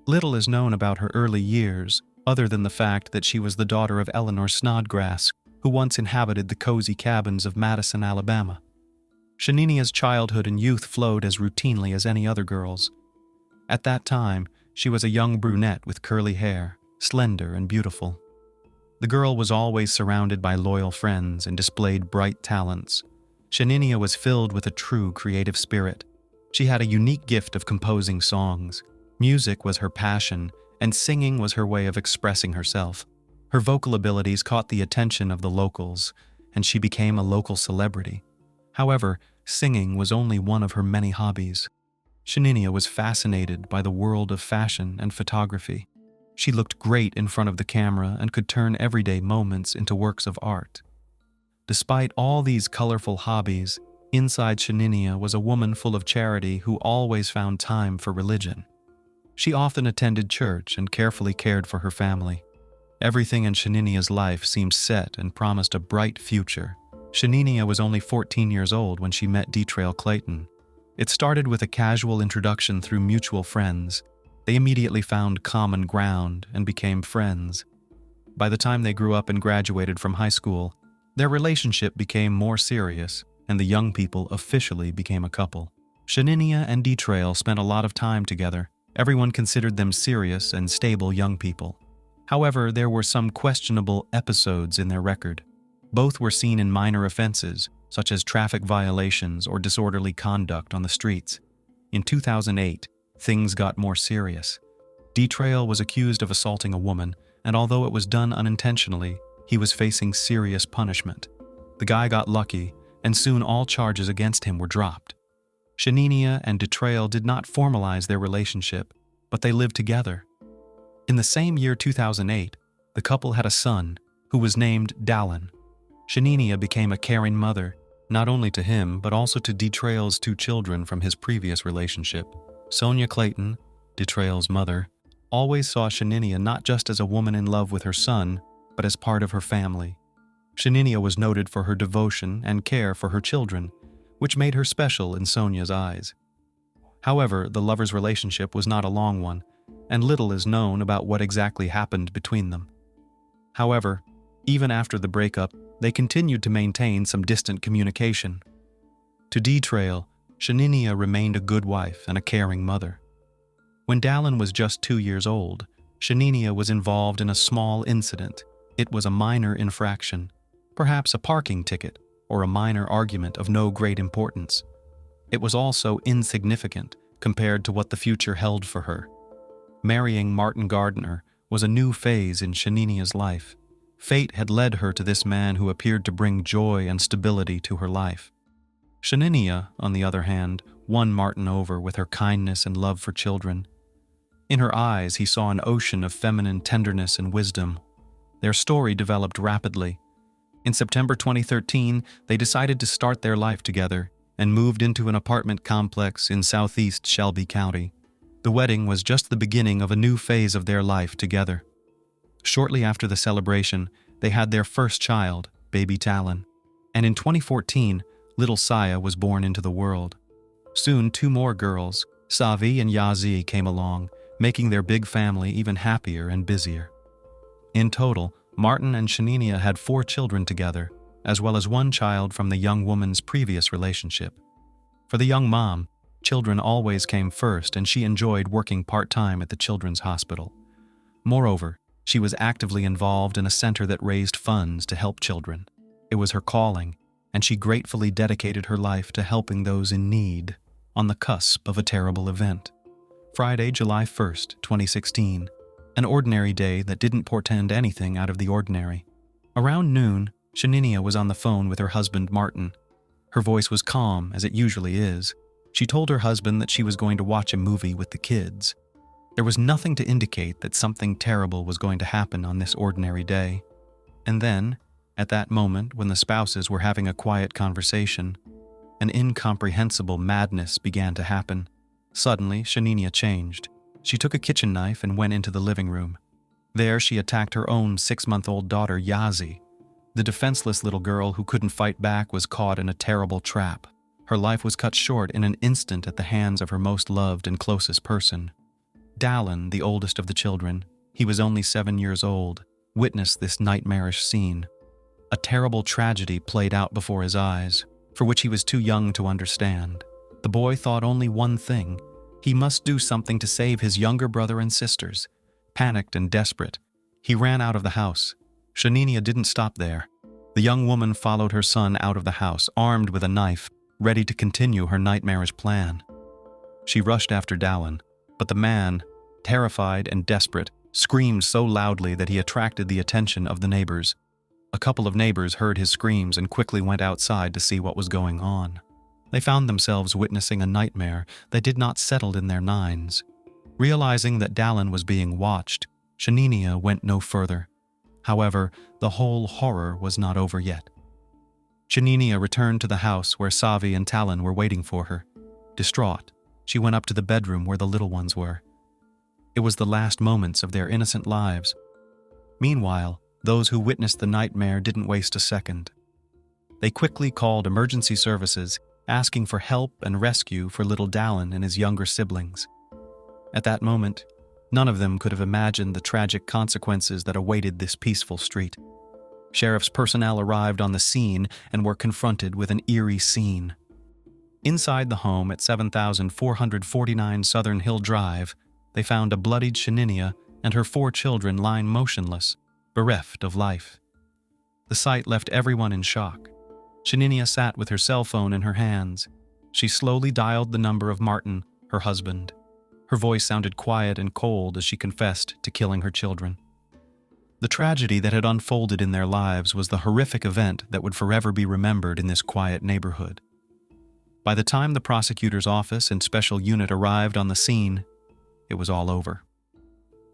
Little is known about her early years, other than the fact that she was the daughter of Eleanor Snodgrass, who once inhabited the cozy cabins of Madison, Alabama. Shenia's childhood and youth flowed as routinely as any other girl's. At that time, she was a young brunette with curly hair, slender and beautiful. The girl was always surrounded by loyal friends and displayed bright talents. Shenia was filled with a true creative spirit. She had a unique gift of composing songs. Music was her passion, and singing was her way of expressing herself. Her vocal abilities caught the attention of the locals, and she became a local celebrity. However, singing was only one of her many hobbies. Shenia was fascinated by the world of fashion and photography. She looked great in front of the camera and could turn everyday moments into works of art. Despite all these colorful hobbies, inside Shenia was a woman full of charity who always found time for religion. She often attended church and carefully cared for her family. Everything in Shenia's life seemed set and promised a bright future. Shenia was only 14 years old when she met Detrail Clayton. It started with a casual introduction through mutual friends. They immediately found common ground and became friends. By the time they grew up and graduated from high school, their relationship became more serious, and the young people officially became a couple. Shenia and Detrail spent a lot of time together. Everyone considered them serious and stable young people. However, there were some questionable episodes in their record. Both were seen in minor offenses, such as traffic violations or disorderly conduct on the streets. In 2008, things got more serious. Detrail was accused of assaulting a woman, and although it was done unintentionally, he was facing serious punishment. The guy got lucky, and soon all charges against him were dropped. Shenia and Detrail did not formalize their relationship, but they lived together. In the same year 2008, the couple had a son, who was named Dallin. Shenia became a caring mother, not only to him, but also to Detrail's 2 children from his previous relationship. Sonia Clayton, Detrail's mother, always saw Shenia not just as a woman in love with her son, but as part of her family. Shenia was noted for her devotion and care for her children, which made her special in Sonia's eyes. However, the lovers' relationship was not a long one, and little is known about what exactly happened between them. However, even after the breakup, they continued to maintain some distant communication. To Detrail, Shenia remained a good wife and a caring mother. When Dallin was just 2 years old, Shenia was involved in a small incident. It was a minor infraction, perhaps a parking ticket or a minor argument of no great importance. It was also insignificant compared to what the future held for her. Marrying Martin Gardner was a new phase in Shenia's life. Fate had led her to this man who appeared to bring joy and stability to her life. Shenia, on the other hand, won Martin over with her kindness and love for children. In her eyes, he saw an ocean of feminine tenderness and wisdom. Their story developed rapidly. In September 2013, they decided to start their life together and moved into an apartment complex in southeast Shelby County. The wedding was just the beginning of a new phase of their life together. Shortly after the celebration, they had their first child, baby Talon. And in 2014, little Saya was born into the world. Soon, 2 more girls, Savi and Yazi, came along, making their big family even happier and busier. In total, Martin and Shenia had 4 children together, as well as 1 child from the young woman's previous relationship. For the young mom, children always came first, and she enjoyed working part-time at the children's hospital. Moreover, she was actively involved in a center that raised funds to help children. It was her calling, and she gratefully dedicated her life to helping those in need, on the cusp of a terrible event. Friday, July 1st, 2016. An ordinary day that didn't portend anything out of the ordinary. Around noon, Shenia was on the phone with her husband, Martin. Her voice was calm, as it usually is. She told her husband that she was going to watch a movie with the kids. There was nothing to indicate that something terrible was going to happen on this ordinary day. And then, at that moment when the spouses were having a quiet conversation, an incomprehensible madness began to happen. Suddenly, Shenia changed. She took a kitchen knife and went into the living room. There, she attacked her own 6-month-old daughter, Yazi. The defenseless little girl who couldn't fight back was caught in a terrible trap. Her life was cut short in an instant at the hands of her most loved and closest person. Dallin, the oldest of the children, he was only 7 years old, witnessed this nightmarish scene. A terrible tragedy played out before his eyes, for which he was too young to understand. The boy thought only one thing: he must do something to save his younger brother and sisters. Panicked and desperate, he ran out of the house. Shenia didn't stop there. The young woman followed her son out of the house, armed with a knife, ready to continue her nightmarish plan. She rushed after Dallin, but the man, terrified and desperate, screamed so loudly that he attracted the attention of the neighbors. A couple of neighbors heard his screams and quickly went outside to see what was going on. They found themselves witnessing a nightmare that did not settle in their nines. Realizing that Dallin was being watched, Shenia went no further. However, the whole horror was not over yet. Shenia returned to the house where Savi and Talon were waiting for her. Distraught, she went up to the bedroom where the little ones were. It was the last moments of their innocent lives. Meanwhile, those who witnessed the nightmare didn't waste a second. They quickly called emergency services, asking for help and rescue for little Dallin and his younger siblings. At that moment, none of them could have imagined the tragic consequences that awaited this peaceful street. Sheriff's personnel arrived on the scene and were confronted with an eerie scene. Inside the home at 7449 Southern Hill Drive, they found a bloodied Shenia and her 4 children lying motionless, bereft of life. The sight left everyone in shock. Shenia sat with her cell phone in her hands. She slowly dialed the number of Martin, her husband. Her voice sounded quiet and cold as she confessed to killing her children. The tragedy that had unfolded in their lives was the horrific event that would forever be remembered in this quiet neighborhood. By the time the prosecutor's office and special unit arrived on the scene, it was all over.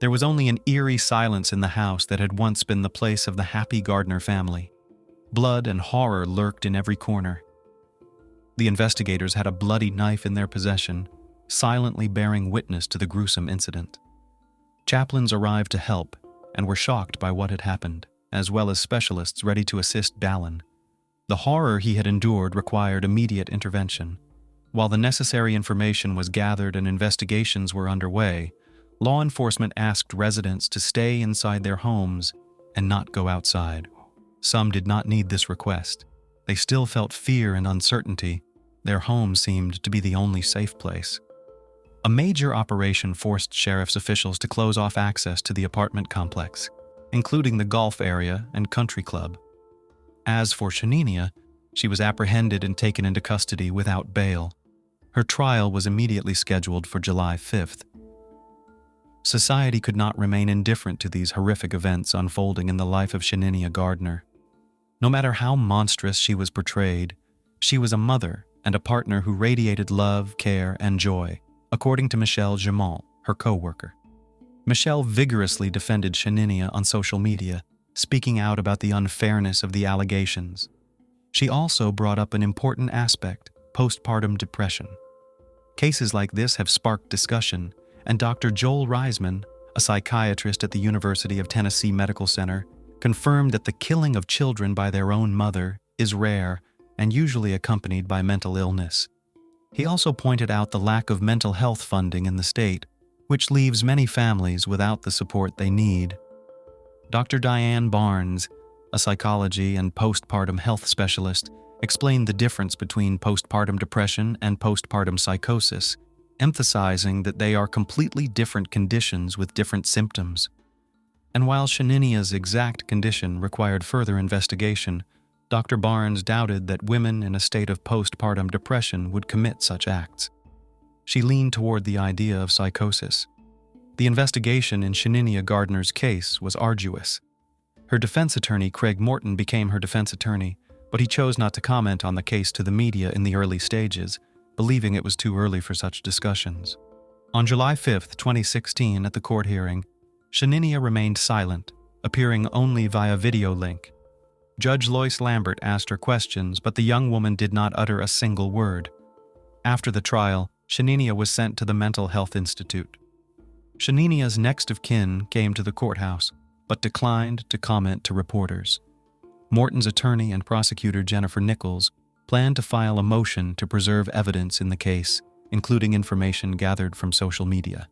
There was only an eerie silence in the house that had once been the place of the happy Gardner family. Blood and horror lurked in every corner. The investigators had a bloody knife in their possession, silently bearing witness to the gruesome incident. Chaplains arrived to help and were shocked by what had happened, as well as specialists ready to assist Dallin. The horror he had endured required immediate intervention. While the necessary information was gathered and investigations were underway, law enforcement asked residents to stay inside their homes and not go outside. Some did not need this request. They still felt fear and uncertainty. Their home seemed to be the only safe place. A major operation forced sheriff's officials to close off access to the apartment complex, including the golf area and country club. As for Shenia, she was apprehended and taken into custody without bail. Her trial was immediately scheduled for July 5th. Society could not remain indifferent to these horrific events unfolding in the life of Shenia Gardner. No matter how monstrous she was portrayed, she was a mother and a partner who radiated love, care, and joy, according to Michelle Jamont, her co-worker. Michelle vigorously defended Shenia on social media, speaking out about the unfairness of the allegations. She also brought up an important aspect: postpartum depression. Cases like this have sparked discussion, and Dr. Joel Reisman, a psychiatrist at the University of Tennessee Medical Center, confirmed that the killing of children by their own mother is rare and usually accompanied by mental illness. He also pointed out the lack of mental health funding in the state, which leaves many families without the support they need. Dr. Diane Barnes, a psychology and postpartum health specialist, explained the difference between postpartum depression and postpartum psychosis, emphasizing that they are completely different conditions with different symptoms. And while Shenia's exact condition required further investigation, Dr. Barnes doubted that women in a state of postpartum depression would commit such acts. She leaned toward the idea of psychosis. The investigation in Shenia Gardner's case was arduous. Her defense attorney, Craig Morton, became her defense attorney, but he chose not to comment on the case to the media in the early stages, believing it was too early for such discussions. On July 5, 2016, at the court hearing, Shenia remained silent, appearing only via video link. Judge Lois Lambert asked her questions, but the young woman did not utter a single word. After the trial, Shenia was sent to the Mental Health Institute. Shenia's next of kin came to the courthouse, but declined to comment to reporters. Morton's attorney and prosecutor Jennifer Nichols planned to file a motion to preserve evidence in the case, including information gathered from social media.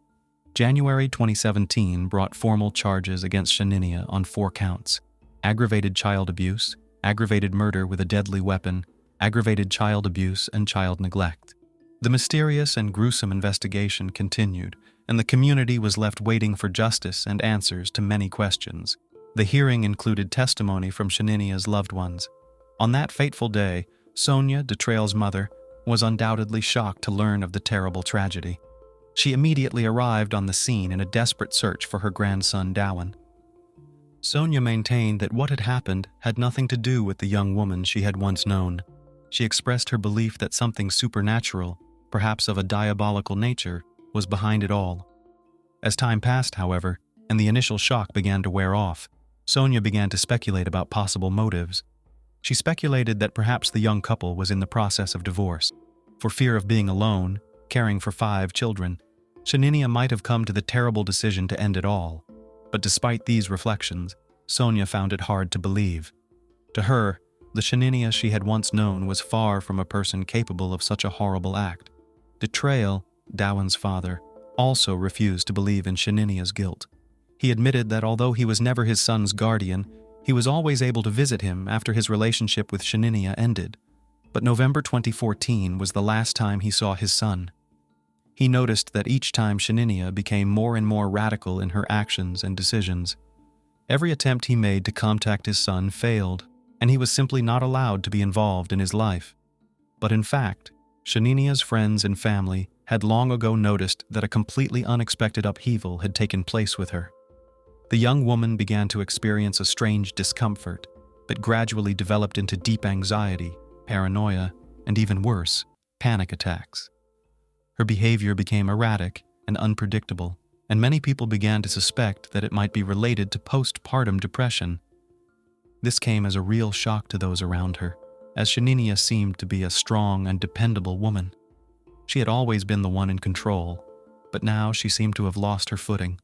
January 2017 brought formal charges against Shenia on 4 counts: aggravated child abuse, aggravated murder with a deadly weapon, aggravated child abuse, and child neglect. The mysterious and gruesome investigation continued, and the community was left waiting for justice and answers to many questions. The hearing included testimony from Shenia's loved ones. On that fateful day, Sonia, Detrail's mother, was undoubtedly shocked to learn of the terrible tragedy. She immediately arrived on the scene in a desperate search for her grandson, Dowan. Sonia maintained that what had happened had nothing to do with the young woman she had once known. She expressed her belief that something supernatural, perhaps of a diabolical nature, was behind it all. As time passed, however, and the initial shock began to wear off, Sonia began to speculate about possible motives. She speculated that perhaps the young couple was in the process of divorce. For fear of being alone, caring for 5 children, Shenia might have come to the terrible decision to end it all. But despite these reflections, Sonia found it hard to believe. To her, the Shenia she had once known was far from a person capable of such a horrible act. Detrail, Dowan's father, also refused to believe in Shenia's guilt. He admitted that although he was never his son's guardian, he was always able to visit him after his relationship with Shenia ended. But November 2014 was the last time he saw his son. He noticed that each time Shenia became more and more radical in her actions and decisions. Every attempt he made to contact his son failed, and he was simply not allowed to be involved in his life. But in fact, Shenia's friends and family had long ago noticed that a completely unexpected upheaval had taken place with her. The young woman began to experience a strange discomfort that gradually developed into deep anxiety, paranoia, and even worse, panic attacks. Her behavior became erratic and unpredictable, and many people began to suspect that it might be related to postpartum depression. This came as a real shock to those around her, as Shenia seemed to be a strong and dependable woman. She had always been the one in control, but now she seemed to have lost her footing.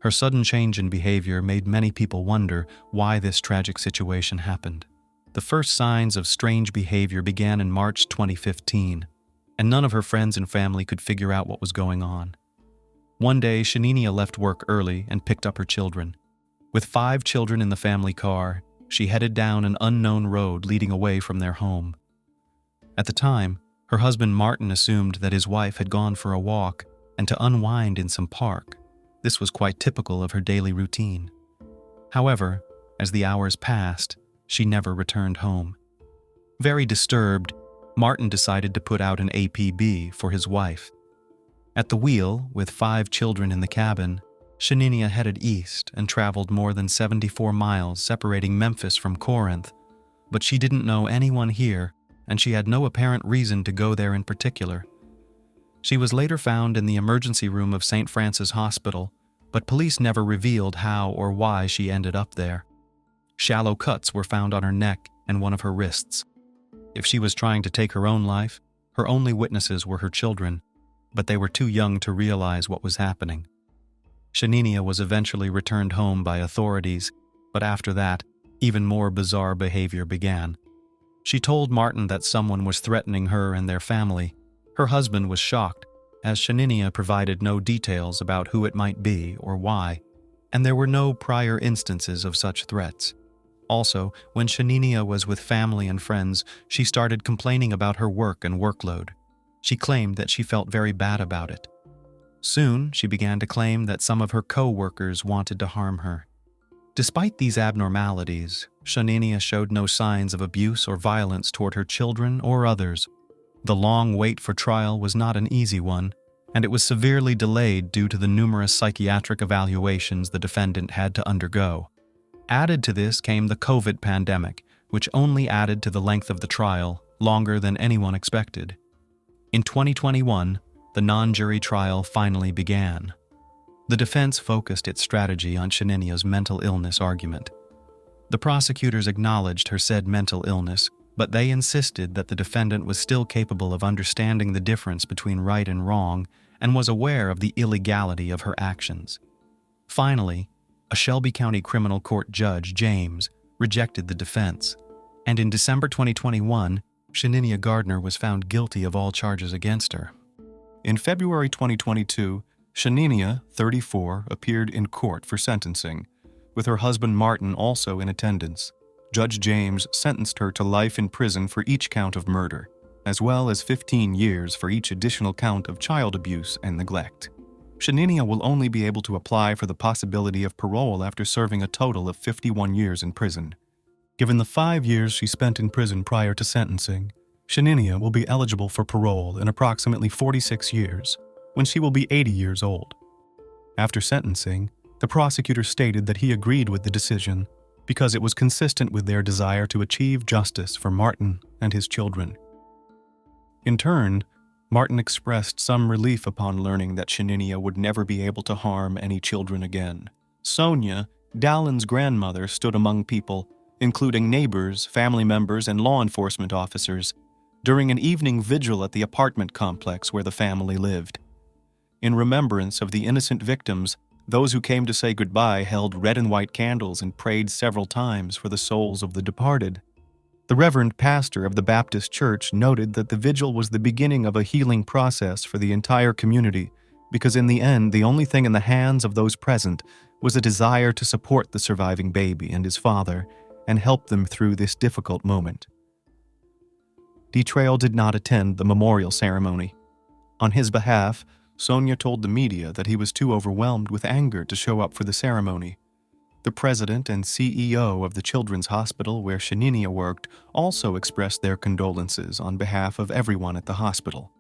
Her sudden change in behavior made many people wonder why this tragic situation happened. The first signs of strange behavior began in March 2015, and none of her friends and family could figure out what was going on. One day, Shenia left work early and picked up her children. With 5 children in the family car, she headed down an unknown road leading away from their home. At the time, her husband Martin assumed that his wife had gone for a walk and to unwind in some park. This was quite typical of her daily routine. However, as the hours passed, she never returned home. Very disturbed, Martin decided to put out an APB for his wife. At the wheel, with 5 children in the cabin, Shenia headed east and traveled more than 74 miles separating Memphis from Corinth, but she didn't know anyone here, and she had no apparent reason to go there in particular. She was later found in the emergency room of St. Francis Hospital, but police never revealed how or why she ended up there. Shallow cuts were found on her neck and one of her wrists. If she was trying to take her own life, her only witnesses were her children, but they were too young to realize what was happening. Shenia was eventually returned home by authorities, but after that, even more bizarre behavior began. She told Martin that someone was threatening her and their family. Her husband was shocked, as Shenia provided no details about who it might be or why, and there were no prior instances of such threats. Also, when Shenia was with family and friends, she started complaining about her work and workload. She claimed that she felt very bad about it. Soon, she began to claim that some of her co-workers wanted to harm her. Despite these abnormalities, Shenia showed no signs of abuse or violence toward her children or others. The long wait for trial was not an easy one, and it was severely delayed due to the numerous psychiatric evaluations the defendant had to undergo. Added to this came the COVID pandemic, which only added to the length of the trial, longer than anyone expected. In 2021, the non-jury trial finally began. The defense focused its strategy on Shenia's mental illness argument. The prosecutors acknowledged her said mental illness, but they insisted that the defendant was still capable of understanding the difference between right and wrong and was aware of the illegality of her actions. Finally, a Shelby County Criminal Court judge, James, rejected the defense, and in December 2021, Shenia Gardner was found guilty of all charges against her. In February 2022, Shenia, 34, appeared in court for sentencing, with her husband Martin also in attendance. Judge James sentenced her to life in prison for each count of murder, as well as 15 years for each additional count of child abuse and neglect. Shenia will only be able to apply for the possibility of parole after serving a total of 51 years in prison. Given the 5 years she spent in prison prior to sentencing, Shenia will be eligible for parole in approximately 46 years, when she will be 80 years old. After sentencing, the prosecutor stated that he agreed with the decision because it was consistent with their desire to achieve justice for Martin and his children. In turn, Martin expressed some relief upon learning that Shenia would never be able to harm any children again. Sonia, Dallin's grandmother, stood among people, including neighbors, family members, and law enforcement officers, during an evening vigil at the apartment complex where the family lived. In remembrance of the innocent victims, those who came to say goodbye held red and white candles and prayed several times for the souls of the departed. The Reverend Pastor of the Baptist Church noted that the vigil was the beginning of a healing process for the entire community, because in the end, the only thing in the hands of those present was a desire to support the surviving baby and his father and help them through this difficult moment. Trail did not attend the memorial ceremony. On his behalf, Sonia told the media that he was too overwhelmed with anger to show up for the ceremony. The president and CEO of the children's hospital where Shenia worked also expressed their condolences on behalf of everyone at the hospital.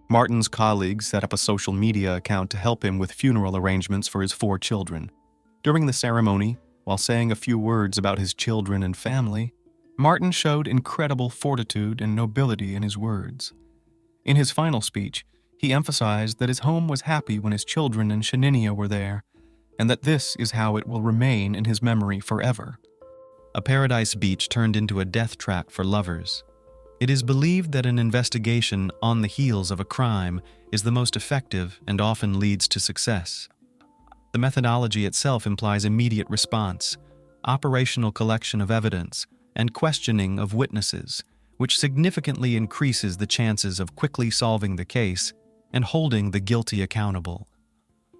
Martin's colleagues set up a social media account to help him with funeral arrangements for his 4 children. During the ceremony, while saying a few words about his children and family, Martin showed incredible fortitude and nobility in his words. In his final speech, he emphasized that his home was happy when his children and Shenia were there, and that this is how it will remain in his memory forever. A paradise beach turned into a death trap for lovers. It is believed that an investigation on the heels of a crime is the most effective and often leads to success. The methodology itself implies immediate response, operational collection of evidence, and questioning of witnesses, which significantly increases the chances of quickly solving the case and holding the guilty accountable.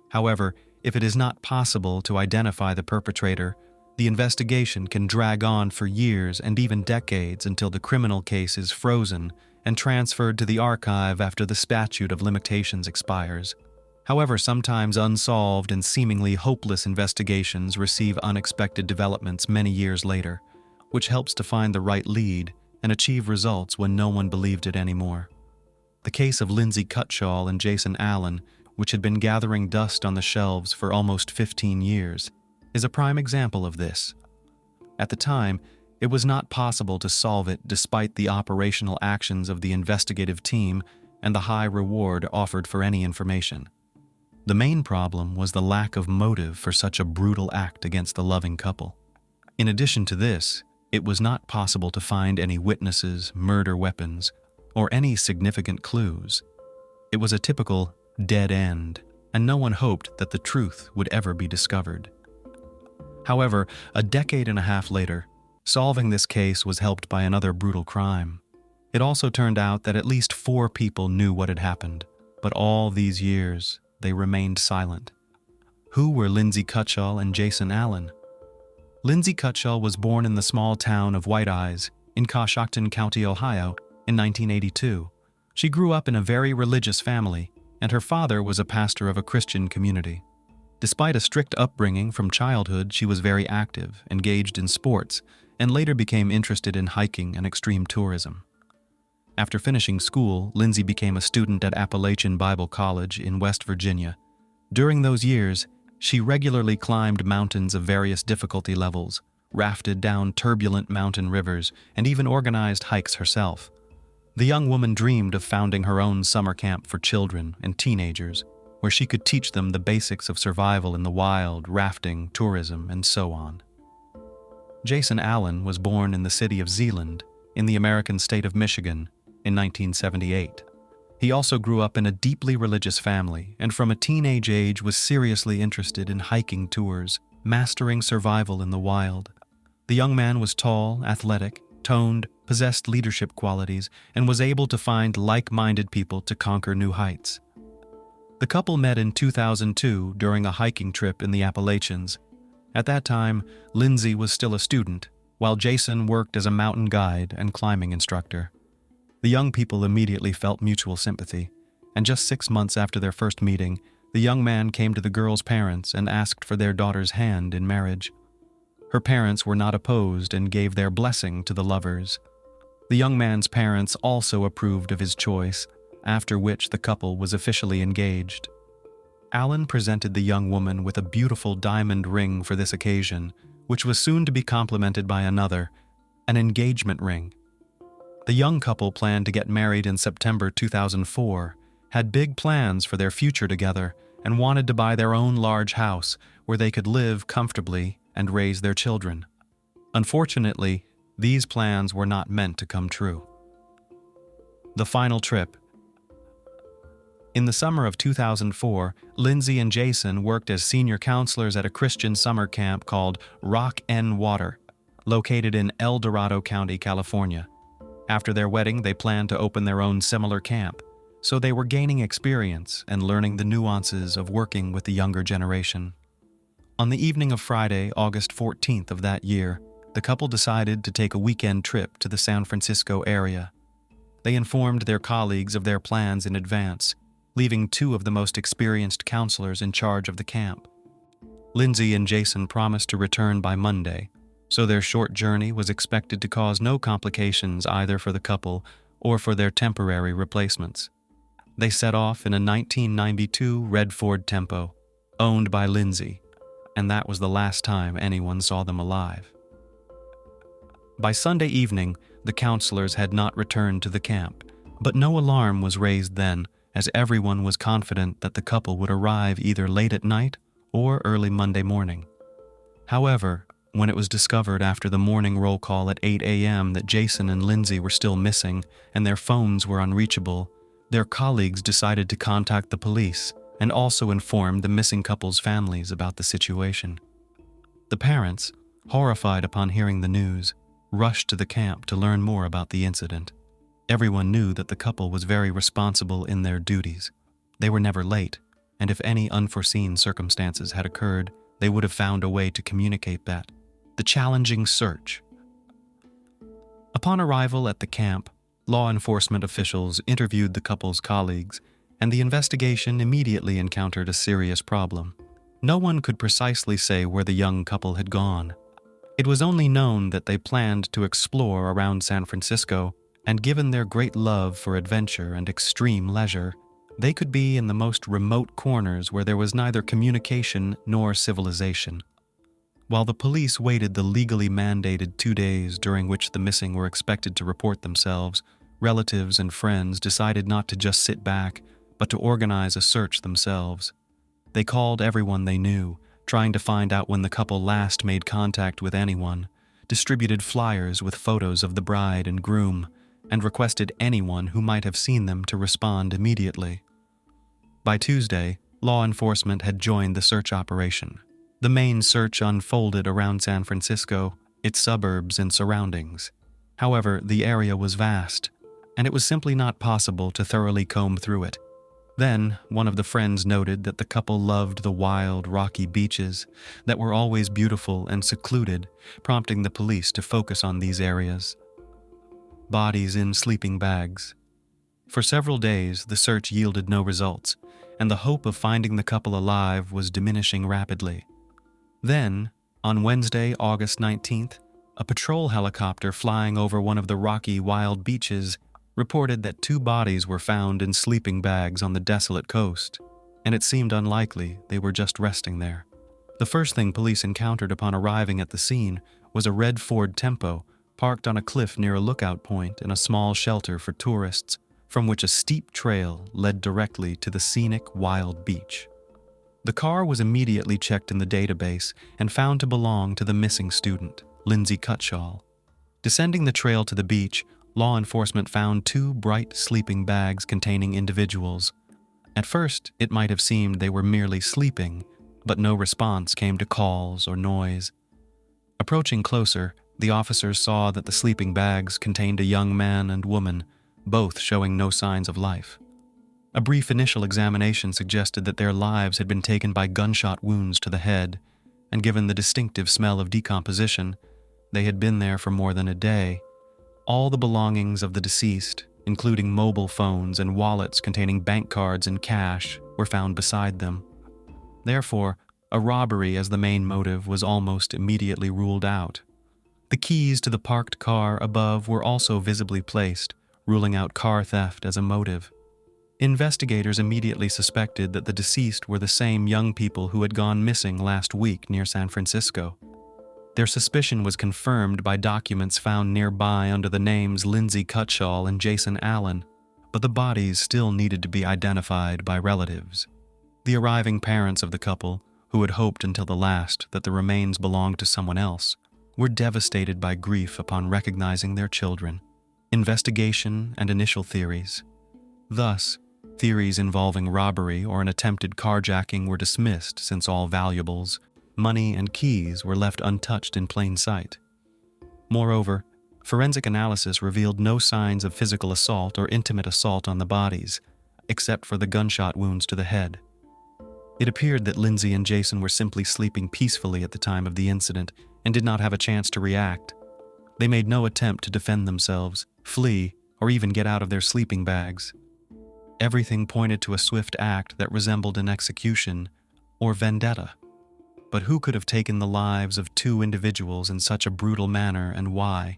However, if it is not possible to identify the perpetrator, the investigation can drag on for years and even decades until the criminal case is frozen and transferred to the archive after the statute of limitations expires. However, sometimes unsolved and seemingly hopeless investigations receive unexpected developments many years later, which helps to find the right lead and achieve results when no one believed it anymore. The case of Lindsay Cutshall and Jason Allen, which had been gathering dust on the shelves for almost 15 years, is a prime example of this. At the time, it was not possible to solve it despite the operational actions of the investigative team and the high reward offered for any information. The main problem was the lack of motive for such a brutal act against the loving couple. In addition to this, it was not possible to find any witnesses, murder weapons, or any significant clues. It was a typical dead end, and no one hoped that the truth would ever be discovered. However, a decade and a half later, solving this case was helped by another brutal crime. It also turned out that at least 4 people knew what had happened, but all these years, they remained silent. Who were Lindsay Cutshall and Jason Allen? Lindsay Cutshall was born in the small town of White Eyes in Coshocton County, Ohio, in 1982. She grew up in a very religious family, and her father was a pastor of a Christian community. Despite a strict upbringing from childhood, she was very active, engaged in sports, and later became interested in hiking and extreme tourism. After finishing school, Lindsay became a student at Appalachian Bible College in West Virginia. During those years, she regularly climbed mountains of various difficulty levels, rafted down turbulent mountain rivers, and even organized hikes herself. The young woman dreamed of founding her own summer camp for children and teenagers, where she could teach them the basics of survival in the wild, rafting, tourism, and so on. Jason Allen was born in the city of Zeeland, in the American state of Michigan, in 1978. He also grew up in a deeply religious family, and from a teenage age was seriously interested in hiking tours, mastering survival in the wild. The young man was tall, athletic, toned, possessed leadership qualities, and was able to find like-minded people to conquer new heights. The couple met in 2002 during a hiking trip in the Appalachians. At that time, Lindsay was still a student, while Jason worked as a mountain guide and climbing instructor. The young people immediately felt mutual sympathy, and just 6 months after their first meeting, the young man came to the girl's parents and asked for their daughter's hand in marriage. Her parents were not opposed and gave their blessing to the lovers. The young man's parents also approved of his choice, after which the couple was officially engaged. Alan presented the young woman with a beautiful diamond ring for this occasion, which was soon to be complemented by another, an engagement ring. The young couple planned to get married in September 2004, had big plans for their future together, and wanted to buy their own large house where they could live comfortably and raise their children. Unfortunately, these plans were not meant to come true. The final trip. In the summer of 2004, Lindsay and Jason worked as senior counselors at a Christian summer camp called Rock N Water, located in El Dorado County, California. After their wedding, they planned to open their own similar camp, so they were gaining experience and learning the nuances of working with the younger generation. On the evening of Friday, August 14th of that year, the couple decided to take a weekend trip to the San Francisco area. They informed their colleagues of their plans in advance, leaving 2 of the most experienced counselors in charge of the camp. Lindsay and Jason promised to return by Monday, so their short journey was expected to cause no complications either for the couple or for their temporary replacements. They set off in a 1992 red Ford Tempo, owned by Lindsay, and that was the last time anyone saw them alive. By Sunday evening, the counselors had not returned to the camp, but no alarm was raised then, as everyone was confident that the couple would arrive either late at night or early Monday morning. However, when it was discovered after the morning roll call at 8 a.m. that Jason and Lindsay were still missing and their phones were unreachable, their colleagues decided to contact the police and also inform the missing couple's families about the situation. The parents, horrified upon hearing the news, rushed to the camp to learn more about the incident. Everyone knew that the couple was very responsible in their duties. They were never late, and if any unforeseen circumstances had occurred, they would have found a way to communicate that. The challenging search. Upon arrival at the camp, law enforcement officials interviewed the couple's colleagues, and the investigation immediately encountered a serious problem. No one could precisely say where the young couple had gone. It was only known that they planned to explore around San Francisco, and given their great love for adventure and extreme leisure, they could be in the most remote corners where there was neither communication nor civilization. While the police waited the legally mandated 2 days during which the missing were expected to report themselves, relatives and friends decided not to just sit back, but to organize a search themselves. They called everyone they knew, trying to find out when the couple last made contact with anyone, distributed flyers with photos of the bride and groom, and requested anyone who might have seen them to respond immediately. By Tuesday, law enforcement had joined the search operation. The main search unfolded around San Francisco, its suburbs and surroundings. However, the area was vast, and it was simply not possible to thoroughly comb through it. Then, one of the friends noted that the couple loved the wild, rocky beaches that were always beautiful and secluded, prompting the police to focus on these areas. Bodies in sleeping bags. For several days, the search yielded no results, and the hope of finding the couple alive was diminishing rapidly. Then, on Wednesday, August 19th, a patrol helicopter flying over one of the rocky, wild beaches reported that 2 bodies were found in sleeping bags on the desolate coast, and it seemed unlikely they were just resting there. The first thing police encountered upon arriving at the scene was a red Ford Tempo parked on a cliff near a lookout point in a small shelter for tourists, from which a steep trail led directly to the scenic, wild beach. The car was immediately checked in the database and found to belong to the missing student, Lindsay Cutshall. Descending the trail to the beach, law enforcement found 2 bright sleeping bags containing individuals. At first, it might have seemed they were merely sleeping, but no response came to calls or noise. Approaching closer, The officers saw that the sleeping bags contained a young man and woman, both showing no signs of life. A brief initial examination suggested that their lives had been taken by gunshot wounds to the head, and given the distinctive smell of decomposition, they had been there for more than a day. All the belongings of the deceased, including mobile phones and wallets containing bank cards and cash, were found beside them. Therefore, a robbery as the main motive was almost immediately ruled out. The keys to the parked car above were also visibly placed, ruling out car theft as a motive. Investigators immediately suspected that the deceased were the same young people who had gone missing last week near San Francisco. Their suspicion was confirmed by documents found nearby under the names Lindsay Cutshall and Jason Allen, but the bodies still needed to be identified by relatives. The arriving parents of the couple, who had hoped until the last that the remains belonged to someone else, were devastated by grief upon recognizing their children. Investigation and initial theories. Thus, theories involving robbery or an attempted carjacking were dismissed since all valuables, money, and keys were left untouched in plain sight. Moreover, forensic analysis revealed no signs of physical assault or intimate assault on the bodies, except for the gunshot wounds to the head. It appeared that Lindsay and Jason were simply sleeping peacefully at the time of the incident and did not have a chance to react. They made no attempt to defend themselves, flee, or even get out of their sleeping bags. Everything pointed to a swift act that resembled an execution or vendetta. But who could have taken the lives of two individuals in such a brutal manner, and why?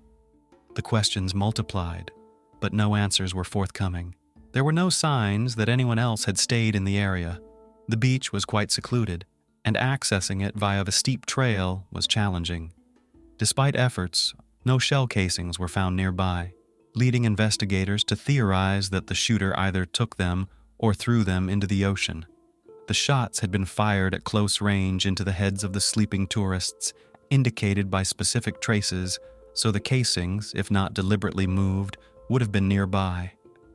The questions multiplied, but no answers were forthcoming. There were no signs that anyone else had stayed in the area. The beach was quite secluded, and accessing it via the steep trail was challenging. Despite efforts, no shell casings were found nearby, leading investigators to theorize that the shooter either took them or threw them into the ocean. The shots had been fired at close range into the heads of the sleeping tourists, indicated by specific traces, so the casings, if not deliberately moved, would have been nearby.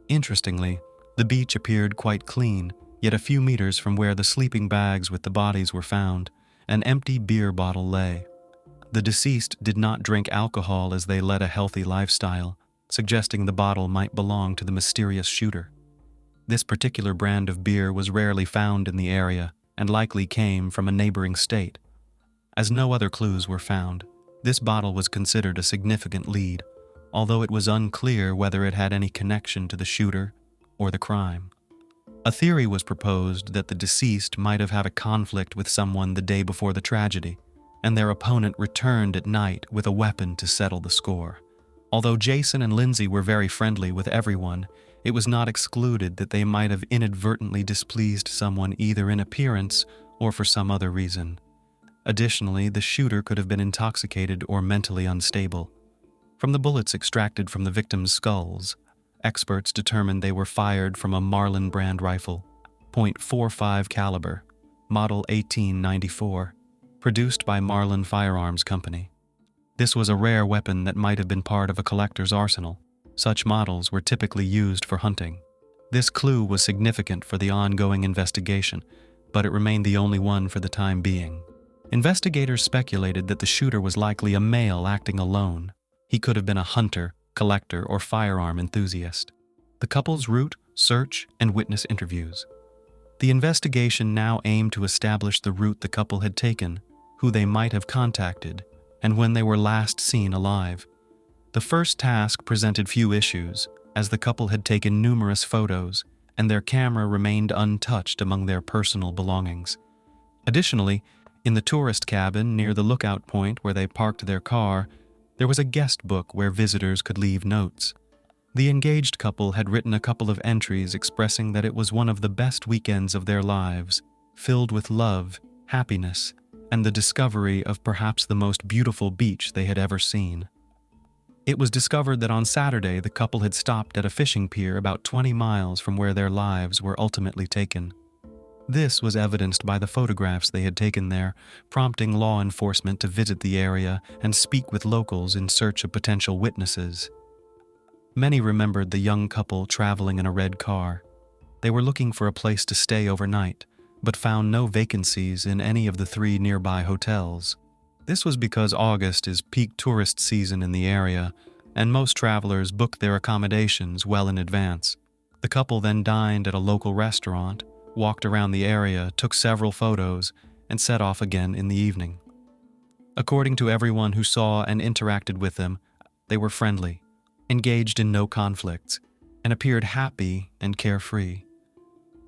Interestingly, the beach appeared quite clean, yet a few meters from where the sleeping bags with the bodies were found, an empty beer bottle lay. The deceased did not drink alcohol as they led a healthy lifestyle, suggesting the bottle might belong to the mysterious shooter. This particular brand of beer was rarely found in the area and likely came from a neighboring state. As no other clues were found, this bottle was considered a significant lead, although it was unclear whether it had any connection to the shooter or the crime. A theory was proposed that the deceased might have had a conflict with someone the day before the tragedy, and their opponent returned at night with a weapon to settle the score. Although Jason and Lindsay were very friendly with everyone, it was not excluded that they might have inadvertently displeased someone either in appearance or for some other reason. Additionally, the shooter could have been intoxicated or mentally unstable. From the bullets extracted from the victims' skulls, experts determined they were fired from a Marlin brand rifle, .45 caliber, model 1894, produced by Marlin Firearms Company. This was a rare weapon that might have been part of a collector's arsenal. Such models were typically used for hunting. This clue was significant for the ongoing investigation, but it remained the only one for the time being. Investigators speculated that the shooter was likely a male acting alone. He could have been a hunter, collector, or firearm enthusiast. The couple's route, search, and witness interviews. The investigation now aimed to establish the route the couple had taken, who they might have contacted, and when they were last seen alive. The first task presented few issues, as the couple had taken numerous photos, and their camera remained untouched among their personal belongings. Additionally, in the tourist cabin near the lookout point where they parked their car, there was a guest book where visitors could leave notes. The engaged couple had written a couple of entries expressing that it was one of the best weekends of their lives, filled with love, happiness, and the discovery of perhaps the most beautiful beach they had ever seen. It was discovered that on Saturday the couple had stopped at a fishing pier about 20 miles from where their lives were ultimately taken. This was evidenced by the photographs they had taken there, prompting law enforcement to visit the area and speak with locals in search of potential witnesses. Many remembered the young couple traveling in a red car. They were looking for a place to stay overnight, but found no vacancies in any of the 3 nearby hotels. This was because August is peak tourist season in the area, and most travelers book their accommodations well in advance. The couple then dined at a local restaurant, walked around the area, took several photos, and set off again in the evening. According to everyone who saw and interacted with them, they were friendly, engaged in no conflicts, and appeared happy and carefree.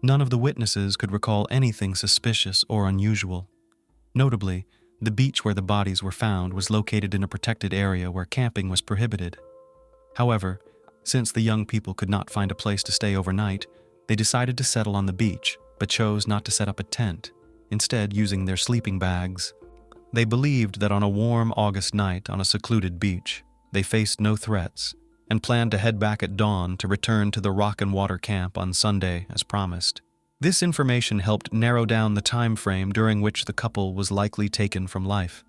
None of the witnesses could recall anything suspicious or unusual. Notably, the beach where the bodies were found was located in a protected area where camping was prohibited. However, since the young people could not find a place to stay overnight, they decided to settle on the beach, but chose not to set up a tent, instead using their sleeping bags. They believed that on a warm August night on a secluded beach, they faced no threats, and planned to head back at dawn to return to the Rock and Water camp on Sunday as promised. This information helped narrow down the time frame during which the couple was likely taken from life.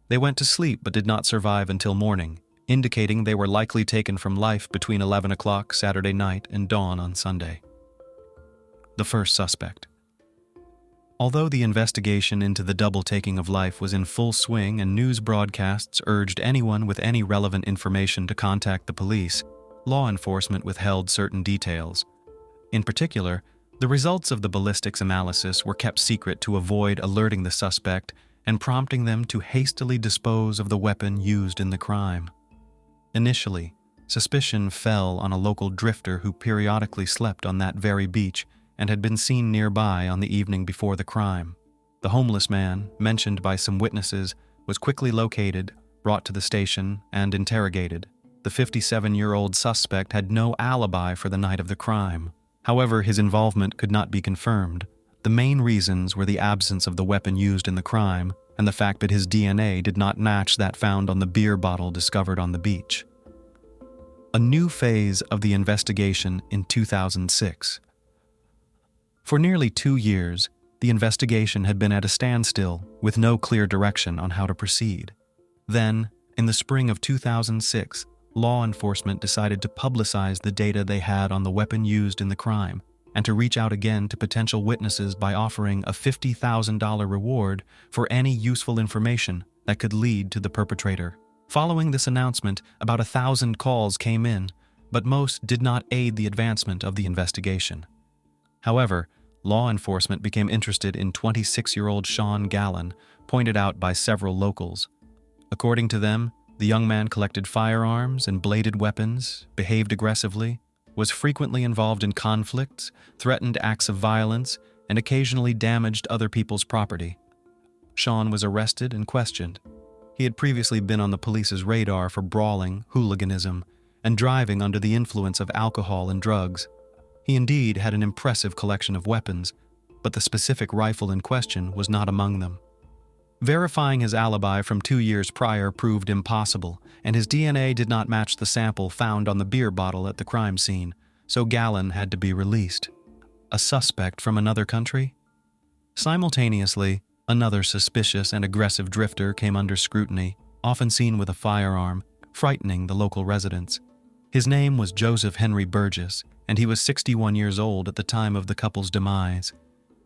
They went to sleep but did not survive until morning, indicating they were likely taken from life between 11 o'clock Saturday night and dawn on Sunday. The first suspect. Although the investigation into the double taking of life was in full swing and news broadcasts urged anyone with any relevant information to contact the police, law enforcement withheld certain details. In particular, the results of the ballistics analysis were kept secret to avoid alerting the suspect and prompting them to hastily dispose of the weapon used in the crime. Initially, suspicion fell on a local drifter who periodically slept on that very beach and had been seen nearby on the evening before the crime. The homeless man, mentioned by some witnesses, was quickly located, brought to the station, and interrogated. The 57-year-old suspect had no alibi for the night of the crime. However, his involvement could not be confirmed. The main reasons were the absence of the weapon used in the crime and the fact that his DNA did not match that found on the beer bottle discovered on the beach. A new phase of the investigation in 2006. For nearly 2 years, the investigation had been at a standstill with no clear direction on how to proceed. Then, in the spring of 2006, law enforcement decided to publicize the data they had on the weapon used in the crime and to reach out again to potential witnesses by offering a $50,000 reward for any useful information that could lead to the perpetrator. Following this announcement, about 1,000 calls came in, but most did not aid the advancement of the investigation. However, law enforcement became interested in 26-year-old Sean Gallen, pointed out by several locals. According to them, the young man collected firearms and bladed weapons, behaved aggressively, was frequently involved in conflicts, threatened acts of violence, and occasionally damaged other people's property. Sean was arrested and questioned. He had previously been on the police's radar for brawling, hooliganism, and driving under the influence of alcohol and drugs. He indeed had an impressive collection of weapons, but the specific rifle in question was not among them. Verifying his alibi from 2 years prior proved impossible, and his DNA did not match the sample found on the beer bottle at the crime scene, so Gallen had to be released. A suspect from another country? Simultaneously, another suspicious and aggressive drifter came under scrutiny, often seen with a firearm, frightening the local residents. His name was Joseph Henry Burgess, and he was 61 years old at the time of the couple's demise.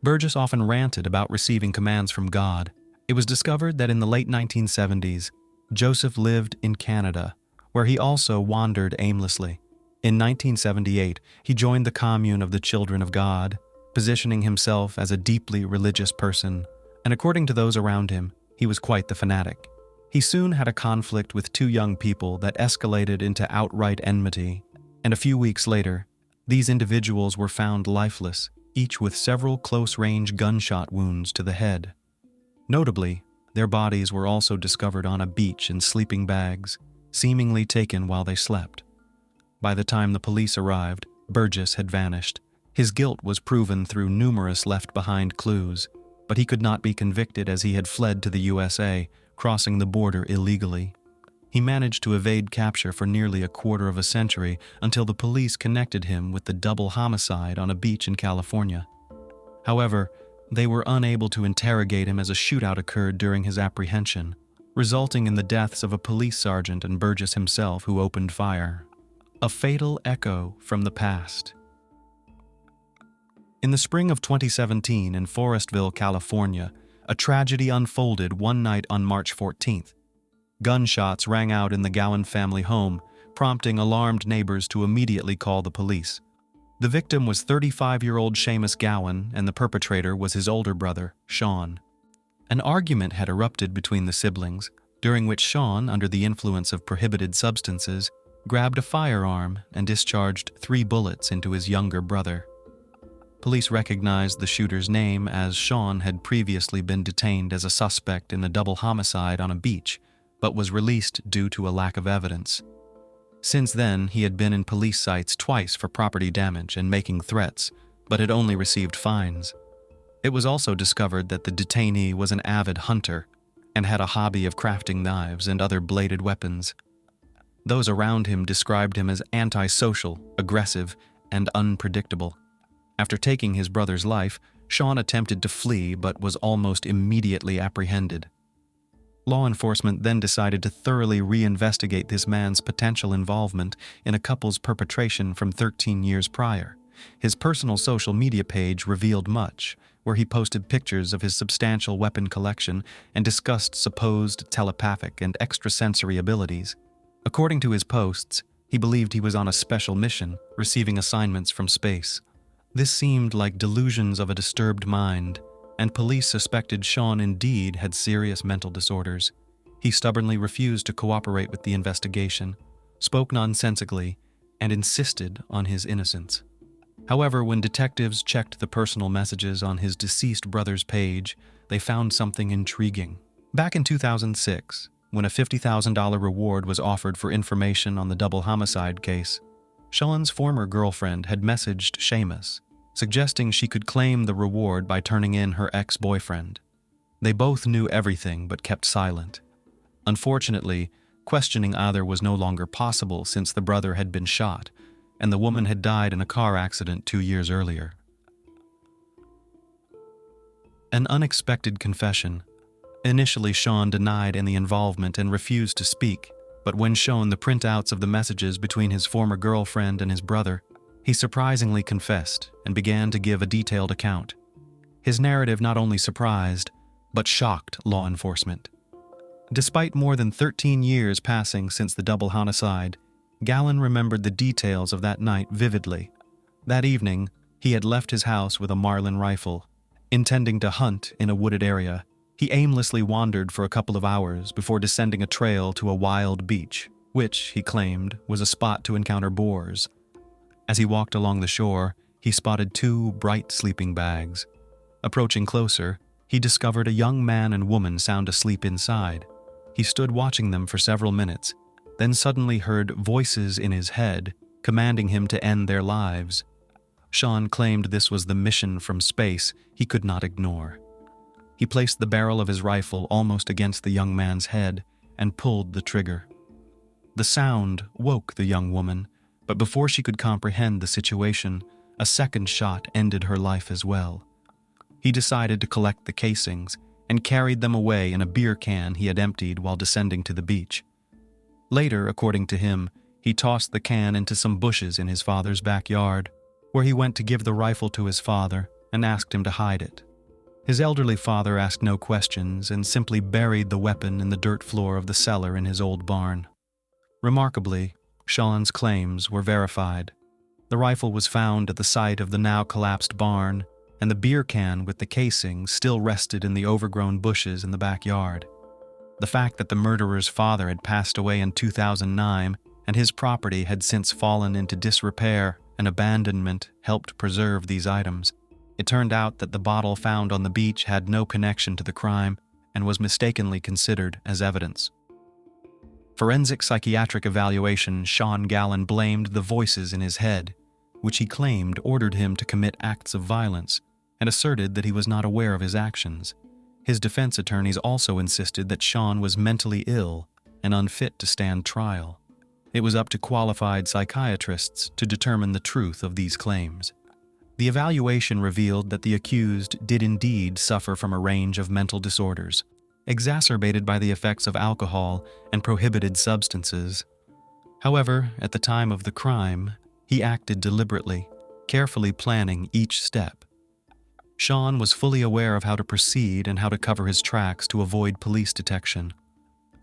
Burgess often ranted about receiving commands from God. It was discovered that in the late 1970s, Joseph lived in Canada, where he also wandered aimlessly. In 1978, he joined the Commune of the Children of God, positioning himself as a deeply religious person, and according to those around him, he was quite the fanatic. He soon had a conflict with 2 young people that escalated into outright enmity, and a few weeks later, these individuals were found lifeless, each with several close-range gunshot wounds to the head. Notably, their bodies were also discovered on a beach in sleeping bags, seemingly taken while they slept. By the time the police arrived, Burgess had vanished. His guilt was proven through numerous left-behind clues, but he could not be convicted as he had fled to the USA, crossing the border illegally. He managed to evade capture for nearly a quarter of a century until the police connected him with the double homicide on a beach in California. However, they were unable to interrogate him as a shootout occurred during his apprehension, resulting in the deaths of a police sergeant and Burgess himself who opened fire. A fatal echo from the past. In the spring of 2017 in Forestville, California, a tragedy unfolded one night on March 14th. Gunshots rang out in the Gowan family home, prompting alarmed neighbors to immediately call the police. The victim was 35-year-old Seamus Gowan, and the perpetrator was his older brother, Sean. An argument had erupted between the siblings, during which Sean, under the influence of prohibited substances, grabbed a firearm and discharged 3 bullets into his younger brother. Police recognized the shooter's name, as Sean had previously been detained as a suspect in a double homicide on a beach, but was released due to a lack of evidence. Since then, he had been in police sites twice for property damage and making threats, but had only received fines. It was also discovered that the detainee was an avid hunter and had a hobby of crafting knives and other bladed weapons. Those around him described him as antisocial, aggressive, and unpredictable. After taking his brother's life, Sean attempted to flee but was almost immediately apprehended. Law enforcement then decided to thoroughly reinvestigate this man's potential involvement in a couple's perpetration from 13 years prior. His personal social media page revealed much, where he posted pictures of his substantial weapon collection and discussed supposed telepathic and extrasensory abilities. According to his posts, he believed he was on a special mission, receiving assignments from space. This seemed like delusions of a disturbed mind, and police suspected Sean indeed had serious mental disorders. He stubbornly refused to cooperate with the investigation, spoke nonsensically, and insisted on his innocence. However, when detectives checked the personal messages on his deceased brother's page, they found something intriguing. Back in 2006, when a $50,000 reward was offered for information on the double homicide case, Sean's former girlfriend had messaged Seamus, suggesting she could claim the reward by turning in her ex-boyfriend. They both knew everything but kept silent. Unfortunately, questioning either was no longer possible since the brother had been shot, and the woman had died in a car accident 2 years earlier. An unexpected confession. Initially, Sean denied any involvement and refused to speak, but when shown the printouts of the messages between his former girlfriend and his brother, he surprisingly confessed and began to give a detailed account. His narrative not only surprised, but shocked law enforcement. Despite more than 13 years passing since the double homicide, Gowan remembered the details of that night vividly. That evening, he had left his house with a Marlin rifle. Intending to hunt in a wooded area, he aimlessly wandered for a couple of hours before descending a trail to a wild beach, which, he claimed, was a spot to encounter boars. As he walked along the shore, he spotted 2 bright sleeping bags. Approaching closer, he discovered a young man and woman sound asleep inside. He stood watching them for several minutes, then suddenly heard voices in his head commanding him to end their lives. Sean claimed this was the mission from space he could not ignore. He placed the barrel of his rifle almost against the young man's head and pulled the trigger. The sound woke the young woman, but before she could comprehend the situation, a second shot ended her life as well. He decided to collect the casings and carried them away in a beer can he had emptied while descending to the beach. Later, according to him, he tossed the can into some bushes in his father's backyard, where he went to give the rifle to his father and asked him to hide it. His elderly father asked no questions and simply buried the weapon in the dirt floor of the cellar in his old barn. Remarkably, Sean's claims were verified. The rifle was found at the site of the now collapsed barn, and the beer can with the casing still rested in the overgrown bushes in the backyard. The fact that the murderer's father had passed away in 2009 and his property had since fallen into disrepair and abandonment helped preserve these items. It turned out that the bottle found on the beach had no connection to the crime and was mistakenly considered as evidence. Forensic psychiatric evaluation, Sean Gowan blamed the voices in his head, which he claimed ordered him to commit acts of violence, and asserted that he was not aware of his actions. His defense attorneys also insisted that Sean was mentally ill and unfit to stand trial. It was up to qualified psychiatrists to determine the truth of these claims. The evaluation revealed that the accused did indeed suffer from a range of mental disorders, exacerbated by the effects of alcohol and prohibited substances. However, at the time of the crime, he acted deliberately, carefully planning each step. Sean was fully aware of how to proceed and how to cover his tracks to avoid police detection.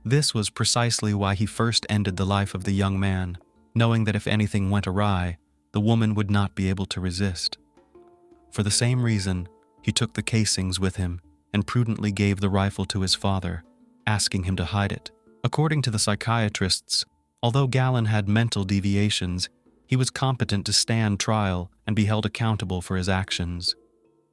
This was precisely why he first ended the life of the young man, knowing that if anything went awry, the woman would not be able to resist. For the same reason, he took the casings with him and prudently gave the rifle to his father, asking him to hide it. According to the psychiatrists, although Gallon had mental deviations, he was competent to stand trial and be held accountable for his actions.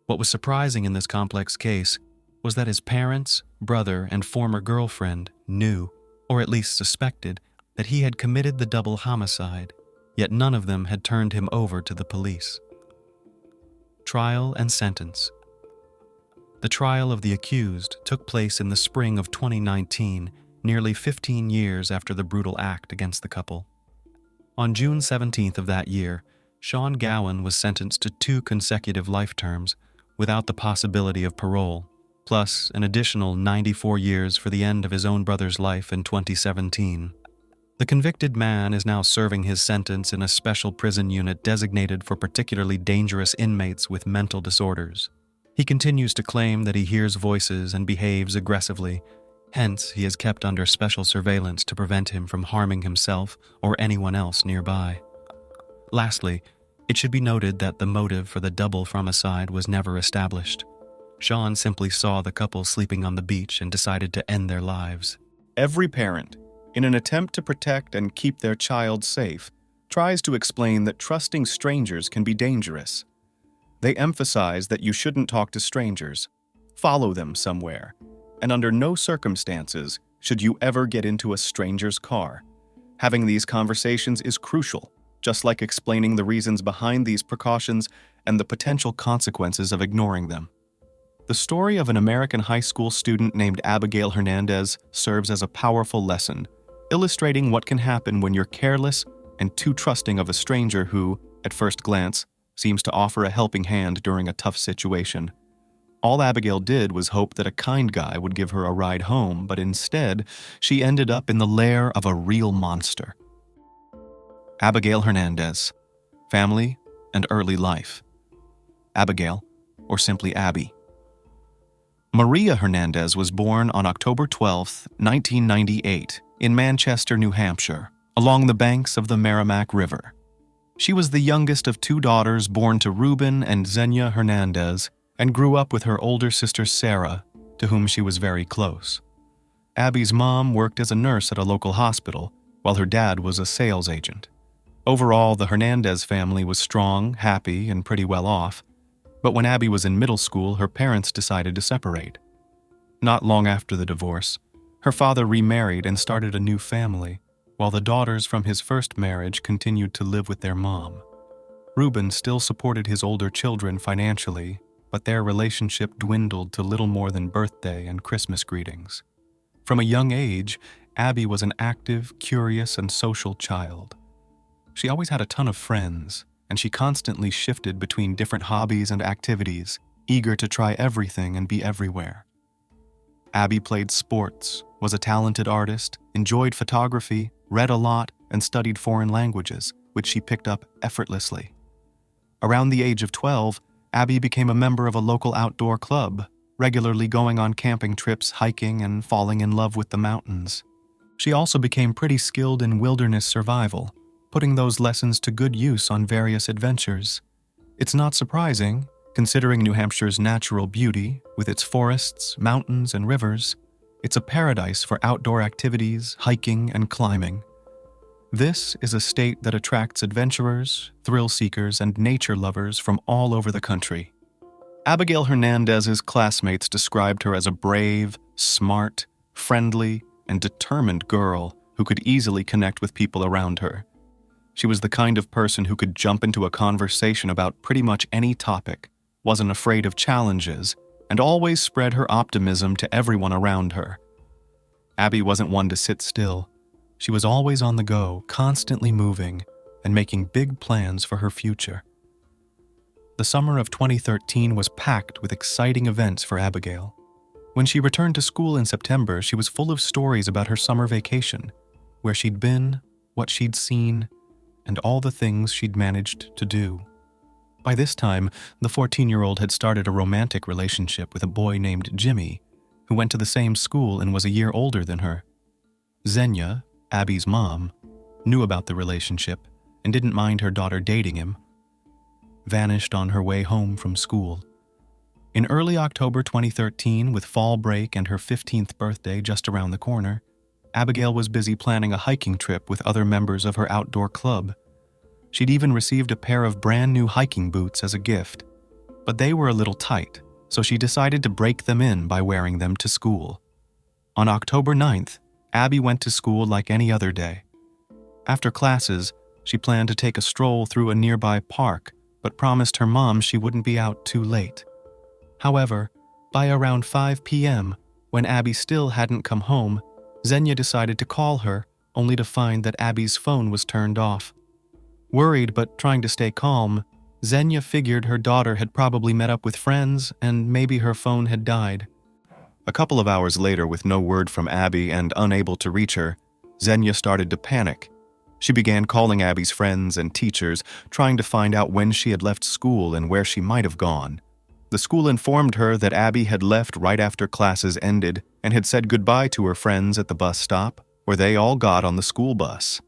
What was surprising in this complex case was that his parents, brother, and former girlfriend knew, or at least suspected, that he had committed the double homicide, yet none of them had turned him over to the police. Trial and sentence. The trial of the accused took place in the spring of 2019, nearly 15 years after the brutal act against the couple. On June 17th of that year, Sean Gowan was sentenced to 2 consecutive life terms without the possibility of parole, plus an additional 94 years for the end of his own brother's life in 2017. The convicted man is now serving his sentence in a special prison unit designated for particularly dangerous inmates with mental disorders. He continues to claim that he hears voices and behaves aggressively, hence he is kept under special surveillance to prevent him from harming himself or anyone else nearby. Lastly, it should be noted that the motive for the double homicide was never established. Sean simply saw the couple sleeping on the beach and decided to end their lives. Every parent, in an attempt to protect and keep their child safe, tries to explain that trusting strangers can be dangerous. They emphasize that you shouldn't talk to strangers, follow them somewhere, and under no circumstances should you ever get into a stranger's car. Having these conversations is crucial, just like explaining the reasons behind these precautions and the potential consequences of ignoring them. The story of an American high school student named Abigail Hernandez serves as a powerful lesson, illustrating what can happen when you're careless and too trusting of a stranger who, at first glance, seems to offer a helping hand during a tough situation. All Abigail did was hope that a kind guy would give her a ride home, but instead, she ended up in the lair of a real monster. Abigail Hernandez, family and early life. Abigail, or simply Abby. Maria Hernandez was born on October 12, 1998, in Manchester, New Hampshire, along the banks of the Merrimack River. She was the youngest of 2 daughters born to Ruben and Xenia Hernandez, and grew up with her older sister Sarah, to whom she was very close. Abby's mom worked as a nurse at a local hospital, while her dad was a sales agent. Overall, the Hernandez family was strong, happy, and pretty well off. But when Abby was in middle school, her parents decided to separate. Not long after the divorce, her father remarried and started a new family, while the daughters from his first marriage continued to live with their mom. Ruben still supported his older children financially, but their relationship dwindled to little more than birthday and Christmas greetings. From a young age, Abby was an active, curious, and social child. She always had a ton of friends, and she constantly shifted between different hobbies and activities, eager to try everything and be everywhere. Abby played sports, was a talented artist, enjoyed photography, read a lot, and studied foreign languages, which she picked up effortlessly. Around the age of 12, Abby became a member of a local outdoor club, regularly going on camping trips, hiking, and falling in love with the mountains. She also became pretty skilled in wilderness survival, putting those lessons to good use on various adventures. It's not surprising, considering New Hampshire's natural beauty, with its forests, mountains, and rivers. It's a paradise for outdoor activities, hiking, and climbing. This is a state that attracts adventurers, thrill seekers, and nature lovers from all over the country. Abigail Hernandez's classmates described her as a brave, smart, friendly, and determined girl who could easily connect with people around her. She was the kind of person who could jump into a conversation about pretty much any topic, wasn't afraid of challenges, and always spread her optimism to everyone around her. Abby wasn't one to sit still. She was always on the go, constantly moving, and making big plans for her future. The summer of 2013 was packed with exciting events for Abigail. When she returned to school in September, she was full of stories about her summer vacation, where she'd been, what she'd seen, and all the things she'd managed to do. By this time, the 14-year-old had started a romantic relationship with a boy named Jimmy, who went to the same school and was a year older than her. Xenia, Abby's mom, knew about the relationship and didn't mind her daughter dating him. Vanished on her way home from school. In early October 2013, with fall break and her 15th birthday just around the corner, Abigail was busy planning a hiking trip with other members of her outdoor club. She'd even received a pair of brand new hiking boots as a gift, but they were a little tight, so she decided to break them in by wearing them to school. On October 9th, Abby went to school like any other day. After classes, she planned to take a stroll through a nearby park, but promised her mom she wouldn't be out too late. However, by around 5 p.m., when Abby still hadn't come home, Xenia decided to call her, only to find that Abby's phone was turned off. Worried but trying to stay calm, Xenia figured her daughter had probably met up with friends and maybe her phone had died. A couple of hours later, with no word from Abby and unable to reach her, Xenia started to panic. She began calling Abby's friends and teachers, trying to find out when she had left school and where she might have gone. The school informed her that Abby had left right after classes ended and had said goodbye to her friends at the bus stop, where they all got on the school bus.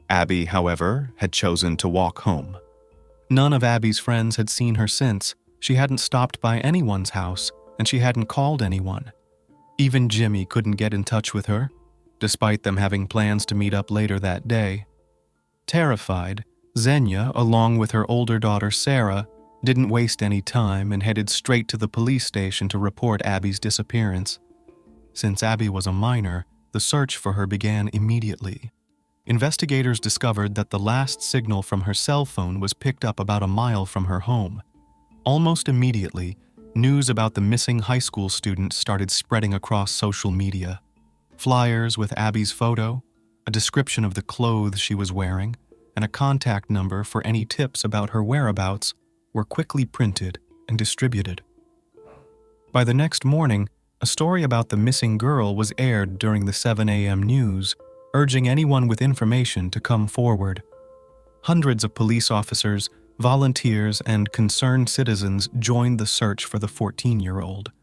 Abby, however, had chosen to walk home. None of Abby's friends had seen her since. She hadn't stopped by anyone's house, and she hadn't called anyone. Even Jimmy couldn't get in touch with her, despite them having plans to meet up later that day. Terrified, Xenia, along with her older daughter Sarah, didn't waste any time and headed straight to the police station to report Abby's disappearance. Since Abby was a minor, the search for her began immediately. Investigators discovered that the last signal from her cell phone was picked up about a mile from her home. Almost immediately, news about the missing high school student started spreading across social media. Flyers with Abby's photo, a description of the clothes she was wearing, and a contact number for any tips about her whereabouts were quickly printed and distributed. By the next morning, a story about the missing girl was aired during the 7 a.m. news, urging anyone with information to come forward. Hundreds of police officers, volunteers, and concerned citizens joined the search for the 14-year-old.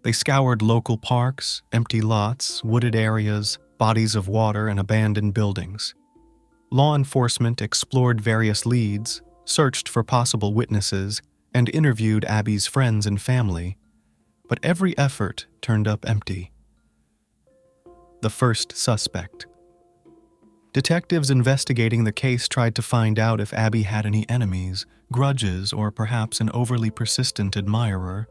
They scoured local parks, empty lots, wooded areas, bodies of water, and abandoned buildings. Law enforcement explored various leads, searched for possible witnesses, and interviewed Abby's friends and family, but every effort turned up empty. The first suspect. Detectives investigating the case tried to find out if Abby had any enemies, grudges, or perhaps an overly persistent admirer,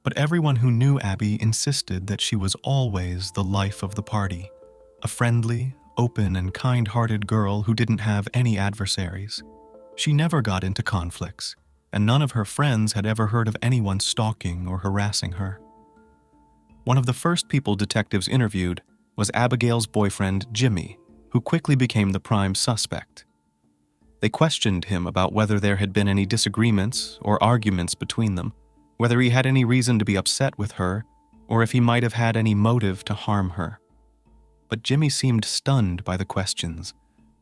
but everyone who knew Abby insisted that she was always the life of the party, a friendly, open, and kind-hearted girl who didn't have any adversaries. She never got into conflicts, and none of her friends had ever heard of anyone stalking or harassing her. One of the first people detectives interviewed was Abigail's boyfriend, Jimmy, who quickly became the prime suspect. They questioned him about whether there had been any disagreements or arguments between them, whether he had any reason to be upset with her, or if he might have had any motive to harm her. But Jimmy seemed stunned by the questions,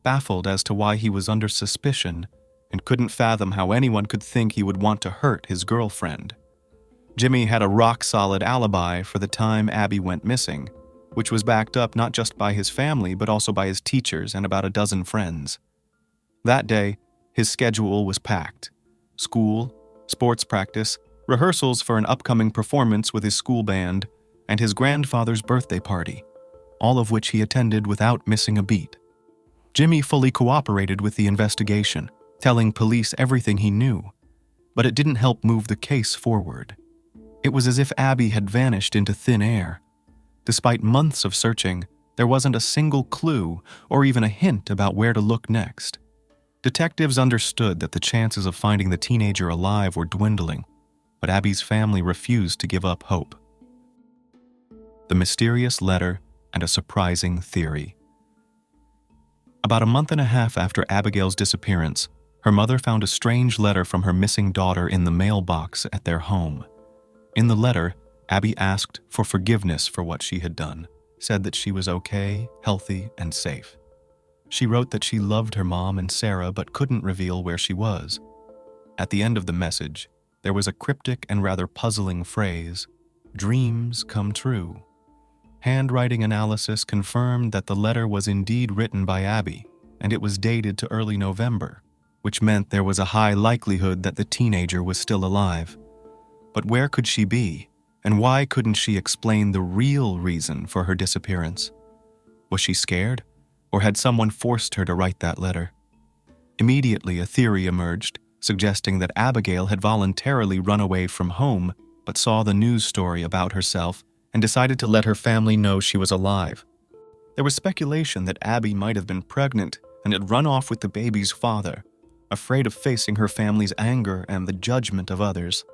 baffled as to why he was under suspicion, and couldn't fathom how anyone could think he would want to hurt his girlfriend. Jimmy had a rock-solid alibi for the time Abby went missing, which was backed up not just by his family but also by his teachers and about a dozen friends. That day, his schedule was packed. School, sports practice, rehearsals for an upcoming performance with his school band, and his grandfather's birthday party, all of which he attended without missing a beat. Jimmy fully cooperated with the investigation, telling police everything he knew, but it didn't help move the case forward. It was as if Abby had vanished into thin air. Despite months of searching, there wasn't a single clue or even a hint about where to look next. Detectives understood that the chances of finding the teenager alive were dwindling, but Abby's family refused to give up hope. The mysterious letter and a surprising theory. About a month and a half after Abigail's disappearance, her mother found a strange letter from her missing daughter in the mailbox at their home. In the letter, Abby asked for forgiveness for what she had done, said that she was okay, healthy, and safe. She wrote that she loved her mom and Sarah but couldn't reveal where she was. At the end of the message, there was a cryptic and rather puzzling phrase, "Dreams come true." Handwriting analysis confirmed that the letter was indeed written by Abby, and it was dated to early November, which meant there was a high likelihood that the teenager was still alive. But where could she be, and why couldn't she explain the real reason for her disappearance? Was she scared, or had someone forced her to write that letter? Immediately, a theory emerged, suggesting that Abigail had voluntarily run away from home, but saw the news story about herself and decided to let her family know she was alive. There was speculation that Abby might have been pregnant and had run off with the baby's father, afraid of facing her family's anger and the judgment of others.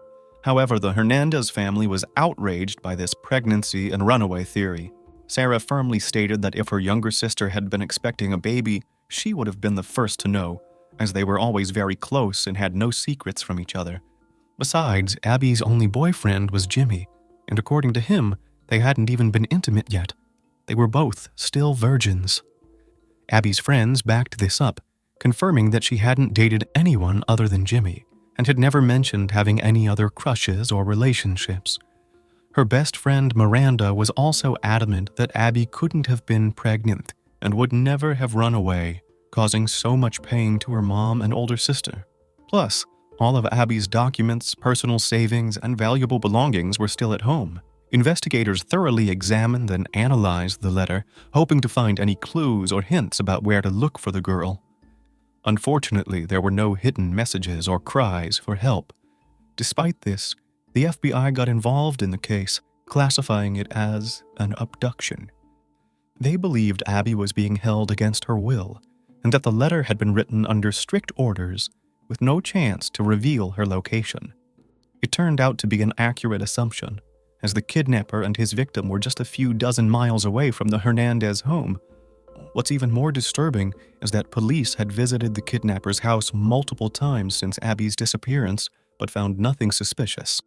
However, the Hernandez family was outraged by this pregnancy and runaway theory. Sarah firmly stated that if her younger sister had been expecting a baby, she would have been the first to know, as they were always very close and had no secrets from each other. Besides, Abby's only boyfriend was Jimmy, and according to him, they hadn't even been intimate yet. They were both still virgins. Abby's friends backed this up, confirming that she hadn't dated anyone other than Jimmy, and had never mentioned having any other crushes or relationships. Her best friend Miranda was also adamant that Abby couldn't have been pregnant and would never have run away, causing so much pain to her mom and older sister. Plus, all of Abby's documents, personal savings, and valuable belongings were still at home. Investigators thoroughly examined and analyzed the letter, hoping to find any clues or hints about where to look for the girl. Unfortunately, there were no hidden messages or cries for help. Despite this, the FBI got involved in the case, classifying it as an abduction. They believed Abby was being held against her will, and that the letter had been written under strict orders, with no chance to reveal her location. It turned out to be an accurate assumption, as the kidnapper and his victim were just a few dozen miles away from the Hernandez home. What's even more disturbing is that police had visited the kidnapper's house multiple times since Abby's disappearance, but found nothing suspicious.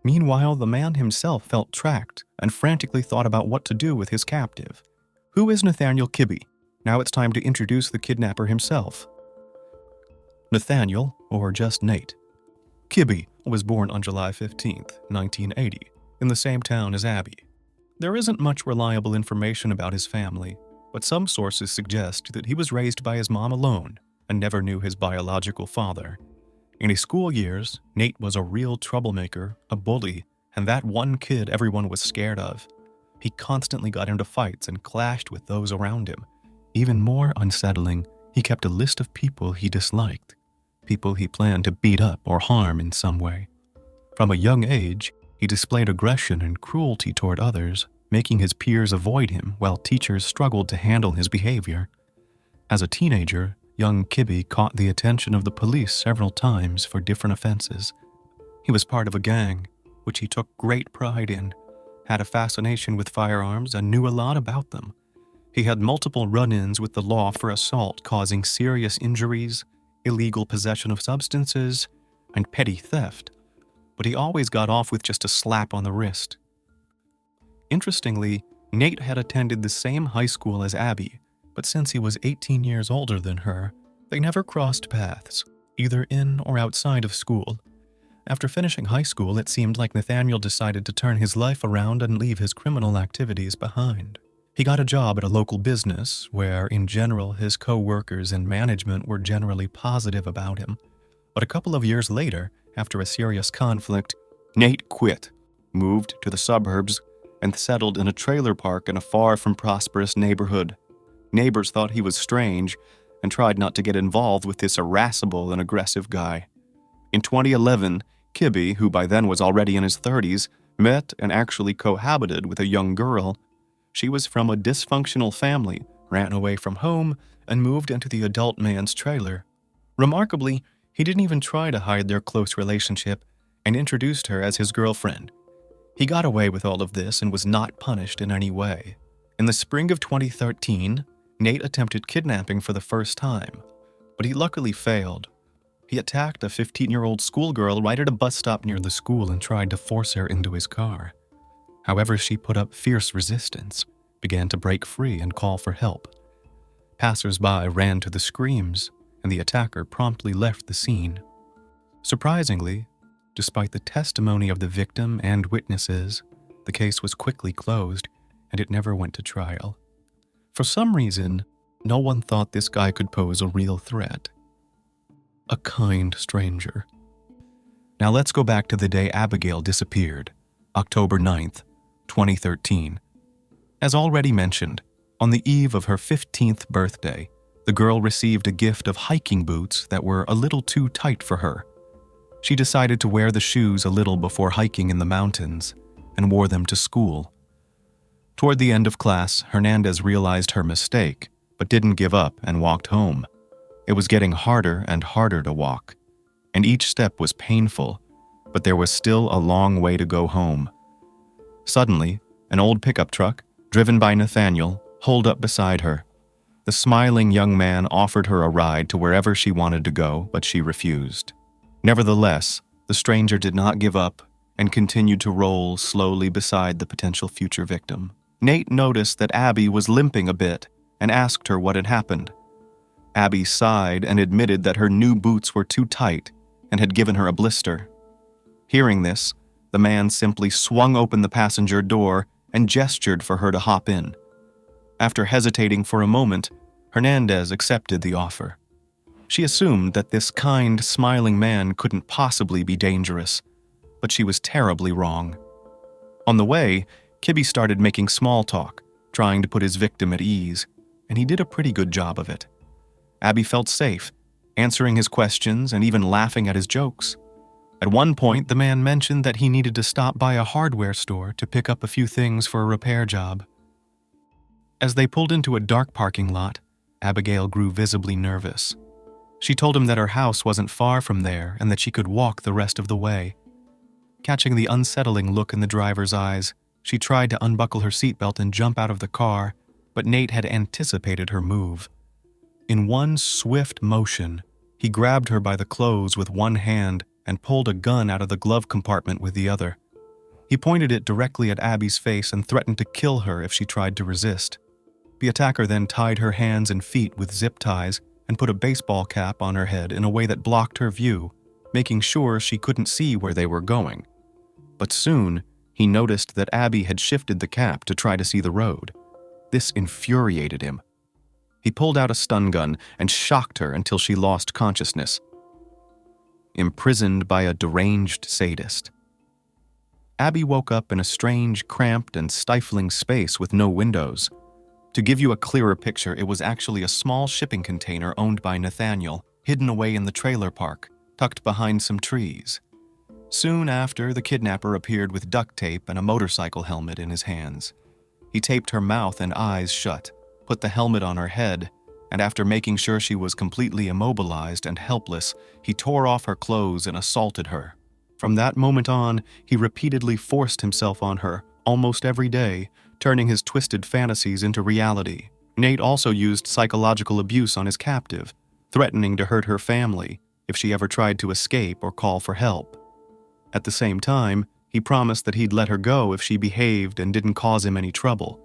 Meanwhile, the man himself felt tracked and frantically thought about what to do with his captive. Who is Nathaniel Kibbe? Now it's time to introduce the kidnapper himself. Nathaniel, or just Nate. Kibbe was born on July 15, 1980, in the same town as Abby. There isn't much reliable information about his family, but some sources suggest that he was raised by his mom alone and never knew his biological father. In his school years, Nate was a real troublemaker, a bully, and that one kid everyone was scared of. He constantly got into fights and clashed with those around him. Even more unsettling, he kept a list of people he disliked, people he planned to beat up or harm in some way. From a young age, he displayed aggression and cruelty toward others, making his peers avoid him while teachers struggled to handle his behavior. As a teenager, young Kibbe caught the attention of the police several times for different offenses. He was part of a gang, which he took great pride in, had a fascination with firearms, and knew a lot about them. He had multiple run-ins with the law for assault causing serious injuries, illegal possession of substances, and petty theft, but he always got off with just a slap on the wrist. Interestingly, Nate had attended the same high school as Abby, but since he was 18 years older than her, they never crossed paths, either in or outside of school. After finishing high school, it seemed like Nathaniel decided to turn his life around and leave his criminal activities behind. He got a job at a local business where, in general, his co-workers and management were generally positive about him. But a couple of years later, after a serious conflict, Nate quit, moved to the suburbs, and settled in a trailer park in a far from prosperous neighborhood. Neighbors thought he was strange and tried not to get involved with this irascible and aggressive guy. In 2011, Kibbe, who by then was already in his 30s, met and actually cohabited with a young girl. She was from a dysfunctional family, ran away from home, and moved into the adult man's trailer. Remarkably, he didn't even try to hide their close relationship and introduced her as his girlfriend. He got away with all of this and was not punished in any way. In the spring of 2013, Nate attempted kidnapping for the first time, but he luckily failed. He attacked a 15-year-old schoolgirl right at a bus stop near the school and tried to force her into his car. However, she put up fierce resistance, began to break free and call for help. Passers-by ran to the screams, and the attacker promptly left the scene. Surprisingly, despite the testimony of the victim and witnesses, the case was quickly closed and it never went to trial. For some reason, no one thought this guy could pose a real threat. A kind stranger. Now let's go back to the day Abigail disappeared, October 9th, 2013. As already mentioned, on the eve of her 15th birthday, the girl received a gift of hiking boots that were a little too tight for her. She decided to wear the shoes a little before hiking in the mountains and wore them to school. Toward the end of class, Hernandez realized her mistake, but didn't give up and walked home. It was getting harder and harder to walk, and each step was painful, but there was still a long way to go home. Suddenly, an old pickup truck, driven by Nathaniel, pulled up beside her. The smiling young man offered her a ride to wherever she wanted to go, but she refused. Nevertheless, the stranger did not give up and continued to roll slowly beside the potential future victim. Nate noticed that Abby was limping a bit and asked her what had happened. Abby sighed and admitted that her new boots were too tight and had given her a blister. Hearing this, the man simply swung open the passenger door and gestured for her to hop in. After hesitating for a moment, Hernandez accepted the offer. She assumed that this kind, smiling man couldn't possibly be dangerous, but she was terribly wrong. On the way, Kibbe started making small talk, trying to put his victim at ease, and he did a pretty good job of it. Abby felt safe, answering his questions and even laughing at his jokes. At one point, the man mentioned that he needed to stop by a hardware store to pick up a few things for a repair job. As they pulled into a dark parking lot, Abigail grew visibly nervous. She told him that her house wasn't far from there and that she could walk the rest of the way. Catching the unsettling look in the driver's eyes, she tried to unbuckle her seatbelt and jump out of the car, but Nate had anticipated her move. In one swift motion, he grabbed her by the clothes with one hand and pulled a gun out of the glove compartment with the other. He pointed it directly at Abby's face and threatened to kill her if she tried to resist. The attacker then tied her hands and feet with zip ties and put a baseball cap on her head in a way that blocked her view, making sure she couldn't see where they were going. But soon, he noticed that Abby had shifted the cap to try to see the road. This infuriated him. He pulled out a stun gun and shocked her until she lost consciousness. Imprisoned by a deranged sadist. Abby woke up in a strange, cramped, and stifling space with no windows. To give you a clearer picture, it was actually a small shipping container owned by Nathaniel, hidden away in the trailer park, tucked behind some trees. Soon after, the kidnapper appeared with duct tape and a motorcycle helmet in his hands. He taped her mouth and eyes shut, put the helmet on her head, and after making sure she was completely immobilized and helpless, he tore off her clothes and assaulted her. From that moment on, he repeatedly forced himself on her, almost every day, turning his twisted fantasies into reality. Nate also used psychological abuse on his captive, threatening to hurt her family if she ever tried to escape or call for help. At the same time, he promised that he'd let her go if she behaved and didn't cause him any trouble.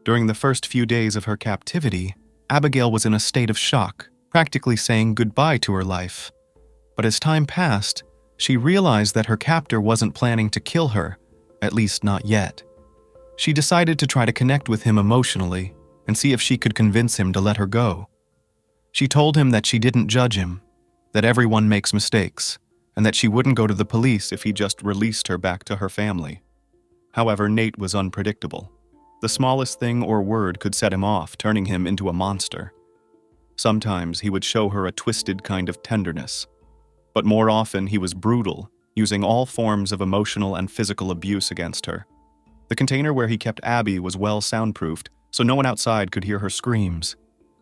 During the first few days of her captivity, Abigail was in a state of shock, practically saying goodbye to her life. But as time passed, she realized that her captor wasn't planning to kill her, at least not yet. She decided to try to connect with him emotionally and see if she could convince him to let her go. She told him that she didn't judge him, that everyone makes mistakes, and that she wouldn't go to the police if he just released her back to her family. However, Nate was unpredictable. The smallest thing or word could set him off, turning him into a monster. Sometimes he would show her a twisted kind of tenderness, but more often he was brutal, using all forms of emotional and physical abuse against her. The container where he kept Abby was well soundproofed, so no one outside could hear her screams.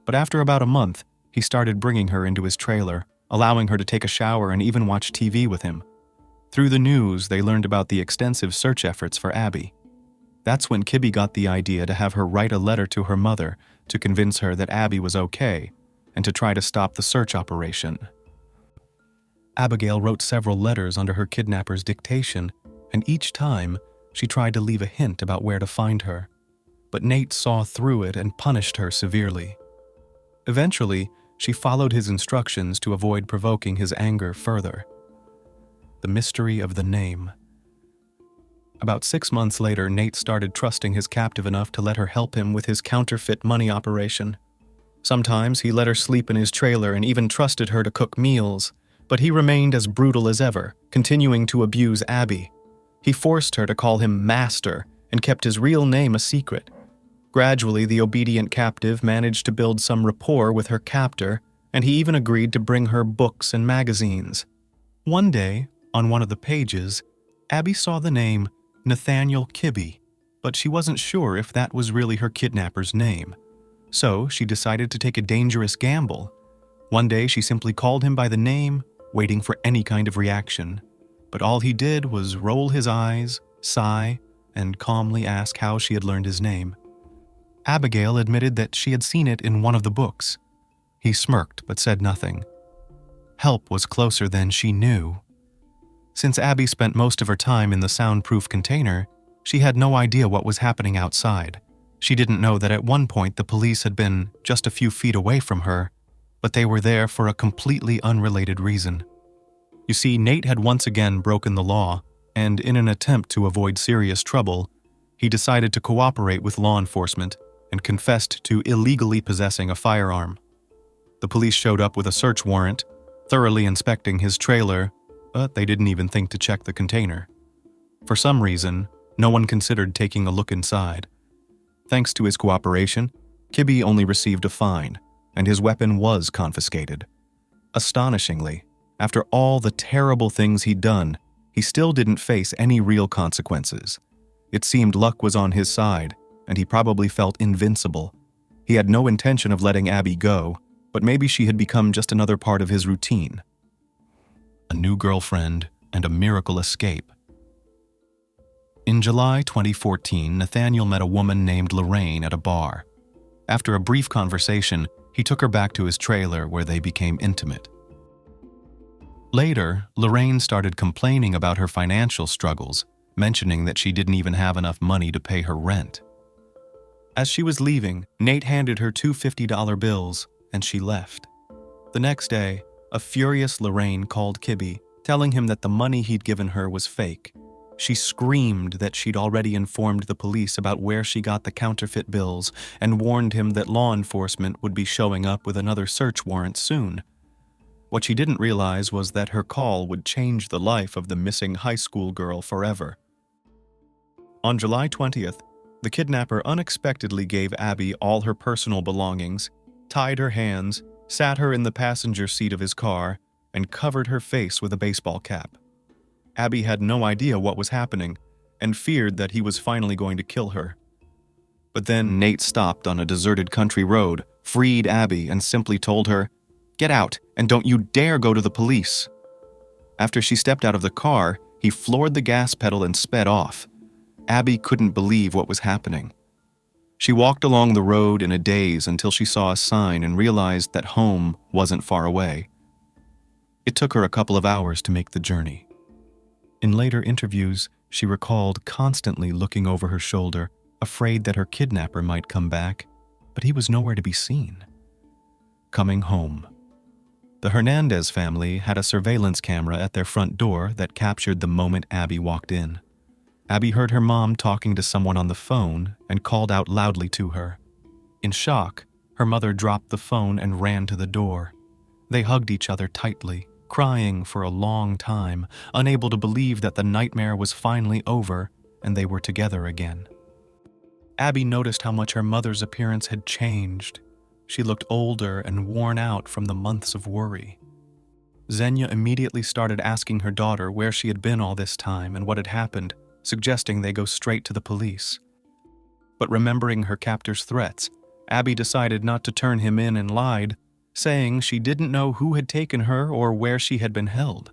But after about a month, he started bringing her into his trailer, allowing her to take a shower and even watch TV with him. Through the news, they learned about the extensive search efforts for Abby. That's when Kibbe got the idea to have her write a letter to her mother to convince her that Abby was okay and to try to stop the search operation. Abigail wrote several letters under her kidnapper's dictation, and each time, she tried to leave a hint about where to find her, but Nate saw through it and punished her severely. Eventually, she followed his instructions to avoid provoking his anger further. the mystery of the name. About 6 months later, Nate started trusting his captive enough to let her help him with his counterfeit money operation. Sometimes he let her sleep in his trailer and even trusted her to cook meals, but he remained as brutal as ever, continuing to abuse Abby. He forced her to call him master and kept his real name a secret. Gradually, the obedient captive managed to build some rapport with her captor, and he even agreed to bring her books and magazines. One day, on one of the pages, Abby saw the name Nathaniel Kibbe, but she wasn't sure if that was really her kidnapper's name. So she decided to take a dangerous gamble. One day she simply called him by the name, waiting for any kind of reaction. But all he did was roll his eyes, sigh, and calmly ask how she had learned his name. Abigail admitted that she had seen it in one of the books. He smirked but said nothing. Help was closer than she knew. Since Abby spent most of her time in the soundproof container, she had no idea what was happening outside. She didn't know that at one point the police had been just a few feet away from her, but they were there for a completely unrelated reason. You see, Nate had once again broken the law, and in an attempt to avoid serious trouble, he decided to cooperate with law enforcement and confessed to illegally possessing a firearm. The police showed up with a search warrant, thoroughly inspecting his trailer, but they didn't even think to check the container. For some reason, no one considered taking a look inside. Thanks to his cooperation, Kibbe only received a fine, and his weapon was confiscated. Astonishingly, after all the terrible things he'd done, he still didn't face any real consequences. It seemed luck was on his side, and he probably felt invincible. He had no intention of letting Abby go, but maybe she had become just another part of his routine. A new girlfriend and a miracle escape. In July 2014, Nathaniel met a woman named Lorraine at a bar. After a brief conversation, he took her back to his trailer where they became intimate. Later, Lorraine started complaining about her financial struggles, mentioning that she didn't even have enough money to pay her rent. As she was leaving, Nate handed her two $50 bills, and she left. The next day, a furious Lorraine called Kibbe, telling him that the money he'd given her was fake. She screamed that she'd already informed the police about where she got the counterfeit bills and warned him that law enforcement would be showing up with another search warrant soon. What she didn't realize was that her call would change the life of the missing high school girl forever. On July 20th, the kidnapper unexpectedly gave Abby all her personal belongings, tied her hands, sat her in the passenger seat of his car, and covered her face with a baseball cap. Abby had no idea what was happening and feared that he was finally going to kill her. But then Nate stopped on a deserted country road, freed Abby, and simply told her, "Get out, and don't you dare go to the police." After she stepped out of the car, he floored the gas pedal and sped off. Abby couldn't believe what was happening. She walked along the road in a daze until she saw a sign and realized that home wasn't far away. It took her a couple of hours to make the journey. In later interviews, she recalled constantly looking over her shoulder, afraid that her kidnapper might come back, but he was nowhere to be seen. Coming home. The Hernandez family had a surveillance camera at their front door that captured the moment Abby walked in. Abby heard her mom talking to someone on the phone and called out loudly to her. In shock, her mother dropped the phone and ran to the door. They hugged each other tightly, crying for a long time, unable to believe that the nightmare was finally over and they were together again. Abby noticed how much her mother's appearance had changed. She looked older and worn out from the months of worry. Xenia immediately started asking her daughter where she had been all this time and what had happened, suggesting they go straight to the police. But remembering her captor's threats, Abby decided not to turn him in and lied, saying she didn't know who had taken her or where she had been held.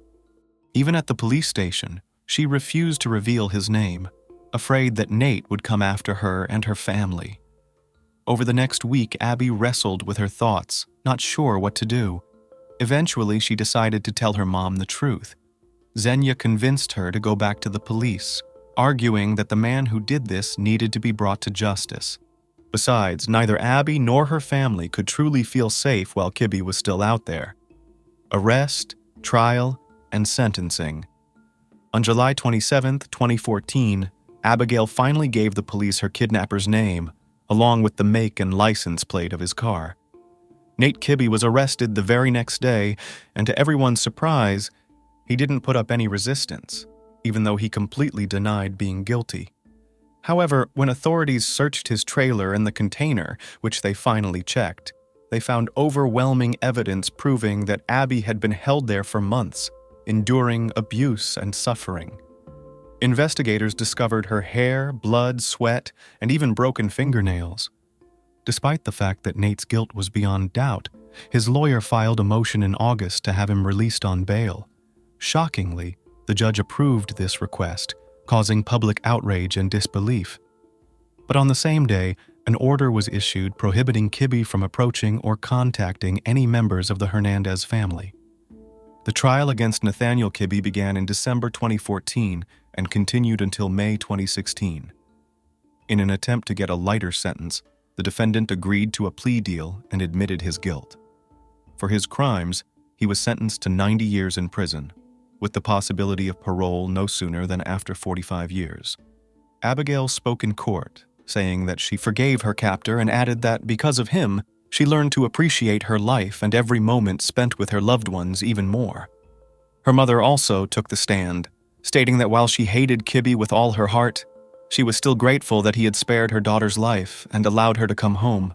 Even at the police station, she refused to reveal his name, afraid that Nate would come after her and her family. Over the next week, Abby wrestled with her thoughts, not sure what to do. Eventually, she decided to tell her mom the truth. Xenia convinced her to go back to the police, arguing that the man who did this needed to be brought to justice. Besides, neither Abby nor her family could truly feel safe while Kibbe was still out there. Arrest, trial, and sentencing. On July 27, 2014, Abigail finally gave the police her kidnapper's name, along with the make and license plate of his car. Nate Kibbe was arrested the very next day, and to everyone's surprise, he didn't put up any resistance, even though he completely denied being guilty. However, when authorities searched his trailer and the container, which they finally checked, they found overwhelming evidence proving that Abby had been held there for months, enduring abuse and suffering. Investigators discovered her hair, blood, sweat, and even broken fingernails. Despite the fact that Nate's guilt was beyond doubt, his lawyer filed a motion in August to have him released on bail. Shockingly, the judge approved this request, causing public outrage and disbelief. But on the same day, an order was issued prohibiting Kibbe from approaching or contacting any members of the Hernandez family. The trial against Nathaniel Kibbe began in December 2014 and continued until May 2016. In an attempt to get a lighter sentence, the defendant agreed to a plea deal and admitted his guilt. For his crimes, he was sentenced to 90 years in prison, with the possibility of parole no sooner than after 45 years. Abigail spoke in court, saying that she forgave her captor and added that because of him, she learned to appreciate her life and every moment spent with her loved ones even more. Her mother also took the stand, stating that while she hated Kibbe with all her heart, she was still grateful that he had spared her daughter's life and allowed her to come home.